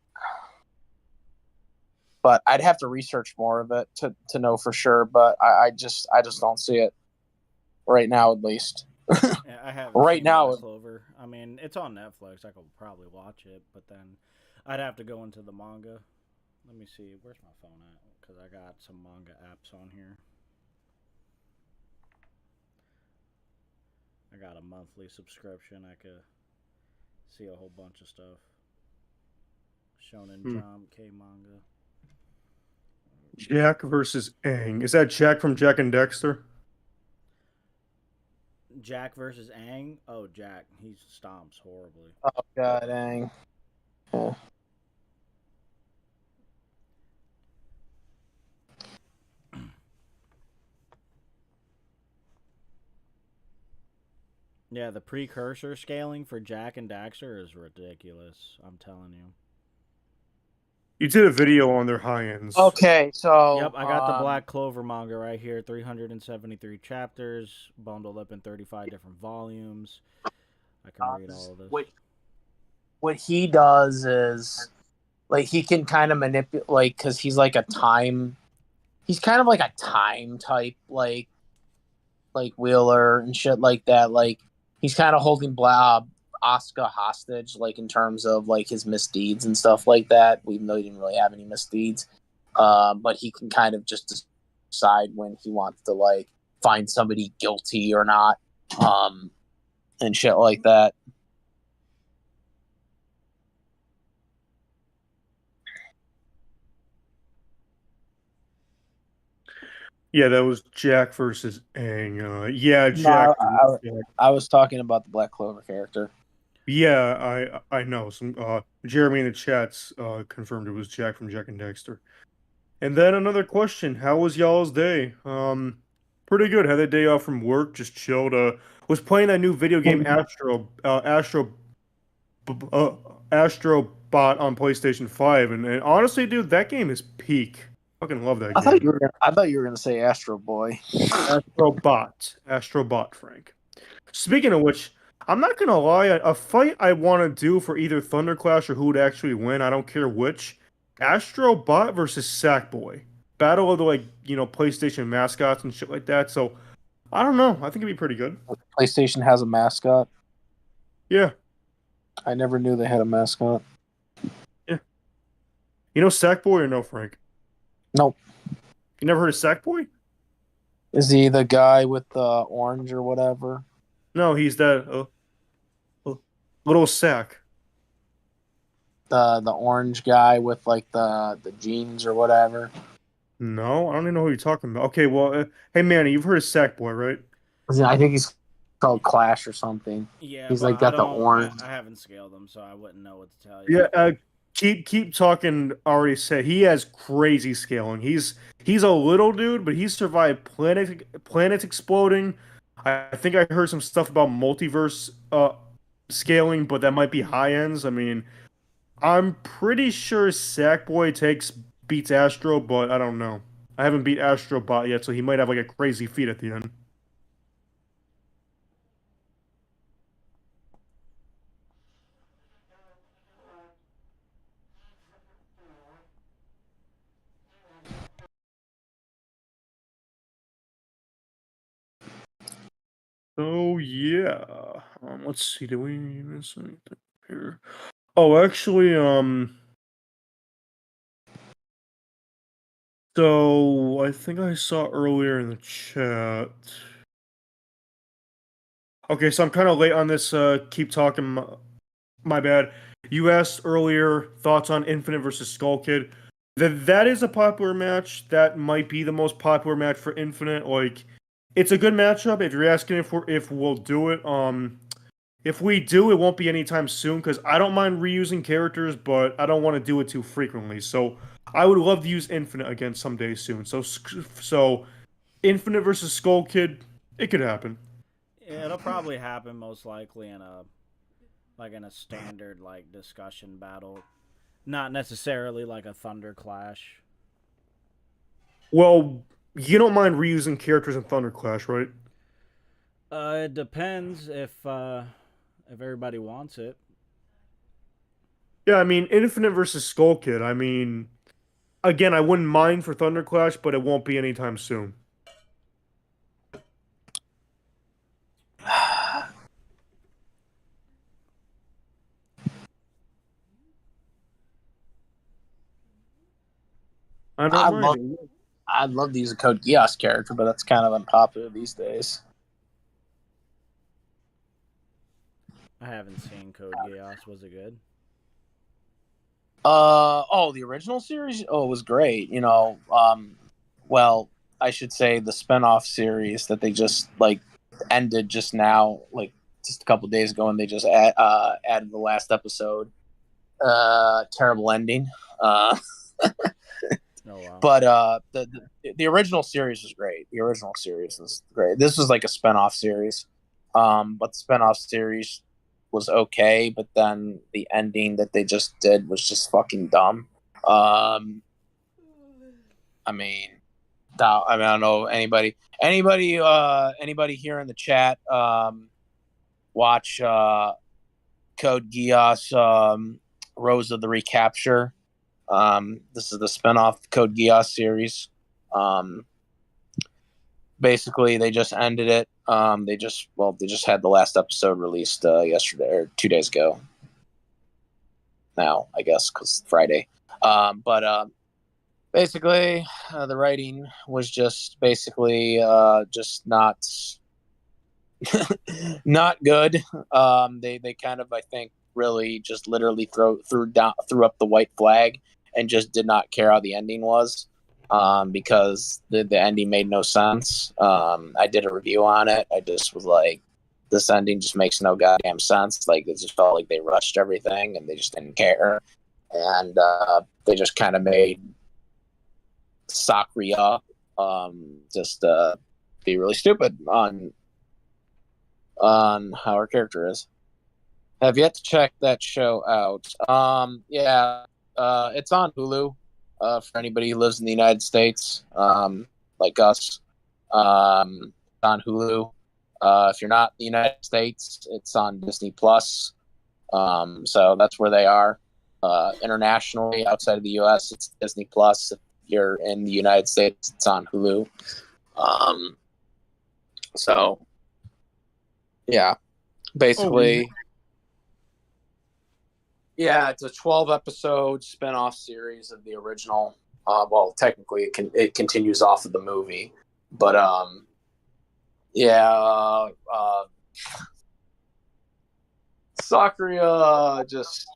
But I'd have to research more of it to know for sure. But I just don't see it right now, at least. Yeah, I have Right now. Clover. I mean, it's on Netflix. I could probably watch it, but then I'd have to go into the manga. Let me see. Where's my phone at? Because I got some manga apps on here. I got a monthly subscription. I could see a whole bunch of stuff. Shonen Jump, K manga. Jack versus Aang. Is that Jack from Jack and Dexter? Jack versus Aang? Oh, Jack. He stomps horribly. Oh, God, Aang. Yeah. Yeah, the precursor scaling for Jack and Daxter is ridiculous. I'm telling you. You did a video on their high ends. Okay, so Yep, I got the Black Clover manga right here. 373 chapters, bundled up in 35 different volumes. I can read all of this. What he does is, like, he can kind of manipulate, like, because he's like a time. He's kind of like a time type, like Wheeler and shit like that. Like, he's kind of holding Asuka hostage, like in terms of like his misdeeds and stuff like that, even though he didn't really have any misdeeds. But he can kind of just decide when he wants to like find somebody guilty or not, and shit like that. Yeah, that was Jack versus Aang. Yeah, Jack. No, I was talking about the Black Clover character. Yeah, I know. Some Jeremy in the chats confirmed it was Jack from Jack and Dexter. And then another question: how was y'all's day? Pretty good. Had a day off from work, just chilled. Was playing that new video game Astro Bot on PlayStation 5, and honestly, dude, that game is peak. Fucking love that game. I thought you were gonna say Astro Boy. Astro Bot, Frank. Speaking of which, I'm not gonna lie, a fight I want to do for either Thunderclash or who would actually win, I don't care which. Astro Bot versus Sackboy. Battle of the PlayStation mascots and shit like that. So I don't know. I think it'd be pretty good. PlayStation has a mascot. Yeah. I never knew they had a mascot. Yeah. You know Sackboy or no, Frank? Nope. You never heard of Sackboy? Is he the guy with the orange or whatever? No, he's that little sack. The orange guy with like the jeans or whatever. No, I don't even know who you're talking about. Okay, well, hey Manny, you've heard of Sackboy, right? I think he's called Clash or something. Yeah, he's like got the orange. I haven't scaled him, so I wouldn't know what to tell you. Yeah, keep talking. Already said he has crazy scaling. He's a little dude, but he's survived planets exploding. I think I heard some stuff about multiverse scaling, but that might be high ends. I mean, I'm pretty sure Sackboy beats Astro, but I don't know. I haven't beat Astro Bot yet, so he might have like a crazy feat at the end. So yeah, let's see. Did we miss anything here? Oh, actually, so I think I saw earlier in the chat. Okay, so I'm kind of late on this. Keep talking. My bad. You asked earlier thoughts on Infinite versus Skull Kid. That is a popular match. That might be the most popular match for Infinite. Like, it's a good matchup. If you're asking if we'll do it, if we do, it won't be anytime soon because I don't mind reusing characters, but I don't want to do it too frequently. So I would love to use Infinite again someday soon. So Infinite versus Skull Kid, it could happen. Yeah, it'll probably happen most likely in a standard like discussion battle, not necessarily like a Thunder Clash. Well, you don't mind reusing characters in Thunder Clash, right? It depends if everybody wants it. Yeah, I mean, Infinite versus Skull Kid. I mean, again, I wouldn't mind for Thunder Clash, but it won't be anytime soon. I I don't love mind. I'd love to use a Code Geass character, but that's kind of unpopular these days. I haven't seen Code Geass. Was it good? The original series? Oh, it was great. Well, I should say the spinoff series that they just like ended just now, like just a couple days ago, and they just added the last episode. Terrible ending. Oh wow. But the original series was great. The original series was great. This was like a spinoff series. But the spinoff series was okay, but then the ending that they just did was just fucking dumb. I mean, I don't know anybody here in the chat watch Code Geass Rose of the Recapture. This is the spinoff Code Geass series. Basically, they just ended it. They just had the last episode released yesterday or 2 days ago. Now, I guess, because Friday. But basically, the writing was just basically just not not good. They kind of, I think, really just literally threw up the white flag and just did not care how the ending was, because the ending made no sense. I did a review on it. I just was like, this ending just makes no goddamn sense. Like, it just felt like they rushed everything and they just didn't care. And they just kind of made Sakuya just be really stupid on how her character is. Have yet to check that show out. Yeah, it's on Hulu for anybody who lives in the United States, like us. On Hulu. If you're not in the United States, it's on Disney Plus. So that's where they are. Internationally, outside of the U.S., it's Disney Plus. If you're in the United States, it's on Hulu. So, yeah, basically. Yeah, it's a 12-episode spinoff series of the original. Well, technically, it continues off of the movie, but yeah, Sakuya just.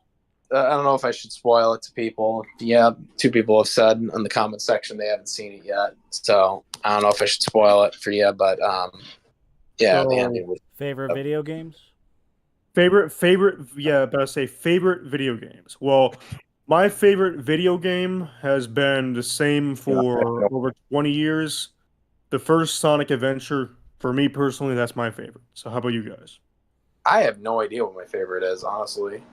I don't know if I should spoil it to people. Yeah, 2 people have said in the comment section they haven't seen it yet, so I don't know if I should spoil it for you. But yeah, So, the ending was Favorite video games? favorite, yeah, but I say favorite video games. Well, my favorite video game has been the same for over 20 years. The first Sonic Adventure, for me personally, that's my favorite. So how about you guys? I have no idea what my favorite is, honestly.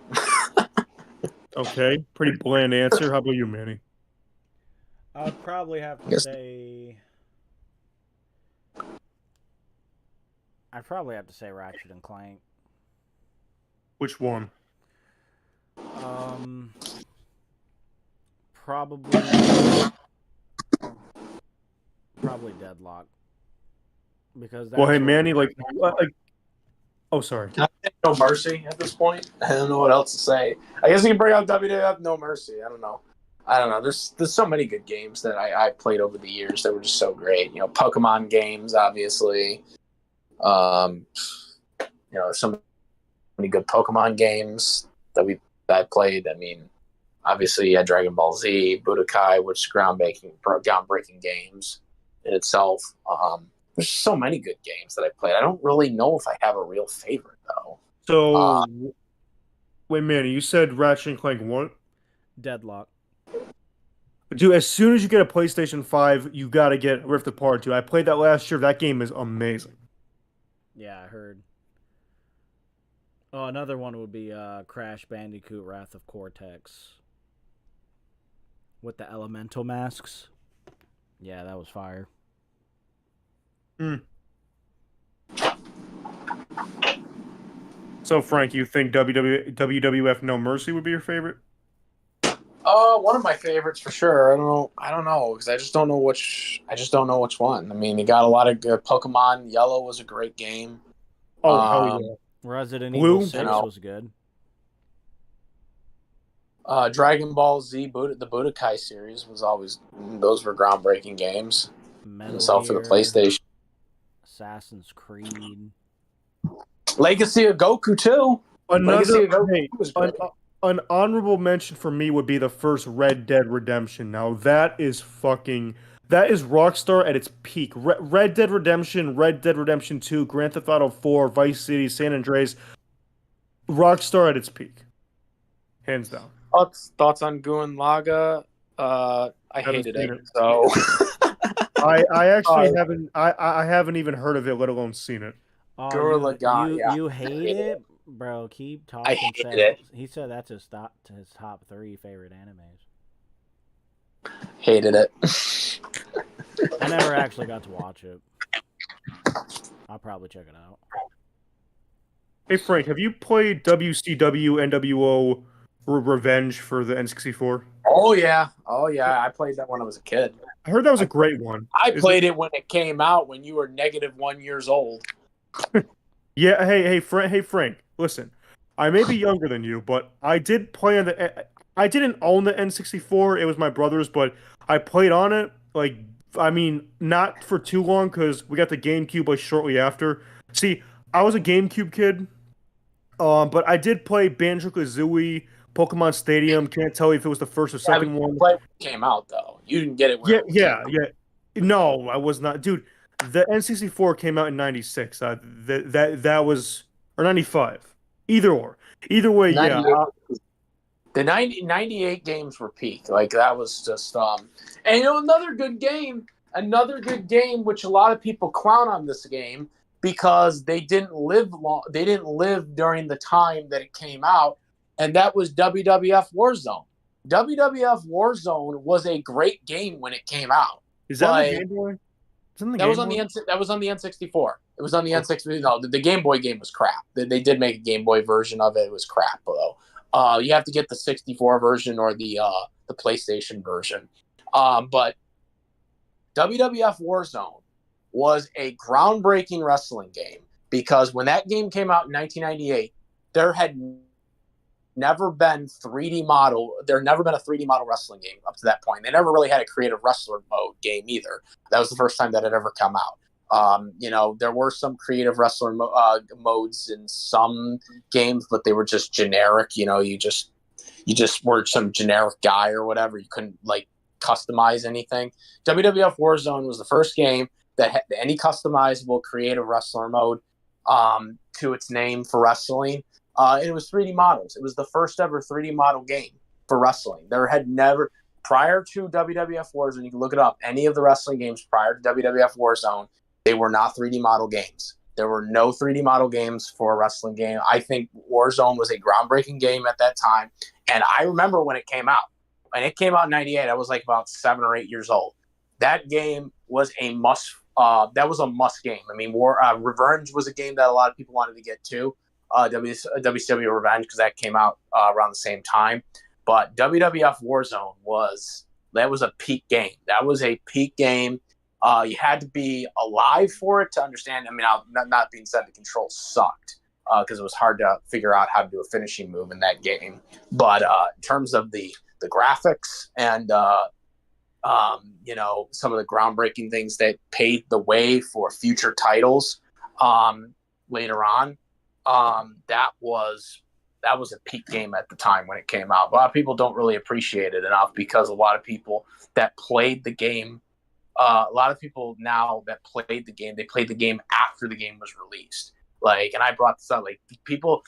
Okay, pretty bland answer. How about you, Manny? I would probably have to Yes. say. I'd probably have to say Ratchet and Clank. Which one? Probably Deadlock, because Well, hey, that's Manny, like, oh, sorry. No Mercy at this point. I don't know what else to say. I guess you can bring out WWF No Mercy. I don't know. There's so many good games that I played over the years that were just so great. Pokemon games, obviously. There's so many good Pokemon games that I played. I mean, obviously, you had Dragon Ball Z, Budokai, which is groundbreaking games in itself. There's so many good games that I played. I don't really know if I have a real favorite, though. So, wait, Manny, you said Ratchet and Clank what? Deadlock. Dude, as soon as you get a PlayStation 5, you gotta get Rift Apart 2. I played that last year. That game is amazing. Yeah, I heard. Oh, another one would be Crash Bandicoot Wrath of Cortex with the elemental masks. Yeah, that was fire. So, Frank, you think WWF No Mercy would be your favorite? One of my favorites for sure. I don't know because I just don't know which. I just don't know which one. I mean, you got a lot of good Pokemon. Yellow was a great game. Oh, hell yeah. Resident Blue? Evil 6 was good. Dragon Ball Z, the Budokai series was always. Those were groundbreaking games. Metal So for the Gear, PlayStation, Assassin's Creed. Legacy of Goku too. Legacy of Goku was great. An honorable mention for me would be the first Red Dead Redemption. Now that is Rockstar at its peak. Red Dead Redemption, Red Dead Redemption 2, Grand Theft Auto 4, Vice City, San Andreas. Rockstar at its peak, hands down. Thoughts on Gurren Laga? I hated seen it. So I actually haven't even heard of it, let alone seen it. Oh, Gurren Lagann, yeah. you hate it? Bro, keep talking. I hated it. He said that's his top 3 favorite animes. Hated it. I never actually got to watch it. I'll probably check it out. Hey Frank, have you played WCW NWO Revenge for the N64? Oh yeah. I played that when I was a kid. I heard that was a great one. I played it when it came out when you were -1 years old. Yeah, hey Frank, listen. I may be younger than you, but I did play on the. I didn't own the N64. It was my brother's, but I played on it. Like, I mean, not for too long because we got the GameCube like shortly after. See, I was a GameCube kid, but I did play Banjo-Kazooie, Pokemon Stadium. Can't tell you if it was the first or second one. It came out though. You didn't get it. Yeah. No, I was not, dude. The N64 came out in '96. That was or '95. Either way, yeah. The 98 games were peak. Like that was just and another good game which a lot of people clown on this game because they didn't live during the time that it came out, and that was WWF Warzone. WWF Warzone was a great game when it came out. Is that on the Game Boy? That was on the N64. It was on the N64. No, the Game Boy game was crap. They did make a Game Boy version of it. It was crap though. You have to get the 64 version or the PlayStation version. But WWF Warzone was a groundbreaking wrestling game because when that game came out in 1998, there had never been a 3D model wrestling game up to that point. They never really had a creative wrestler mode game either. That was the first time that had ever come out. There were some creative wrestler modes in some games, but they were just generic. You just were some generic guy or whatever. You couldn't like customize anything. WWF Warzone was the first game that had any customizable creative wrestler mode to its name for wrestling. And it was 3D models. It was the first ever 3D model game for wrestling. There had never, prior to WWF Warzone, you can look it up, any of the wrestling games prior to WWF Warzone, they were not 3D model games. There were no 3D model games for a wrestling game. I think Warzone was a groundbreaking game at that time. And I remember when it came out. When it came out in 98, I was like about 7 or 8 years old. That game was a must. That was a must game. I mean, Revenge was a game that a lot of people wanted to get to. WCW Revenge because that came out around the same time. But WWF Warzone was a peak game. That was a peak game. You had to be alive for it to understand. I mean, not being said, the controls sucked because it was hard to figure out how to do a finishing move in that game. But in terms of the graphics and some of the groundbreaking things that paved the way for future titles later on, that was a peak game at the time when it came out. A lot of people don't really appreciate it enough because a lot of people that played the game, a lot of people now that played the game, they played the game after the game was released. Like, and I brought this up, like people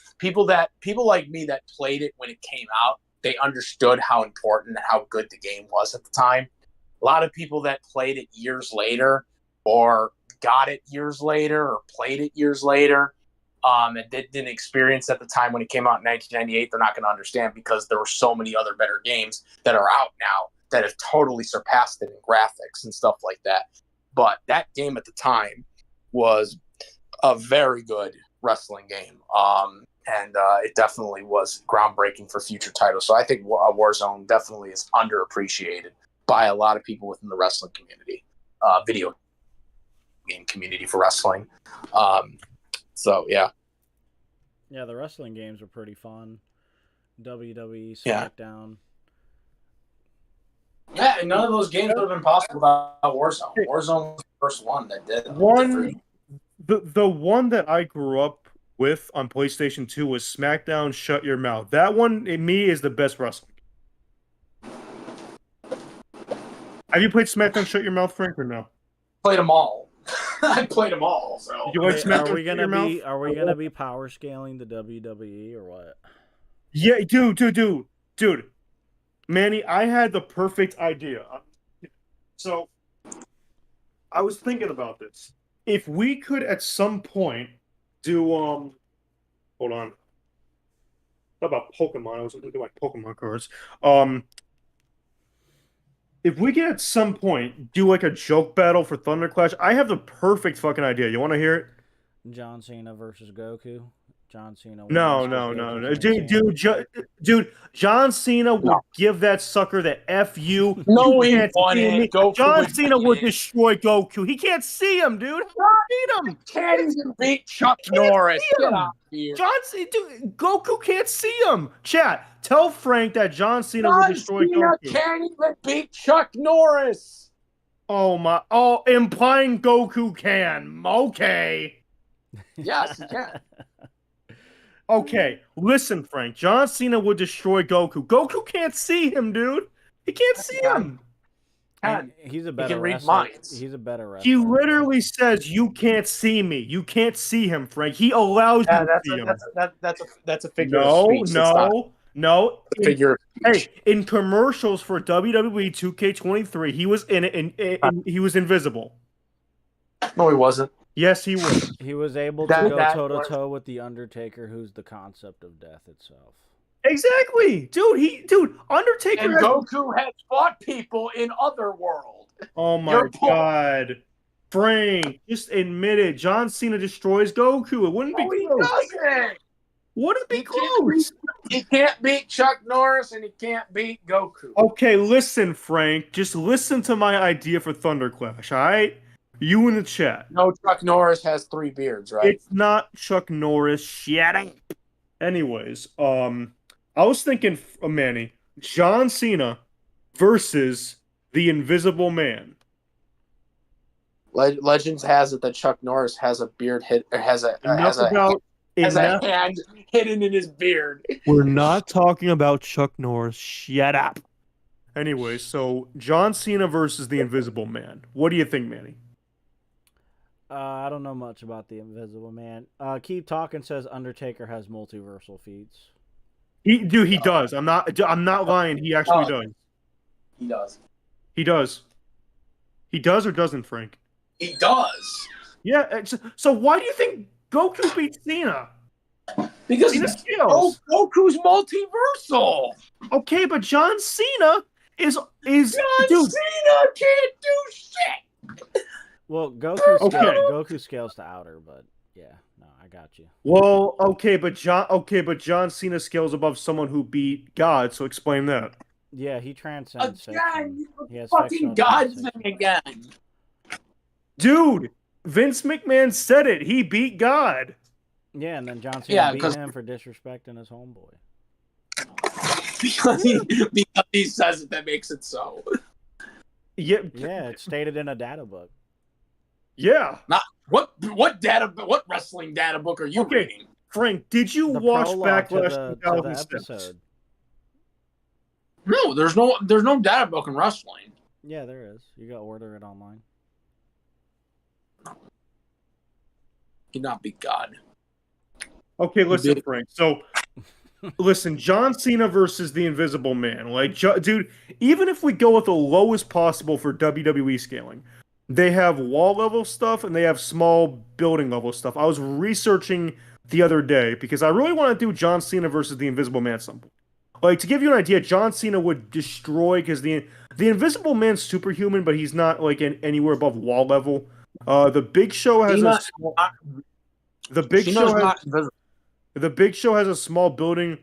like me that played it when it came out, they understood how important and how good the game was at the time. A lot of people that played it years later or got it years later or played it years later, and didn't experience at the time when it came out in 1998, they're not going to understand because there were so many other better games that are out now that have totally surpassed it in graphics and stuff like that. But that game at the time was a very good wrestling game. And it definitely was groundbreaking for future titles. So I think Warzone definitely is underappreciated by a lot of people within the wrestling community, video game community for wrestling. So, yeah. Yeah, the wrestling games were pretty fun. WWE, Yeah. SmackDown. Yeah, and none of those games would have been possible without Warzone. Warzone was the first one that did. The one that I grew up with on PlayStation 2 was SmackDown Shut Your Mouth. That one, in me, is the best wrestling. Have you played SmackDown Shut Your Mouth, Frank, or no? Played them all. I played them all. So You like SmackDown Are we Shut Your gonna Mouth? are we gonna be power scaling the WWE or what? Yeah, dude. Manny, I had the perfect idea. So, I was thinking about this. If we could at some point do hold on. How about Pokemon? I was looking at my Pokemon cards. If we could at some point do like a joke battle for Thunderclash, I have the perfect fucking idea. You want to hear it? John Cena versus Goku. John Cena. No. Dude, John Cena would give that sucker the FU. No, You he can't won see it. me. Goku John would Cena beat would it. destroy Goku. He can't see him, dude. How beat him? can't even beat Chuck Norris. see Get him. out of here. John Cena, dude, Goku can't see him. Chat, tell Frank that John Cena would John destroy Cena Goku. can't even beat Chuck Norris. Oh, implying Goku can. Okay. Yes, he can. Okay, listen, Frank. John Cena would destroy Goku. Goku can't see him, dude. He can't see him. He's a better can read wrestler. minds. He's a better wrestler. He literally says, "You can't see me. You can't see him, Frank." He allows you to see him. That's a figure of speech. It's not No. a figure of speech. Hey, in commercials for WWE 2K23, he was in it, and he was invisible. No, he wasn't. Yes, he was. He was able to That- go that toe to was- toe with the Undertaker, who's the concept of death itself. Exactly, dude. Undertaker. And has- Goku has fought people in other world. Oh my Your point. God, Frank, just admit it. John Cena destroys Goku. It wouldn't No, be he close. doesn't. Would it be He can't close? He can't beat Chuck Norris and he can't beat Goku. Okay, listen, Frank. Just listen to my idea for Thunderclash, all right? You in the chat. No, Chuck Norris has 3 beards, right? It's not Chuck Norris. Shut up. Anyways, I was thinking, Manny, John Cena versus the Invisible Man. Legends has it that Chuck Norris has a beard has a Enough. hand hidden in his beard. We're not talking about Chuck Norris. Shut up. Anyway, so John Cena versus the Invisible Man. What do you think, Manny? I don't know much about the Invisible Man. Keep Talking says Undertaker has multiversal feats. He does. I'm not lying. He actually does. He does. He does. He does or doesn't, Frank? He does. Yeah. So why do you think Goku beats Cena? Because Cena skills. Goku's multiversal. Okay, but John Cena is John dude. Cena can't do shit. Well, Okay. Goku scales to outer, but yeah, no, I got you. Well, okay, but John Cena scales above someone who beat God. So explain that. Yeah, he transcends Again, fiction. He has fucking fictional God transcendence. thing again. Dude, Vince McMahon said it. He beat God. Yeah, and then John Cena Yeah, beat 'cause- him for disrespecting his homeboy. because he says it, that makes it so. Yeah. Yeah, it's stated in a data book. Yeah. What wrestling data book are you Okay. reading? Frank, did you The watch prologue Backlash to the 2006? episode. No, there's no data book in wrestling. Yeah, there is. You got to order it online. He not beat God. Okay, listen, did. Frank. So, listen, John Cena versus the Invisible Man. Like, dude, even if we go with the lowest possible for WWE scaling, they have wall level stuff and they have small building level stuff. I was researching the other day because I really want to do John Cena versus the Invisible Man something. Like to give you an idea, John Cena would destroy because the Invisible Man's superhuman, but he's not like anywhere above wall level. The Big Show has a small, the Big Show has the Big Show has a small building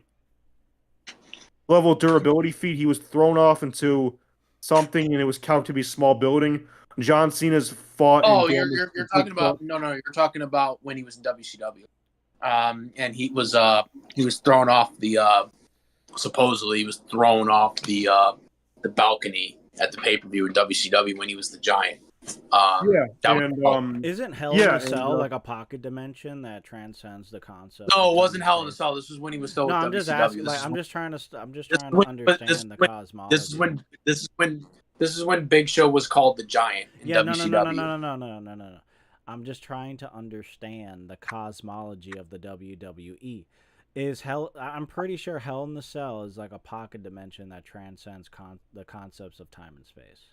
level durability feat. He was thrown off into something and it was counted to be small building. John Cena's fought. Oh, you're talking about you're talking about when he was in WCW, and he was thrown off the supposedly he was thrown off the balcony at the pay-per-view in WCW when he was the Giant. Isn't Hell in a Cell like a pocket dimension that transcends the concept? No, it wasn't Hell in a Cell. This was when he was still with WCW. Just asking. Like, I'm just trying to understand the cosmology. This is when Big Show was called the Giant in WCW. No. I'm just trying to understand the cosmology of the WWE. I'm pretty sure Hell in the Cell is like a pocket dimension that transcends the concepts of time and space.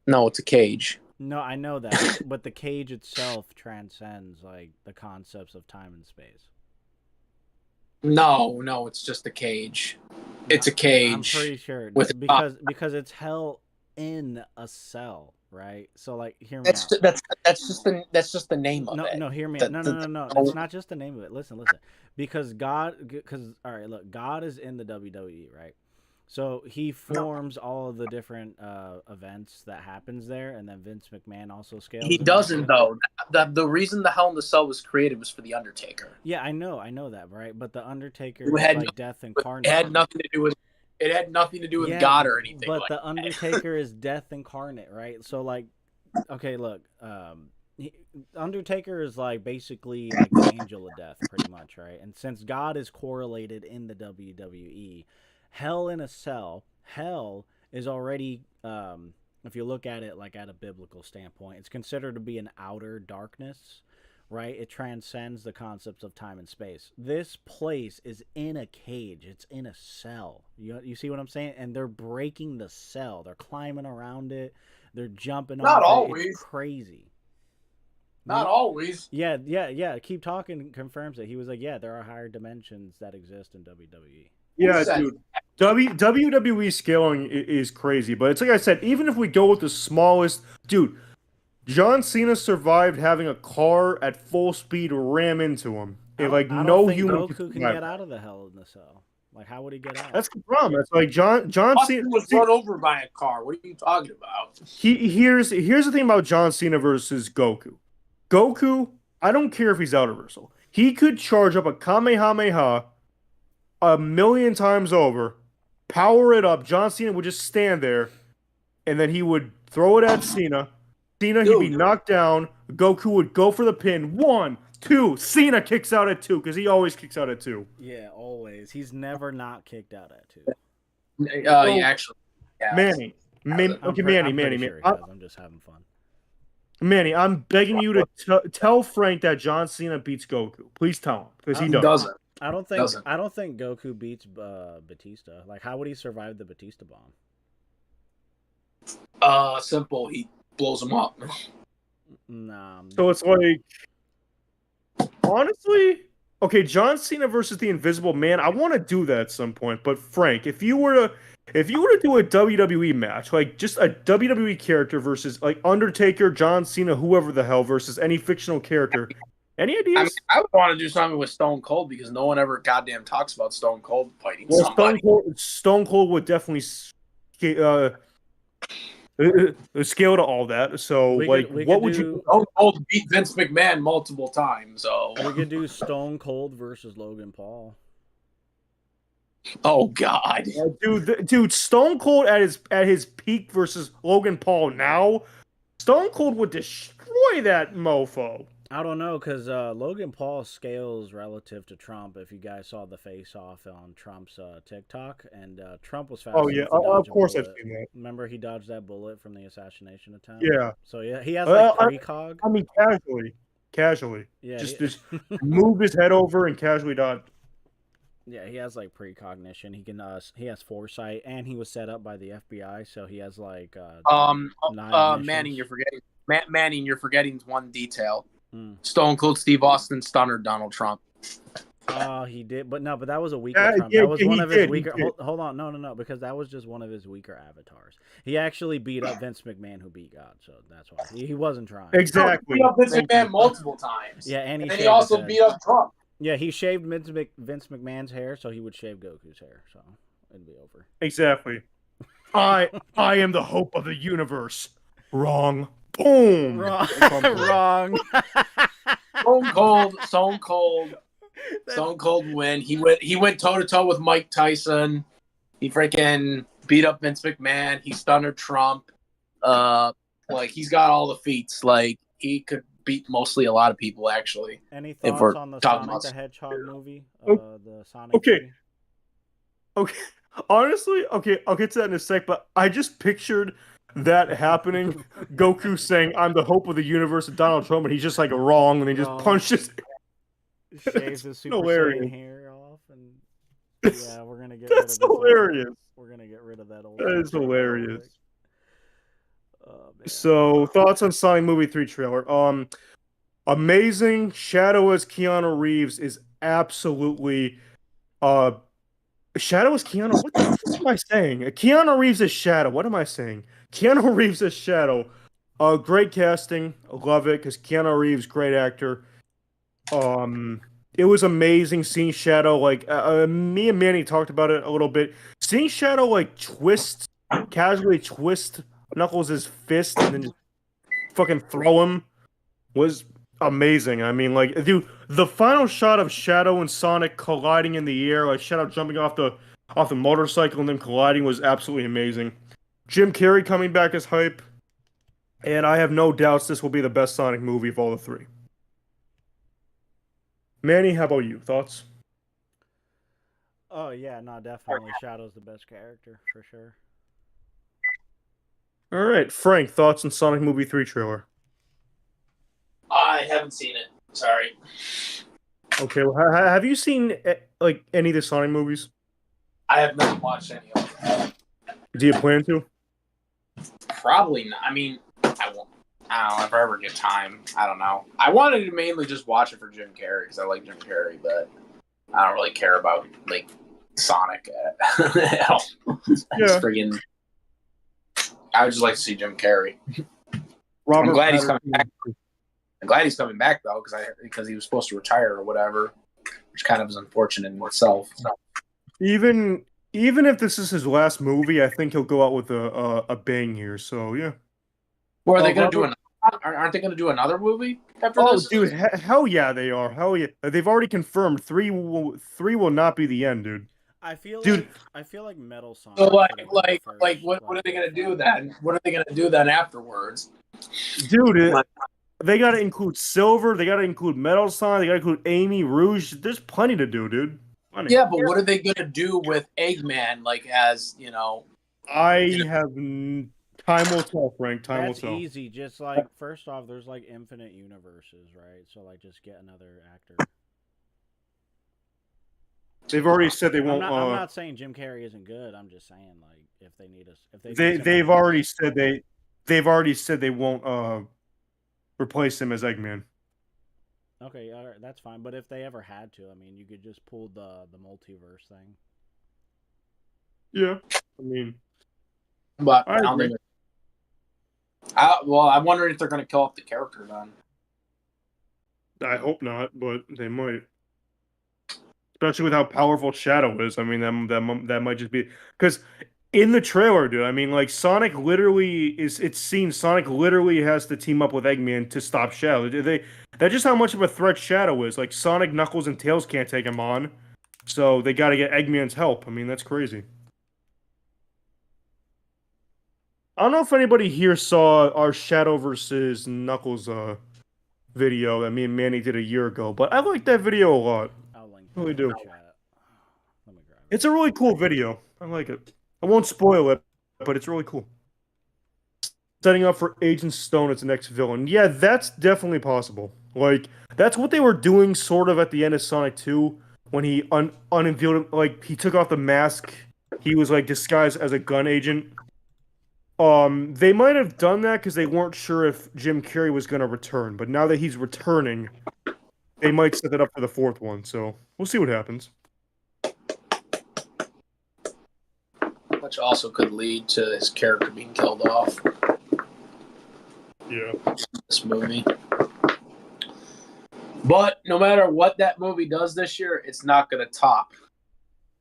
No, it's a cage. No, I know that, but the cage itself transcends like the concepts of time and space. No, it's just a cage. It's a cage. I'm pretty sure because it's hell in a cell, right? So like, hear me out. That's just the name of it. No, hear me out. No. It's not just the name of it. Listen. Because all right, look, God is in the WWE, right? So he forms all of the different events that happens there, and then Vince McMahon also scales. He doesn't though. The reason the Hell in the Cell was created was for the Undertaker. Yeah, I know that, right? But the Undertaker is like death incarnate. It had nothing to do with God or anything. But the Undertaker is death incarnate, right? So like, okay, look, Undertaker is like basically like the angel of death, pretty much, right? And since God is correlated in the WWE. Hell in a Cell, hell is already, if you look at it like at a biblical standpoint, it's considered to be an outer darkness, right? It transcends the concepts of time and space. This place is in a cage. It's in a cell. You see what I'm saying? And they're breaking the cell. They're climbing around it. They're jumping off it. Always. It's crazy. Not always. Yeah. Keep talking confirms it. He was like, yeah, there are higher dimensions that exist in WWE. Yeah, dude. WWE scaling is crazy, but it's like I said, even if we go with the smallest, dude, John Cena survived having a car at full speed ram into him. I don't think Goku can get out of the Hell in the Cell. Like, how would he get out? That's the problem. It's like John Cena was run over by a car. What are you talking about? Here's the thing about John Cena versus Goku. Goku, I don't care if he's out of reversal. He could charge up a Kamehameha 1,000,000 times over, power it up. John Cena would just stand there, and then he would throw it at Cena. He'd be knocked down. Goku would go for the pin. 1, 2. Cena kicks out at 2 because he always kicks out at 2. Yeah, always. He's never not kicked out at 2. Yeah, actually. Yeah. Manny. Sure I'm just having fun. Manny, I'm begging you to tell Frank that John Cena beats Goku. Please tell him because he doesn't. I don't think Goku beats Batista. Like, how would he survive the Batista bomb? Simple. He blows him up. Nah. So it's like, honestly, okay, John Cena versus the Invisible Man. I want to do that at some point. But Frank, if you were to do a WWE match, like just a WWE character versus like Undertaker, John Cena, whoever the hell, versus any fictional character. Any ideas? I would want to do something with Stone Cold because no one ever goddamn talks about Stone Cold fighting somebody. Stone Cold would definitely scale to all that. So, what would you? Stone Cold beat Vince McMahon multiple times. So we could do Stone Cold versus Logan Paul. Oh God, dude, Stone Cold at his peak versus Logan Paul now, Stone Cold would destroy that mofo. I don't know, because Logan Paul scales relative to Trump. If you guys saw the face-off on Trump's TikTok, and Trump was fast. Oh yeah, of course I've seen that. Remember, he dodged that bullet from the assassination attempt. Yeah. So yeah, he has like precog. I mean, casually. Yeah. Just move his head over and casually dodge. Yeah, he has like precognition. He can he has foresight, and he was set up by the FBI, so he has like nine Manning, missions. you're forgetting. Manning, you're forgetting one detail. Mm. Stone Cold Steve Austin stunnered Donald Trump. Oh, he did, but no, but that was a weaker Trump. That was one of his weaker. Hold on, no, because that was just one of his weaker avatars. He actually beat up Vince McMahon, who beat God, so that's why he wasn't trying. Exactly. He beat up Vince McMahon multiple times. Yeah, and he also beat up Trump. Yeah, he shaved Vince McMahon's hair, so he would shave Goku's hair, so it'd be over. Exactly. I am the hope of the universe. Wrong. Boom. Wrong. Wrong. Stone Cold win. He went toe to toe with Mike Tyson. He freaking beat up Vince McMahon. He stunned Trump. Like he's got all the feats. Like he could beat mostly a lot of people actually. Any thoughts on the Sonic the Hedgehog movie? The Sonic movie? Okay. Honestly, okay, I'll get to that in a sec, but I just pictured that happening. Goku saying, "I'm the hope of the universe," and Donald Trump, and he's just like wrong, and he just punches. Shaves his Super Saiyan hair off, and yeah, we're gonna get. That's hilarious. We're gonna get rid of that old. That is hilarious. So, thoughts on Sonic Movie 3 trailer? Amazing. Shadow as Keanu Reeves is absolutely. Shadow is Keanu. What am I saying? Keanu Reeves is Shadow. What am I saying? Keanu Reeves is Shadow. Great casting. Love it because Keanu Reeves, great actor. It was amazing seeing Shadow. Like me and Manny talked about it a little bit. Seeing Shadow like casually twist Knuckles' fist and then just fucking throw him was amazing. I mean, like, dude, the final shot of Shadow and Sonic colliding in the air, like Shadow jumping off the motorcycle and then colliding, was absolutely amazing. Jim Carrey coming back as hype, and I have no doubts this will be the best Sonic movie of all the three. Manny, how about you? Thoughts? Oh yeah, no, definitely Shadow's the best character for sure. All right, Frank, thoughts on Sonic Movie 3 trailer? I haven't seen it. Sorry. Okay, well, have you seen like any of the Sonic movies? I have not watched any of them. Do you plan to? Probably not. I mean, I won't. I don't know if I ever get time. I don't know. I wanted to mainly just watch it for Jim Carrey because I like Jim Carrey, but I don't really care about like Sonic at all. Yeah. I would just like to see Jim Carrey. Robert I'm glad he's Pattinson. coming back. I'm glad he's coming back though, because he was supposed to retire or whatever, which kind of is unfortunate in itself. So. Even if this is his last movie, I think he'll go out with a bang here. So yeah. Or are they going to do aren't they going to do another movie after this? Dude, hell yeah, they are. Hell yeah, they've already confirmed three will not be the end, dude. I feel like Metal Sonic. So what are they going to do then? What are they going to do then afterwards? Dude, they got to include Silver. They got to include Metal Sonic. They got to include Amy Rouge. There's plenty to do, dude. Plenty. Yeah, but what are they going to do with Eggman? Like, as you know, time will tell, Frank. Time will tell. That's easy. Just like first off, there's like infinite universes, right? So like, just get another actor. They've already said they won't. I'm not saying Jim Carrey isn't good. I'm just saying like if they need us, they've already said they won't replace him as Eggman. Okay, all right, that's fine. But if they ever had to, I mean, you could just pull the multiverse thing. Yeah, I mean, but I don't think. Well, I'm wondering if they're going to kill off the character then. I hope not, but they might. Especially with how powerful Shadow is. I mean, that might just be because in the trailer, dude. I mean, like Sonic literally is. It's seen Sonic literally has to team up with Eggman to stop Shadow. That's just how much of a threat Shadow is. Like Sonic, Knuckles, and Tails can't take him on, so they got to get Eggman's help. I mean, that's crazy. I don't know if anybody here saw our Shadow versus Knuckles video that me and Manny did a year ago, but I like that video a lot. I'll link I really do. Let me grab it. It's a really cool video. I like it. I won't spoil it, but it's really cool. Setting up for Agent Stone as the next villain. Yeah, that's definitely possible. Like, that's what they were doing sort of at the end of Sonic 2, when he unveiled him, like he took off the mask. He was like disguised as a gun agent. They might have done that because they weren't sure if Jim Carrey was going to return. But now that he's returning, they might set it up for the fourth one. So we'll see what happens. Which also could lead to his character being killed off. Yeah. This movie. But no matter what that movie does this year, it's not going to top.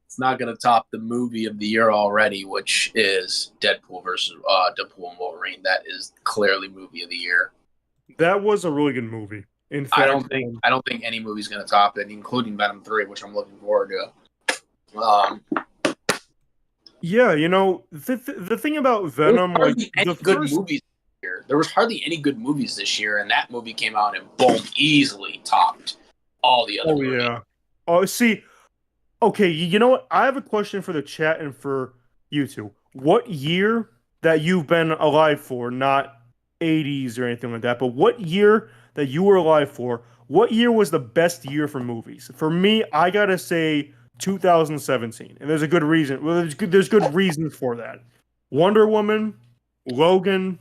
It's not going to top the movie of the year already, which is Deadpool versus Deadpool and Wolverine. That is clearly movie of the year. That was a really good movie. In fact, I don't think any movie's going to top it, including Venom 3, which I'm looking forward to. Yeah, you know, the thing about Venom, like the good first movies this year. There was hardly any good movies this year, and that movie came out and boom, easily topped all the other movies. yeah. Oh, see, okay, you know what? I have a question for the chat and for you two. What year that you've been alive for, not 80s or anything like that, but what year that you were alive for, what year was the best year for movies? For me, I gotta say 2017, and there's a good reason. Well, there's good reasons for that. Wonder Woman, Logan,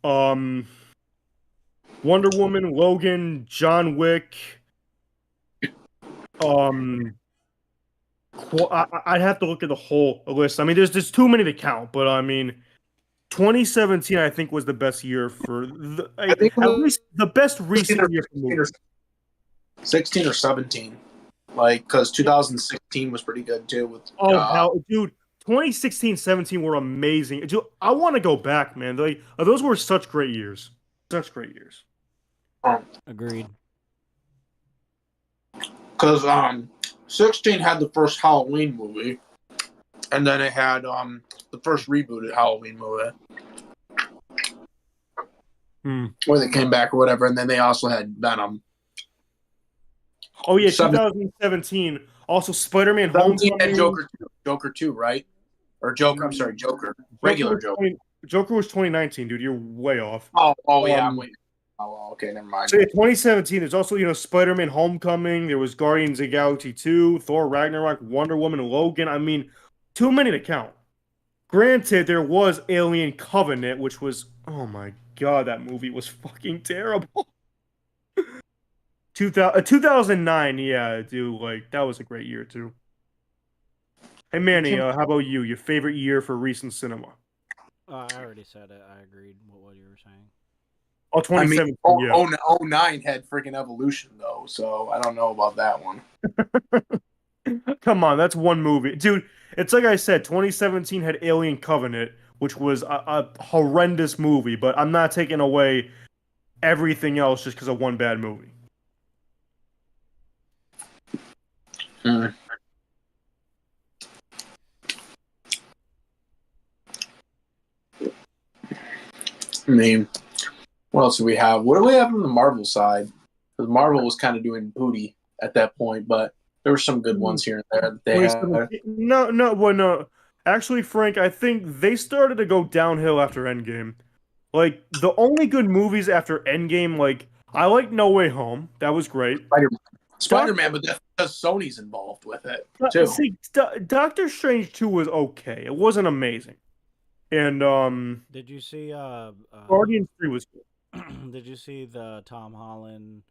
Wonder Woman, Logan, John Wick. I'd have to look at the whole list. I mean, there's too many to count, but I mean, 2017 I think was the best year for at least the best recent year for movies. 16 or 17. Like, because 2016 was pretty good too. With hell, dude, 2016, 17 were amazing. Dude, I want to go back, man. Those were such great years. Such great years. Agreed. Because 16 had the first Halloween movie, and then it had the first rebooted Halloween movie. Where they came back or whatever, and then they also had Venom. Oh yeah, 2017. Also, Spider-Man Homecoming. And Joker 2, right? Or Joker? I'm sorry, Joker. Regular Joker. Joker was 2019, dude. You're way off. Oh yeah, I'm waiting. Oh, okay, never mind. So yeah, 2017. There's also Spider-Man Homecoming. There was Guardians of the Galaxy 2, Thor Ragnarok, Wonder Woman, Logan. I mean, too many to count. Granted, there was Alien Covenant, which was, oh my god, that movie was fucking terrible. 2009, yeah, dude, like, that was a great year, too. Hey, Manny, how about you? Your favorite year for recent cinema? I already said it. I agreed with what you were saying. Oh, 2017, yeah. 09 had freaking Evolution, though, so I don't know about that one. Come on, that's one movie. Dude, it's like I said, 2017 had Alien Covenant, which was a horrendous movie, but I'm not taking away everything else just because of one bad movie. I mean, what else do we have? What do we have on the Marvel side? Because Marvel was kind of doing booty at that point, but there were some good ones here and there. That they had. No. Actually, Frank, I think they started to go downhill after Endgame. Like, the only good movies after Endgame, like, I like No Way Home. That was great. Spider-Man, but that's because Sony's involved with it, too. See, Doctor Strange 2 was okay. It wasn't amazing. And, did you see, Guardians 3 was good. Did you see the Tom Holland,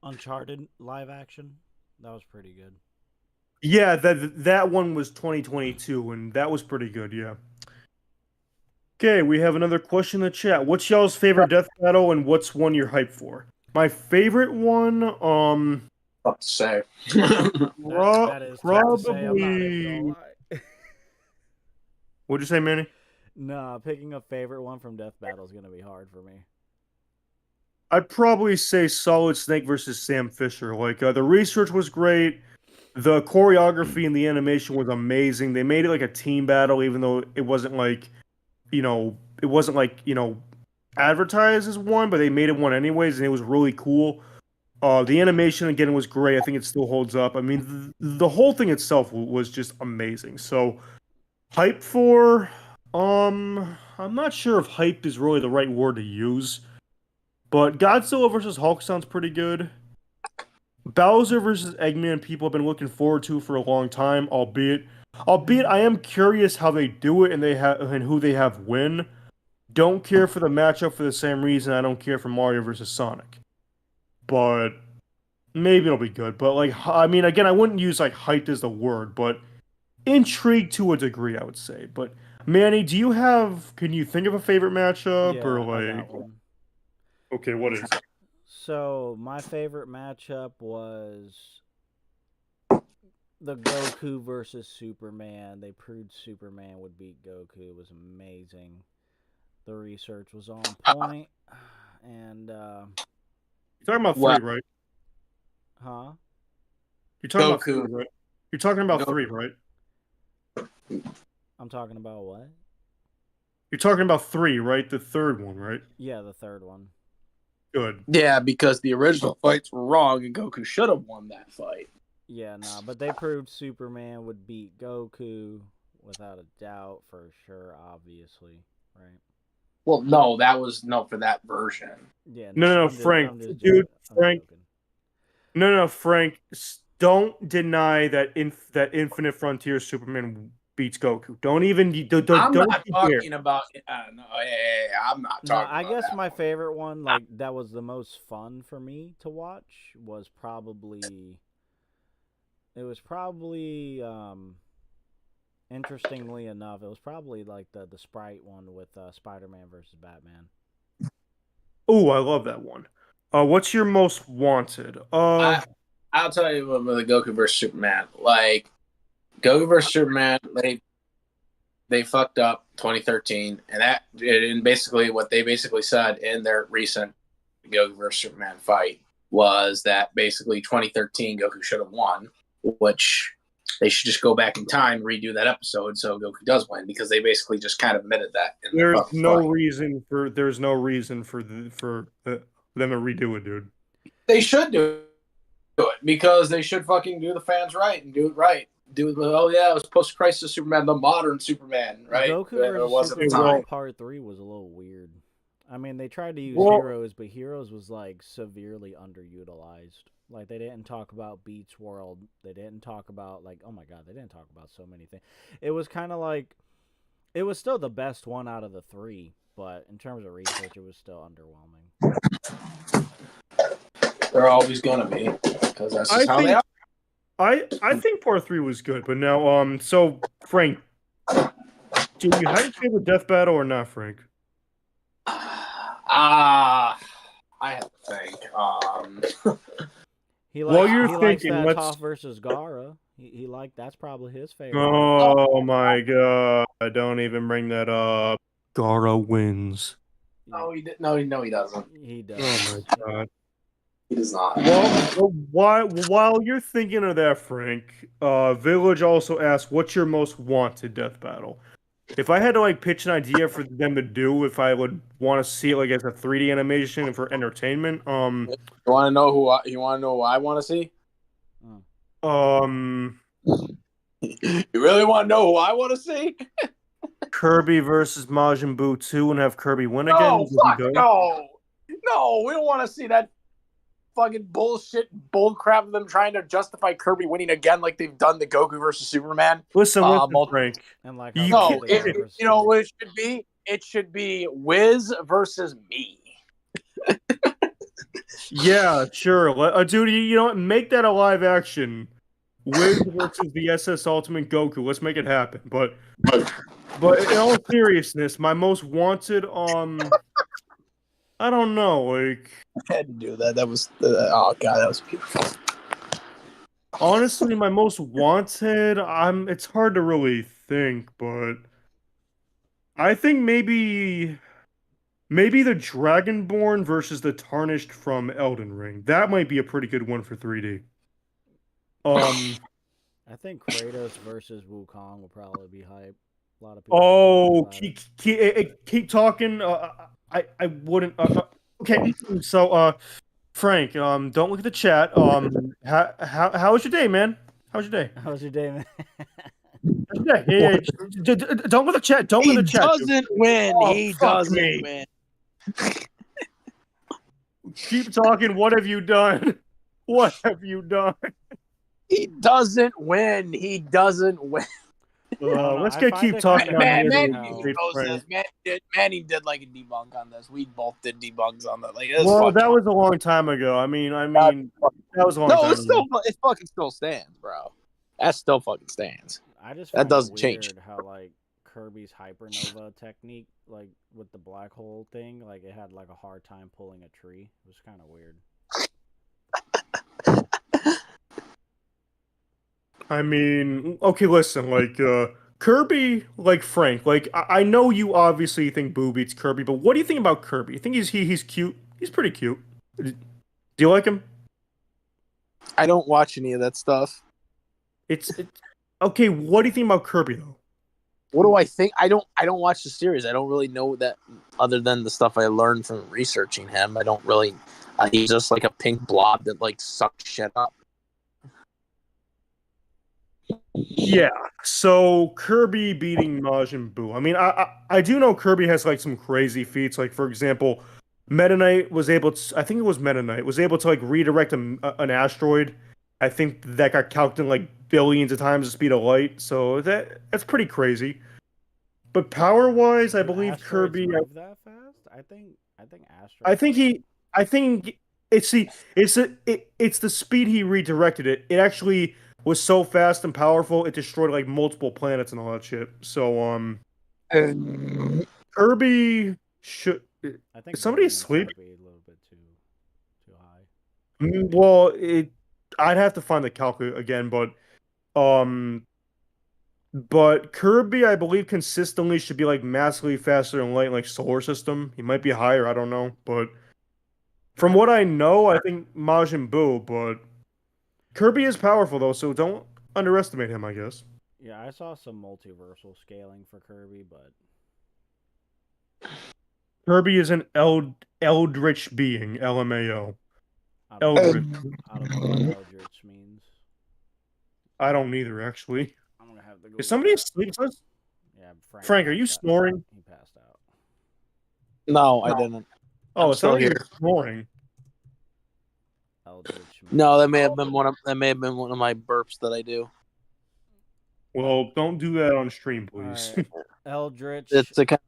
Uncharted live action? That was pretty good. Yeah, that one was 2022, and that was pretty good, yeah. Okay, we have another question in the chat. What's y'all's favorite death battle, and what's one you're hyped for? My favorite one, Tough to say. That is probably. What'd you say, Manny? Nah, picking a favorite one from Death Battle is gonna be hard for me. I'd probably say Solid Snake versus Sam Fisher. Like, the research was great. The choreography and the animation was amazing. They made it like a team battle, even though it wasn't like, advertised as one, but they made it one anyways, and it was really cool. The animation, again, was great. I think it still holds up. I mean, the whole thing itself was just amazing. So, hype for... I'm not sure if hype is really the right word to use, but Godzilla vs. Hulk sounds pretty good. Bowser versus Eggman, people have been looking forward to for a long time. Albeit, I am curious how they do it and who they have win. Don't care for the matchup for the same reason I don't care for Mario versus Sonic. But maybe it'll be good. But like, I mean, again, I wouldn't use like hyped as the word, but intrigued to a degree, I would say. But Manny, can you think of a favorite matchup Yeah, or I like? got one. Okay, what is? So my favorite matchup was the Goku versus Superman. They proved Superman would beat Goku. It was amazing. The research was on point, and You're talking about Well- three, right? huh? You're talking about Goku. three, right? You're talking about Goku. three, right? I'm talking about what? You're talking about three, right? The third one, right? Yeah, the third one. Good. Yeah, because the original fights were wrong, and Goku should have won that fight. Yeah, nah, but they proved Superman would beat Goku without a doubt, for sure, obviously, right? Well, no, that was for that version. Yeah. No, Frank, dude, Frank. Joking. No, Frank. Don't deny that that Infinite Frontier Superman beats Goku. Don't even. Don't I'm not you dare. talking about. No, I'm not No, talking. I about guess that my one. favorite one, like that was the most fun for me to watch, was probably. It was probably, interestingly enough, it was probably like the Sprite one with Spider-Man versus Batman. Oh, I love that one. What's your most wanted? I'll tell you with the Goku versus Superman. Like Goku versus Superman, they fucked up 2013, and basically what they basically said in their recent Goku versus Superman fight was that basically 2013 Goku should have won, which they should just go back in time and redo that episode so Goku does win, because they basically just kind of admitted that. In the there's fucking no fight. reason for them to redo it, dude. They should do it because they should fucking do the fans right and do it right. It was post-crisis Superman, the modern Superman, right? Goku It was versus at the Superman time. Part 3 was a little weird. I mean, they tried to use Well- Heroes, but Heroes was like severely underutilized. Like they didn't talk about Beats World. They didn't talk about like, oh my god, they didn't talk about so many things. It was kind of like, it was still the best one out of the three, but in terms of research, it was still underwhelming. They're always gonna be, because that's just I how they think- are. I think part 3 was good, but now so Frank, do you have your favorite death battle or not, Frank? I have to think. He While likes, you're he likes thinking, that let's- Toph versus Gara. He liked, that's probably his favorite. Oh my god! Don't even bring that up. Gara wins. No, he did. No, he doesn't. He does. Oh my god. He does not. Well, while you're thinking of that, Frank, Village also asked, "What's your most wanted death battle?" If I had to like pitch an idea for them to do, if I would want to see it like as a 3D animation and for entertainment, You want to know who? You want to know who I want to see? You really want to know who I want to see? Kirby versus Majin Buu 2 and have Kirby win again. No, Would you fuck go? no. We don't want to see that fucking bull crap of them trying to justify Kirby winning again, like they've done the Goku versus Superman. Listen, Frank. And like, You how can't- good they were versus- You know what it should be? It should be Wiz versus me. Yeah, sure. Dude, you know what? Make that a live action. Wiz versus the SS Ultimate Goku. Let's make it happen. But in all seriousness, my most wanted, I don't know, like, I had to do that. That was oh god, that was beautiful. honestly, my most wanted, it's hard to really think, but I think maybe the Dragonborn versus the Tarnished from Elden Ring. That might be a pretty good one for 3D. I think Kratos versus Wukong will probably be hype. A lot of people. Oh, talk about it. keep talking. I wouldn't. Okay, so Frank, don't look at the chat. How was your day, man? How was your day? How was your day, man? How's your day? Yeah. Don't look at the chat. Don't look at the chat. dude. win. Oh, he fuck doesn't me. win. Keep talking. What have you done? What have you done? He doesn't win. He doesn't win. Let's I find keep it talking kinda about funny Man, how- Manny. he knows this. Manny did like a debunk on this. We both did debunks on that. Like, it was Well, fucking that was a long time ago. I mean, that was a long no, time it's ago. still it fucking still stands, bro. That still fucking stands. I just That find doesn't it change. weird how like Kirby's hypernova technique, like with the black hole thing, like it had like a hard time pulling a tree. It was kind of weird. I mean, okay, listen, like Kirby, like Frank, like I know you obviously think Boo beats Kirby, but what do you think about Kirby? You think he's cute? He's pretty cute. Do you like him? I don't watch any of that stuff. It's okay. What do you think about Kirby though? What do I think? I don't watch the series. I don't really know that other than the stuff I learned from researching him. I don't really. He's just like a pink blob that like sucks shit up. Yeah. So Kirby beating Majin Buu. I mean, I do know Kirby has like some crazy feats. Like for example, Meta Knight was able to. I think it was Meta Knight was able to like redirect an asteroid. I think that got calculated like billions of times the speed of light. So that's pretty crazy. But power wise, I Do believe asteroids Kirby. move that fast? I think asteroids. I think it's the speed he redirected it. It actually was so fast and powerful it destroyed like multiple planets and all that shit. So Kirby should. I think Is somebody Gordon and asleep? Kirby a little bit too high. Well, I'd have to find the calculator again, but Kirby, I believe, consistently should be like massively faster than light, in, like solar system. He might be higher, I don't know, but from what I know, I think Majin Buu. But Kirby is powerful though, so don't underestimate him, I guess. Yeah, I saw some multiversal scaling for Kirby, but Kirby is an eldritch being, LMAO. I don't, Eldritch. I don't know what Eldritch means. I don't either, actually. I'm gonna have to go. Is somebody asleep? Yeah, Frank, are you passed out. snoring? He passed out. No, I didn't. Oh, I'm it's still not here. you're snoring. Eldritch. No, that may have been one of my burps that I do. Well, don't do that on stream, please. Alright. Eldritch. It's kind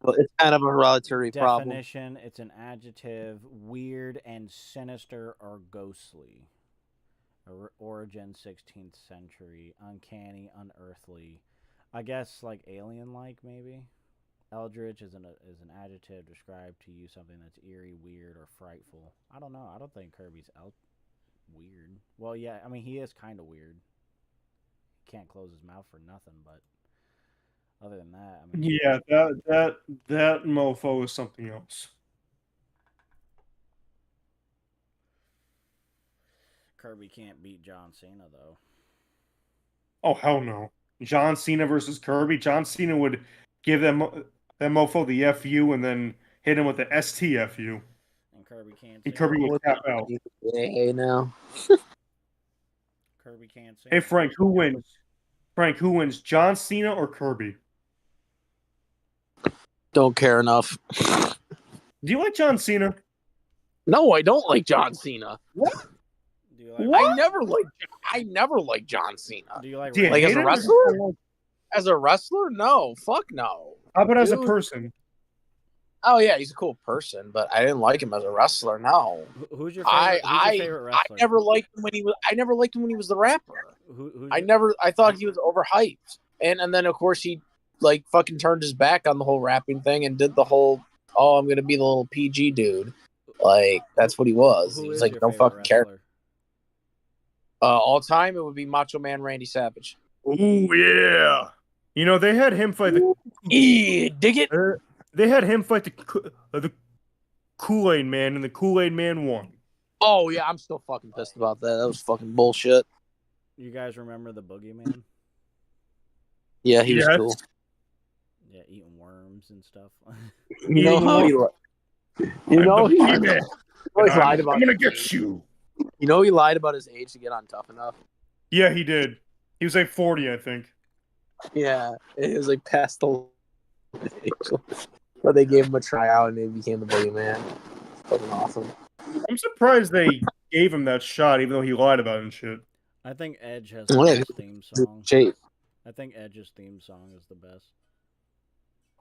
of a hereditary problem. Definition: it's an adjective, weird and sinister or ghostly. Origin 16th century, uncanny, unearthly. I guess like alien-like maybe. Eldritch is an adjective described to you something that's eerie, weird, or frightful. I don't know. I don't think Kirby's weird. Well, yeah. I mean, he is kind of weird. He can't close his mouth for nothing, but other than that, I mean, Yeah, that mofo is something else. Kirby can't beat John Cena though. Oh hell no! John Cena versus Kirby. John Cena would give that mofo the FU and then hit him with the STFU. And Kirby can't. And Kirby would tap out. Hey, now. Kirby can't sing. Hey Frank, who wins? Frank, who wins? John Cena or Kirby? Don't care enough. Do you like John Cena? No, I don't like John Cena. Do you like? What? I never liked John Cena. Do you like? Do you Like, hate as a him? wrestler? As a wrestler? No. Fuck no. How about as a Dude. person? Oh yeah, he's a cool person, but I didn't like him as a wrestler. No. Who's your favorite? Who's your favorite I wrestler? never liked him when he was. I never liked him when he was the rapper. Who's I thought he was overhyped, and then of course he like fucking turned his back on the whole rapping thing and did the whole I'm gonna be the little PG dude. Like that's what he was. Who He is was like your no favorite fucking care. wrestler? All time it would be Macho Man Randy Savage. Ooh yeah. You know they had him fight the. Yeah, dig it. They had him fight the Kool-Aid Man, and the Kool-Aid Man won. Oh yeah, I'm still fucking pissed about that. That was fucking bullshit. You guys remember the Boogeyman? Yeah, he was Yes. cool. Yeah, eating worms and stuff. You know how he Man. always lied about. I'm gonna his get age. you. You know he lied about his age to get on Tough Enough. Yeah, he did. He was like 40, I think. Yeah, it was like past the age. But they gave him a tryout and he became the Boogeyman. Fucking awesome. I'm surprised they gave him that shot, even though he lied about it and shit. I think Edge has the Yeah, best theme song. shape. I think Edge's theme song is the best.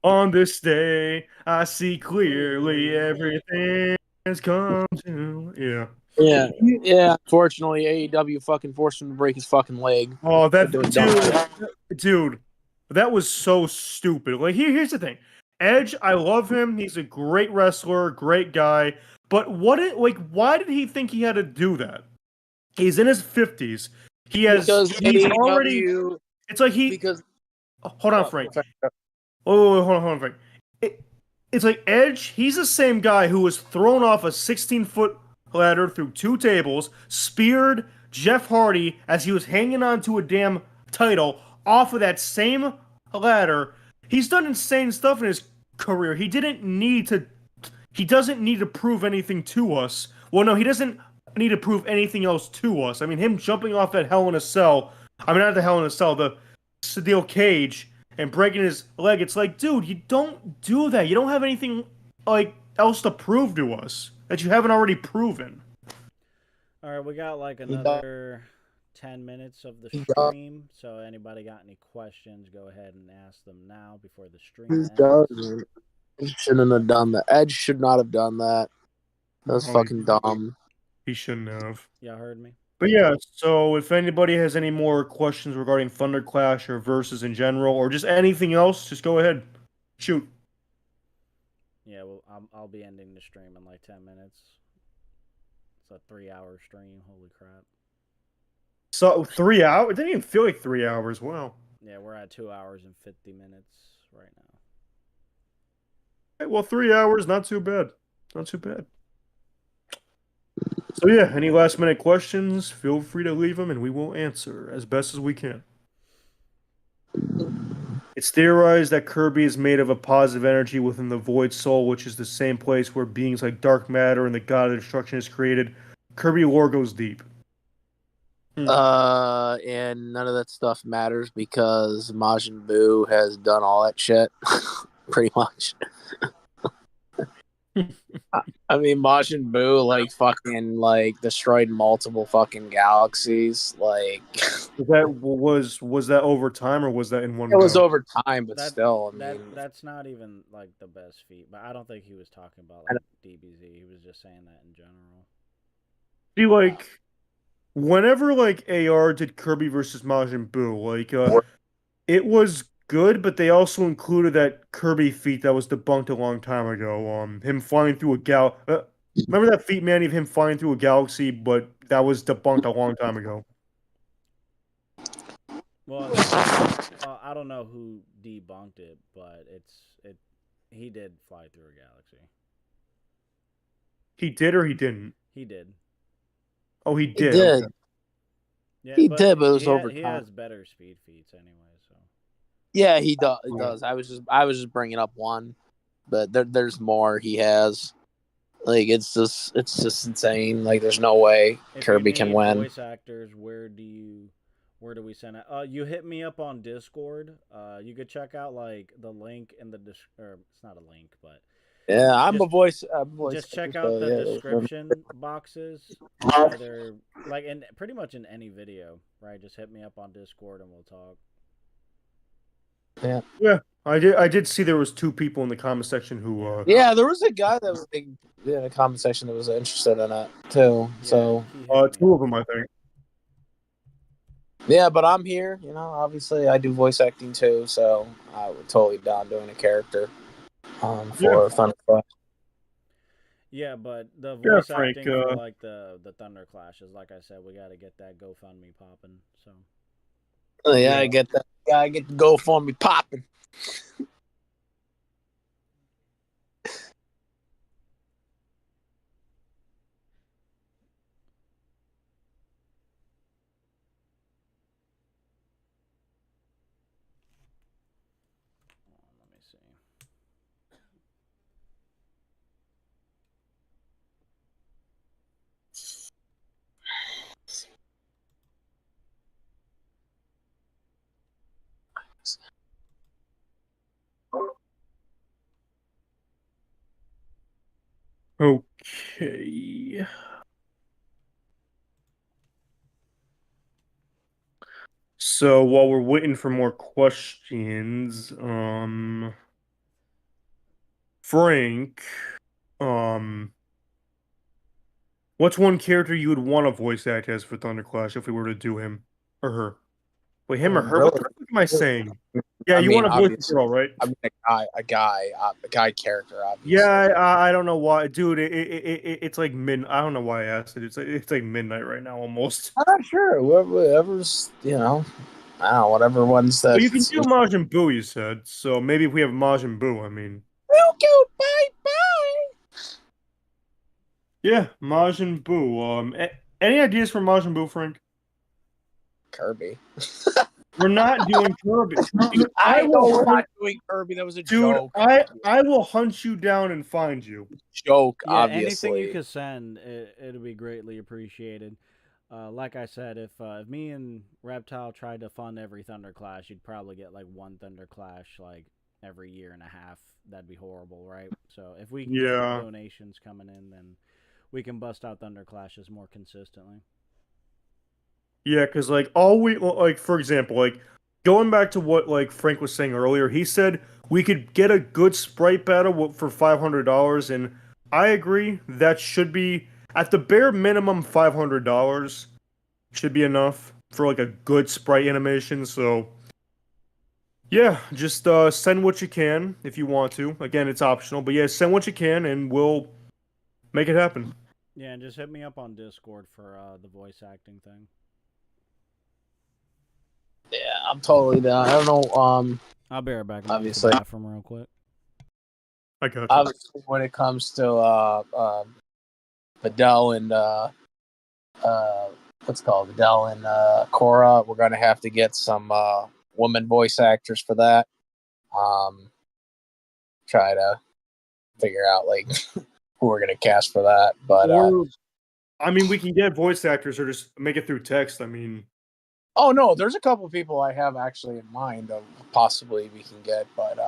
On this day, I see clearly everything has come to. Yeah. Yeah, yeah. Unfortunately, AEW fucking forced him to break his fucking leg. Oh, that Doing dumb shit. dude, that was so stupid. Like, here's the thing, Edge, I love him. He's a great wrestler, great guy. But why did he think he had to do that? He's in his 50s. He's already. AEW It's like he. because Hold on, Frank. Oh, hold on, Frank. It's like Edge. He's the same guy who was thrown off a 16-foot ladder through 2 tables, speared Jeff Hardy as he was hanging on to a damn title off of that same ladder. He's done insane stuff in his career. He didn't need to. He doesn't need to prove anything to us. Well, no, he doesn't need to prove anything else to us. I mean, him jumping off that Hell in a Cell. I mean, not the Hell in a Cell, the steel cage and breaking his leg. It's like, dude, you don't do that. You don't have anything like else to prove to us that you haven't already proven. All right, we got like another 10 minutes of the stream. So anybody got any questions, go ahead and ask them now before the stream ends. He shouldn't have done that. Edge should not have done that. That was fucking dumb. He shouldn't have. Y'all heard me? But yeah, so if anybody has any more questions regarding Thunder Clash or Versus in general, or just anything else, just go ahead. Shoot. Yeah, well, I'll be ending the stream in like 10 minutes. It's a 3-hour stream. Holy crap. So 3 hours? It didn't even feel like 3 hours. Wow. Yeah, we're at 2 hours and 50 minutes right now. Hey, well, 3 hours, not too bad. Not too bad. So yeah, any last minute questions, feel free to leave them and we will answer as best as we can. It's theorized that Kirby is made of a positive energy within the Void Soul, which is the same place where beings like Dark Matter and the God of Destruction is created. Kirby lore goes deep. And none of that stuff matters because Majin Buu has done all that shit, pretty much. I mean, Majin Buu fucking destroyed multiple fucking galaxies. Like, was that over time or was that in one? It was over time, but still, that's not even like the best feat. But I don't think he was talking about like DBZ. He was just saying that in general. See, like, whenever like AR did Kirby versus Majin Buu, it was good, but they also included that Kirby feat that was debunked a long time ago. Him flying through a remember that feat, Manny, of him flying through a galaxy, but that was debunked a long time ago. Well, I don't know who debunked it, but he did fly through a galaxy. He did or he didn't? He did. Oh, he did. He did. Okay. Yeah, he did, but it was over time. He has better speed feats anyway, so. Yeah, he does. He does. I was just bringing up one, but there's more he has. Like, it's just insane. Like, there's no way Kirby can win. Voice actors, where do we send it? You hit me up on Discord. You could check out like the link in the or it's not a link, but yeah, I'm a voice. Just check out the description boxes. Either like in pretty much in any video, right? Just hit me up on Discord and we'll talk. Yeah. I did see there was 2 people in the comment section who. Yeah, there was a guy that was in the comment section that was interested in it too. Yeah, so 2 of them, I think. Yeah, but I'm here. You know, obviously I do voice acting too, so I would totally down doing a character for Thunder Clash. Yeah, but the voice Frank, acting for like the Thunder Clashes, like I said, we got to get that GoFundMe popping. So. Oh, yeah, I get that. Yeah, I get the GoFundMe popping. Let me see. Okay. So while we're waiting for more questions, Frank, um, what's one character you would want to voice act as for Thunderclash if we were to do him or her? Wait, him or her? What Really? the fuck am I saying? Yeah, I you mean, want to voice the obviously, girl, right? I mean a guy character, Yeah, obviously. I don't know why, dude. It's like mid. I don't know why I asked it. It's like midnight right now almost. I'm not sure. Whatever's, I don't know, whatever ones that. Well, you can do Majin Buu, you said. So maybe if we have Majin Buu, I mean, Bye bye. yeah, Majin Buu. Any ideas for Majin Buu, Frank? Kirby. We're not doing Kirby. Dude, I know we're hunt- not doing Kirby. That was a Dude, joke. I will hunt you down and find you. Joke, Yeah, anything you obviously. could send, it'll be greatly appreciated. Like I said, if me and Reptile tried to fund every Thunderclash, you'd probably get like one Thunderclash like every year and a half. That'd be horrible, right? So if we can get Yeah. donations coming in, then we can bust out Thunderclashes more consistently. Yeah, because like for example, like going back to what like Frank was saying earlier, he said we could get a good sprite battle for $500, and I agree that should be at the bare minimum $500 should be enough for like a good sprite animation. So yeah, just send what you can if you want to. Again, it's optional, but yeah, send what you can, and we'll make it happen. Yeah, and just hit me up on Discord for the voice acting thing. Yeah, I'm totally down. I don't know. I'll be right back. Obviously. The bathroom real quick. I got you. Obviously, when it comes to Vidal and what's it called Vidal and Korra, we're gonna have to get some woman voice actors for that. Try to figure out like who we're gonna cast for that. But I mean, we can get voice actors or just make it through text. I mean, oh no, there's a couple people I have actually in mind of possibly we can get, but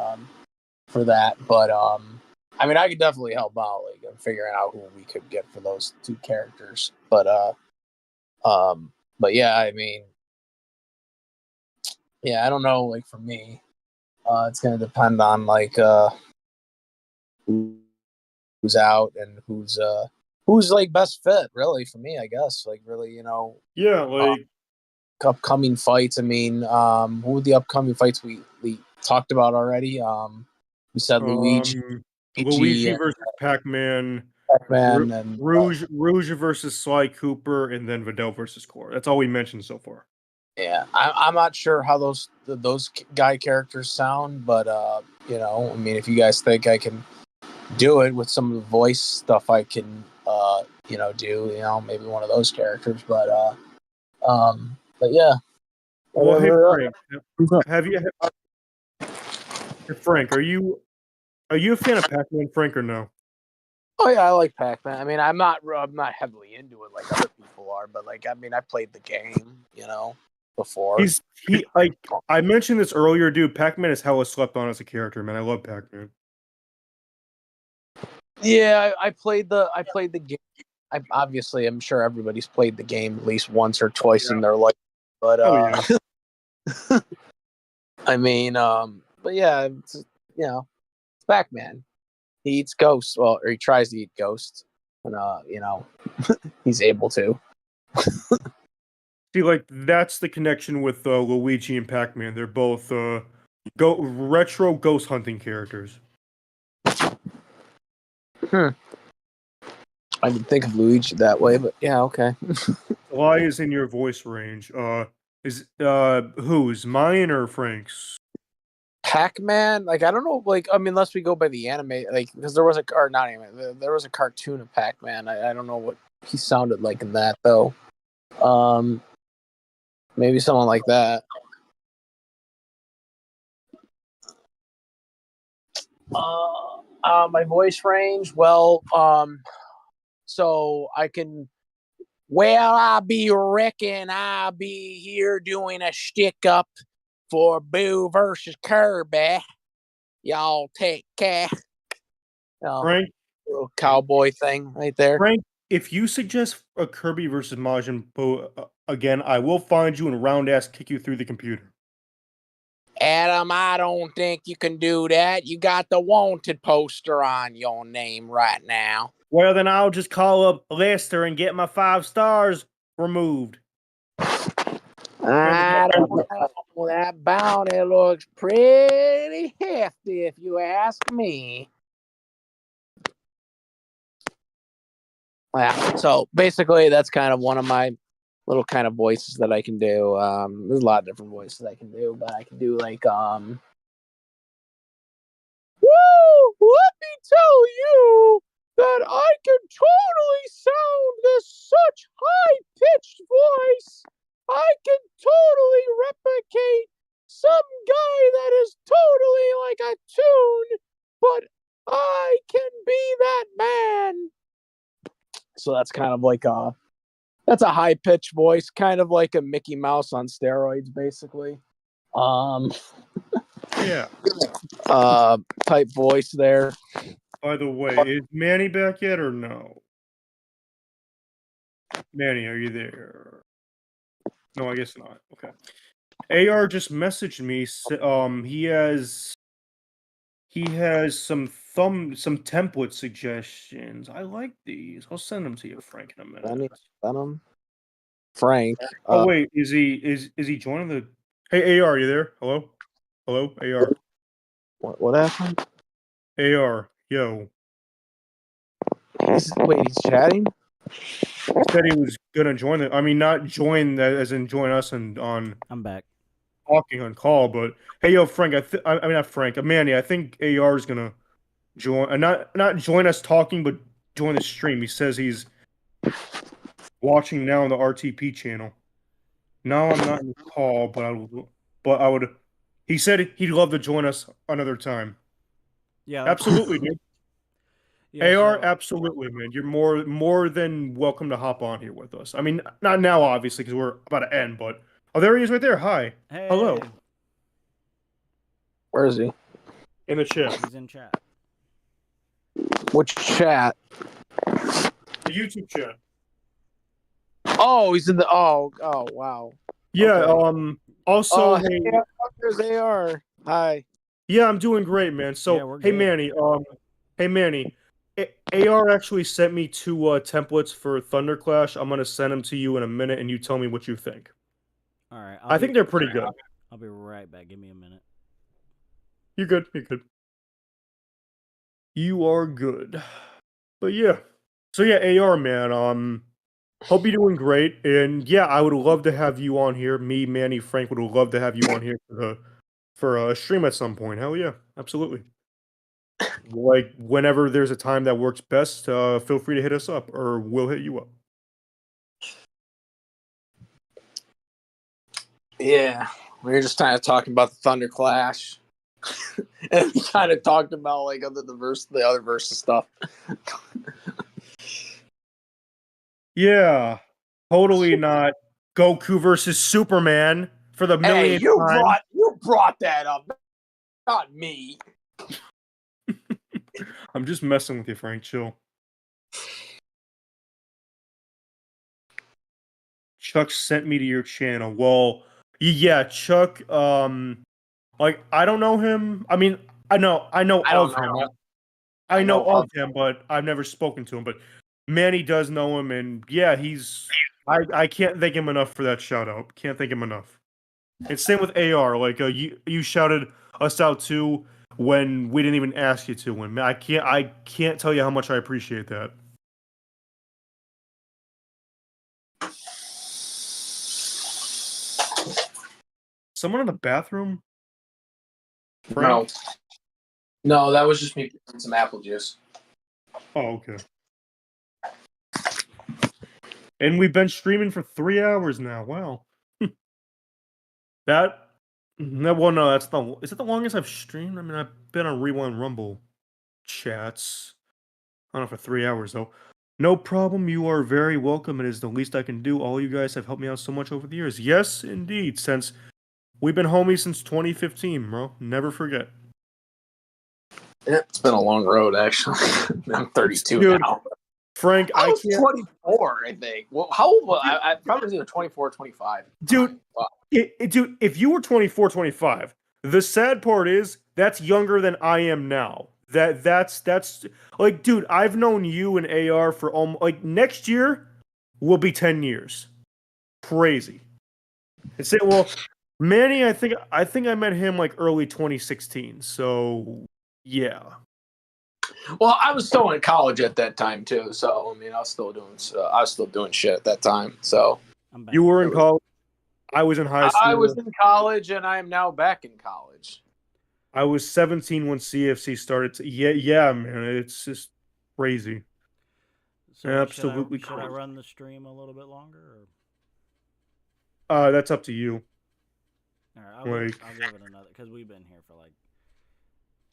for that. But I mean, I could definitely help out, like figuring out who we could get for those two characters. But yeah, I mean, yeah, I don't know. Like for me, it's gonna depend on like who's out and who's like best fit. Really, for me, I guess. Like really, yeah, like upcoming fights. I mean, who were the upcoming fights we talked about already? We said Luigi versus Pac-Man, Pac-Man, and Rouge versus Sly Cooper, and then Vidal versus Core. That's all we mentioned so far. yeah, I'm not sure how those guy characters sound, but I mean, if you guys think I can do it with some of the voice stuff, I can do maybe one of those characters, but yeah. Well, hey Frank, Frank, are you a fan of Pac-Man, Frank, or no? Oh yeah, I like Pac-Man. I mean, I'm not heavily into it like other people are, but like, I mean, I played the game, before. I mentioned this earlier, dude. Pac-Man is hella slept on as a character, man. I love Pac-Man. Yeah, I played the game. I'm sure everybody's played the game at least once or twice in their life, but I mean, but yeah, it's Pac-Man. He eats ghosts, or he tries to eat ghosts when he's able to. See, like that's the connection with Luigi and Pac-Man. They're both retro ghost hunting characters. I didn't think of Luigi that way, but yeah, okay. Why is in your voice range? Is whose, mine or Frank's? Pac-Man, like I don't know, like I mean, unless we go by the anime, like because there was there was a cartoon of Pac-Man. I don't know what he sounded like in that though. Maybe someone like that. My voice range, well, so I can. Well, I'll be here doing a stick up for Boo versus Kirby. Y'all take care. Frank, Little cowboy thing right there. Frank, if you suggest a Kirby versus Majin Buu again, I will find you and round ass kick you through the computer. Adam, I don't think you can do that. You got the wanted poster on your name right now. Well, then I'll just call up Lester and get my 5 stars removed. I don't know. That bounty looks pretty hefty, if you ask me. Yeah. So basically, that's kind of one of my little kind of voices that I can do. There's a lot of different voices I can do, but I can do like woo! Let me tell you that I can totally sound this such high-pitched voice. I can totally replicate some guy that is totally like a tune, but I can be that man. So that's kind of like that's a high-pitched voice, kind of like a Mickey Mouse on steroids, basically. Yeah. Type voice there. By the way, is Manny back yet or no? Manny, are you there? No, I guess not. Okay. AR just messaged me. He has some template suggestions. I like these. I'll send them to you, Frank, in a minute. Venom. Frank. Oh wait, is he joining the? Hey AR, are you there? Hello, AR. What happened? AR, yo. He's chatting. He said he was gonna join it. I mean, not join as in join us and on. I'm back. Talking on call, but hey, yo, Frank. I mean, not Frank. Manny. I think AR is gonna join. Not join us talking, but join the stream. He says he's watching now on the RTP channel. No, I'm not in the call, but I would. He said he'd love to join us another time. Yeah, absolutely, dude. Yeah, AR, absolutely, man. You're more than welcome to hop on here with us. I mean, not now, obviously, because we're about to end. But oh, there he is, right there. Hi, Hey. hello. Where is he? In the chat. He's in chat. Which chat? The YouTube chat. Oh, he's in the. Oh, wow. Yeah. Okay. Also, hey, there's AR. Hi. Yeah, I'm doing great, man. So, Yeah, hey, good. Manny. AR actually sent me 2 templates for Thunderclash. I'm gonna send them to you in a minute, and you tell me what you think. All right. I think they're pretty good. I'll be right back. Give me a minute. You're good. You're good. You are good. But yeah. So yeah, AR, man. Hope you're doing great. And yeah, I would love to have you on here. Me, Manny, Frank would love to have you on here for a stream at some point. Hell yeah, absolutely. Like whenever there's a time that works best, feel free to hit us up, or we'll hit you up. Yeah, we were just kind of talking about the Thunderclash, and we kind of talked about like the other versus stuff. Yeah, totally not Goku versus Superman for the millionth time. You brought that up, not me. I'm just messing with you, Frank. Chill. Chuck sent me to your channel. Well, yeah, Chuck. Like I don't know him. I mean, I know of him. I know of him, but I've never spoken to him. But Manny does know him, and yeah, I can't thank him enough for that shout out. Can't thank him enough. And same with AR. Like you shouted us out too when we didn't even ask you to. And I can't tell you how much I appreciate that. Someone in the bathroom? Frank? No, that was just me putting some apple juice. Oh, okay. And we've been streaming for 3 hours now. Wow. That's is it the longest I've streamed? I mean, I've been on Rewind Rumble chats. I don't know, for 3 hours though. No problem. You are very welcome. It is the least I can do. All you guys have helped me out so much over the years. Yes, indeed. Since we've been homies since 2015, bro. Never forget. Yeah, it's been a long road, actually. I'm 32 now. Frank, I I was can't, 24, I think. Well, how old was I probably was either 24 or 25. dude. Wow. Dude, if you were 24, 25, the sad part is that's younger than I am now. That's like, dude, I've known you and AR for like next year will be 10 years. Crazy. And say, well, Manny, I think I met him like early 2016. So yeah. Well, I was still in college at that time too, so I mean, I was still doing shit at that time. So I'm back. You were in college. I was in high school. I was in college, and I am now back in college. I was 17 when CFC started. Yeah, man, it's just crazy. So Absolutely should I crazy. run the stream a little bit longer? That's up to you. Or? All right, Like- I'll give it another because we've been here for like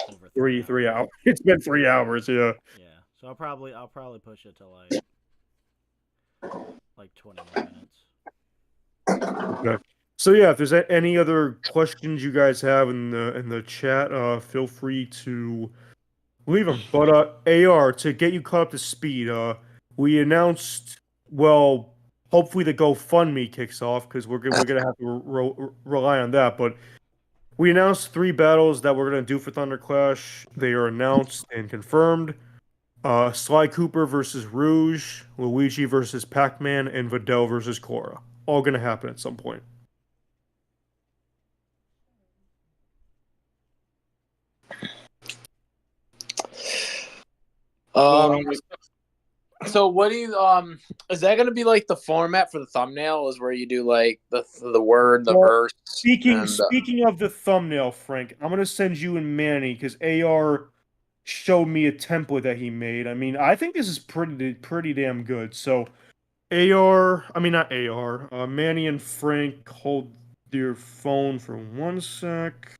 over 3 hours. It's been 3 hours. Yeah. Yeah, so I'll probably push it to like 20 more minutes. Okay. So yeah, if there's any other questions you guys have in the chat, feel free to leave them. But AR, to get you caught up to speed, we announced, well, hopefully the GoFundMe kicks off because we're gonna have to rely on that. But we announced 3 battles that we're gonna do for Thunder Clash. They are announced and confirmed. Sly Cooper versus Rouge, Luigi versus Pac-Man, and Videl versus Korra. All gonna happen at some point. So what do you is that going to be like the format for the thumbnail? Is where you do like the word, the Well, verse? Speaking of the thumbnail, Frank, I'm gonna send you and Manny because AR showed me a template that he made. I mean, I think this is pretty damn good. So I mean not AR, Manny and Frank, hold your phone for 1 sec.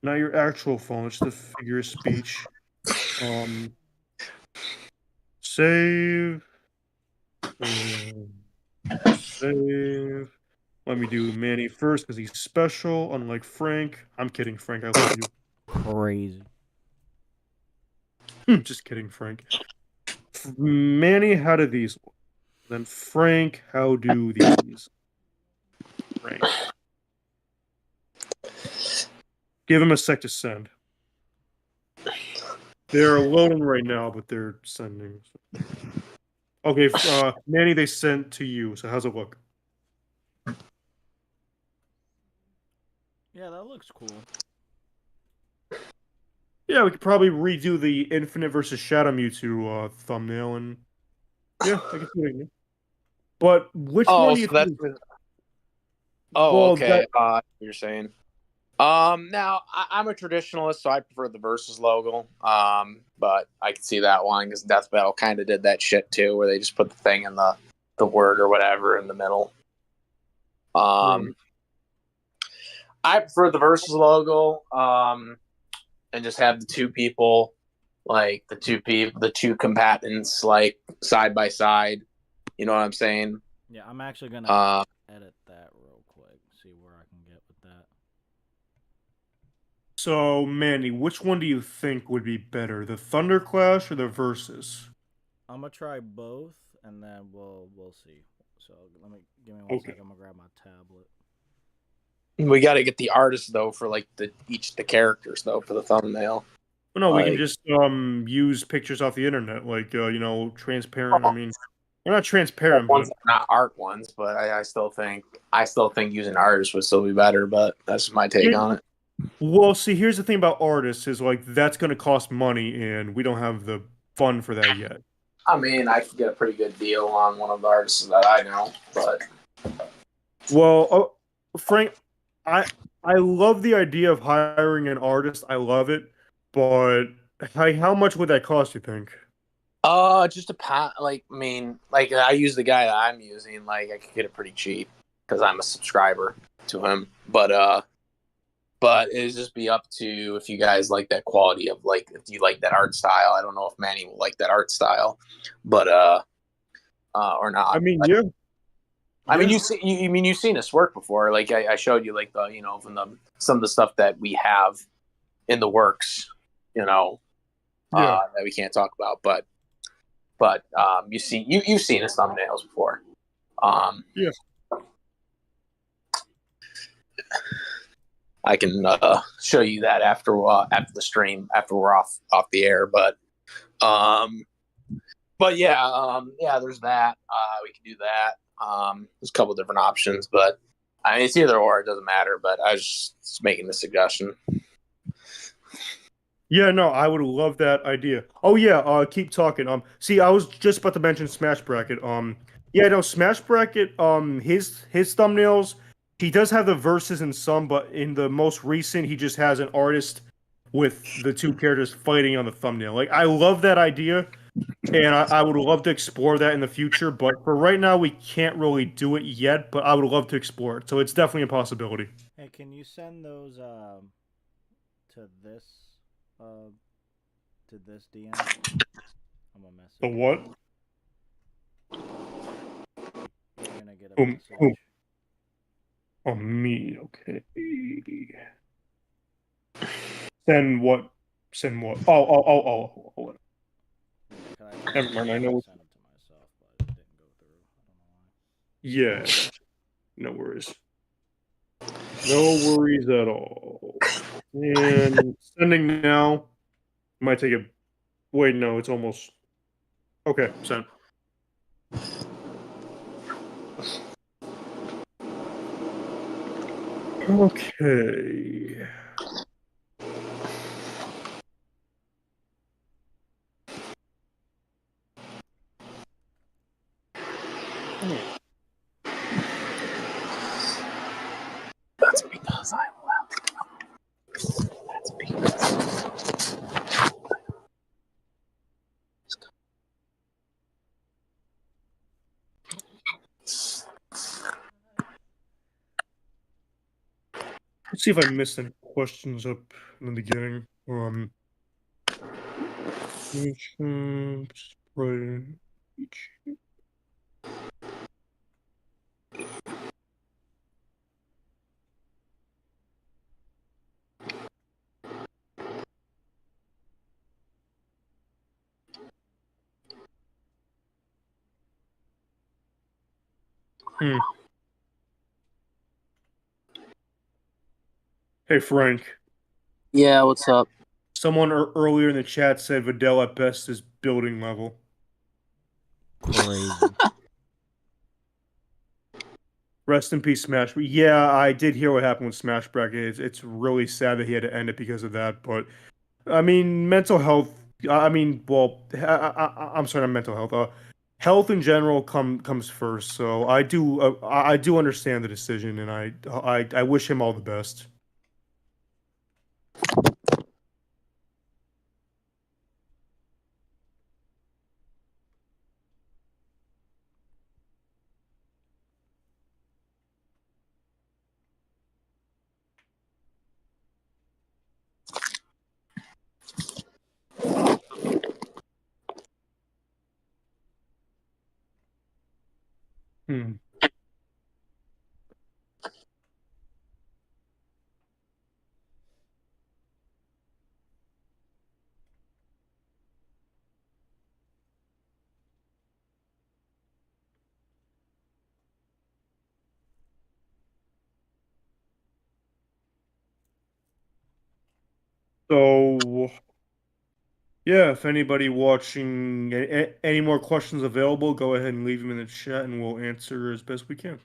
Not your actual phone, it's the figure of speech. Save. Save. Let me do Manny first because he's special, unlike Frank. I'm kidding, Frank. I love you. Crazy. Just kidding, Frank. Manny, how do these look? Then Frank, how do these? Frank. Give him a sec to send. They're loading right now, but they're sending. Okay, Manny, they sent to you. So how's it look? Yeah, that looks cool. Yeah, we could probably redo the Infinite versus Shadow Mewtwo thumbnail, and yeah, I can see it. But which one do you think? Okay. What you're saying. Now I'm a traditionalist, so I prefer the versus logo. But I can see that one because Death Battle kind of did that shit too, where they just put the thing in the word or whatever in the middle. I prefer the versus logo. And just have the two people, like the two combatants, like side by side. You know what I'm saying? Yeah, I'm actually gonna edit that real quick. See where I can get with that. So, Manny, which one do you think would be better, the Thunder Clash or the Versus? I'm gonna try both, and then we'll see. So give me one second. I'm gonna grab my tablet. We got to get the artists though for like the characters though for the thumbnail. No, we can just use pictures off the internet, like transparent. I mean, they're not transparent, ones, not art ones, but I still think using artists would still be better. But that's my take on it. Well, see, here's the thing about artists is like that's going to cost money, and we don't have the fund for that yet. I mean, I could get a pretty good deal on one of the artists that I know, but well, Frank, I love the idea of hiring an artist. I love it, but how much would that cost, you think? Just like I mean, like I use the guy that I'm using. Like I could get it pretty cheap because I'm a subscriber to him. But it'd just be up to if you guys like that quality of like if you like that art style. I don't know if Manny will like that art style, but or not. I mean, yeah. I mean, you've seen us work before. Like I showed you, like from some of the stuff that we have in the works, that we can't talk about. But but you've seen his thumbnails before. Yeah. I can show you that after the stream, after we're off the air. But yeah, there's that. We can do that. There's a couple different options, but I mean, it's either or. It doesn't matter. But I was just making the suggestion. Yeah, no, I would love that idea. Oh yeah, keep talking. See, I was just about to mention Smash Bracket. Yeah, no, Smash Bracket. His thumbnails. He does have the verses in some, but in the most recent, he just has an artist with the two characters fighting on the thumbnail. Like, I love that idea, and I would love to explore that in the future. But for right now, we can't really do it yet. But I would love to explore it. So it's definitely a possibility. Hey, can you send those to this DM? I'm gonna message. The what? You're gonna get a message. Oh, me. Okay. Send what? Send what? Oh. Never mind. I know. Send it to myself, but it didn't go through. I don't know why. Yeah. No worries. No worries at all. And sending now. Might take a. Wait, no, it's almost. Okay, send. Okay. That's because I left. That's because. Let's see if I missed any questions up in the beginning. Hey, Frank. Yeah, what's up? Someone earlier in the chat said Vidal at best is building level. Crazy. Rest in peace, Smash. Yeah, I did hear what happened with Smash Bracket. It's really sad that he had to end it because of that. But I mean, mental health. I mean, well, I'm sorry, not mental health. Health in general comes first. So I do understand the decision, and I wish him all the best. So, yeah, if anybody watching, any more questions available, go ahead and leave them in the chat and we'll answer as best we can.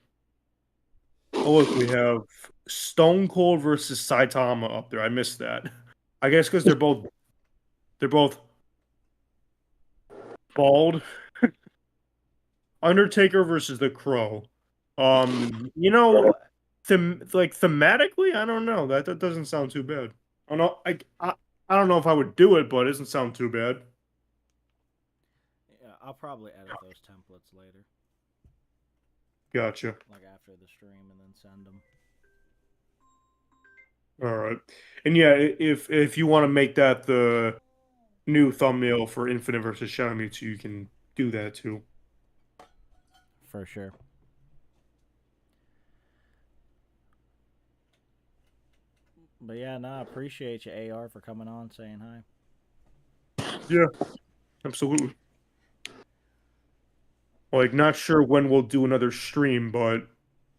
Oh, look, we have Stone Cold versus Saitama up there. I missed that. I guess because they're both bald. Undertaker versus The Crow. Thematically, I don't know. That doesn't sound too bad. I don't know. I don't know if I would do it, but it doesn't sound too bad. Yeah, I'll probably edit those templates later. Gotcha. Like after the stream, and then send them. All right. And yeah, if you want to make that the new thumbnail for Infinite versus Shadow Mewtwo, you can do that too. For sure. But yeah, no, I appreciate you, AR, for coming on, saying hi. Yeah, absolutely. Like, not sure when we'll do another stream, but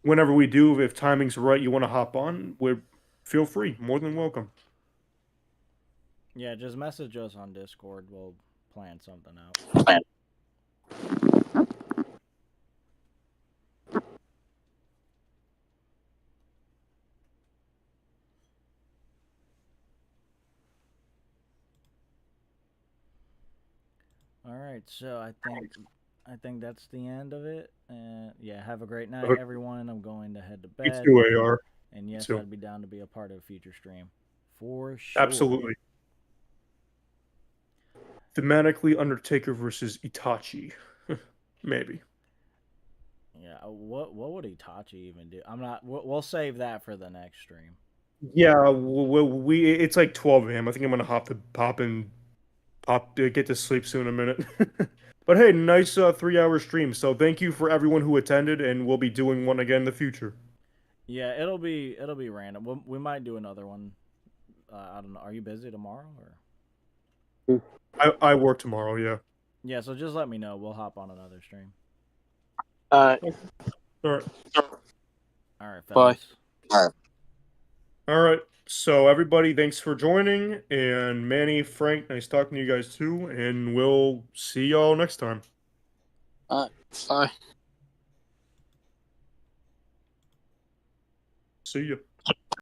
whenever we do, if timing's right, you want to hop on, feel free. More than welcome. Yeah, just message us on Discord. We'll plan something out. All right, so I think that's the end of it. And yeah, have a great night, everyone. I'm going to head to You bed. too, AR. And yes, too. I'd be down to be a part of a future stream, for sure. Absolutely. Thematically, Undertaker versus Itachi. Maybe. Yeah, what would Itachi even do? I'm not. We'll save that for the next stream. Yeah, it's like 12 a.m. I think I'm gonna get to sleep soon in a minute. But hey, nice 3-hour stream. So thank you for everyone who attended, and we'll be doing one again in the future. Yeah, it'll be random. We might do another one. I don't know. Are you busy tomorrow or? I work tomorrow. Yeah. Yeah, so just let me know. We'll hop on another stream. All right. All right, Bye. fellas. All right. So everybody, thanks for joining, and Manny, Frank, nice talking to you guys too, and we'll see y'all next time. Bye. See you.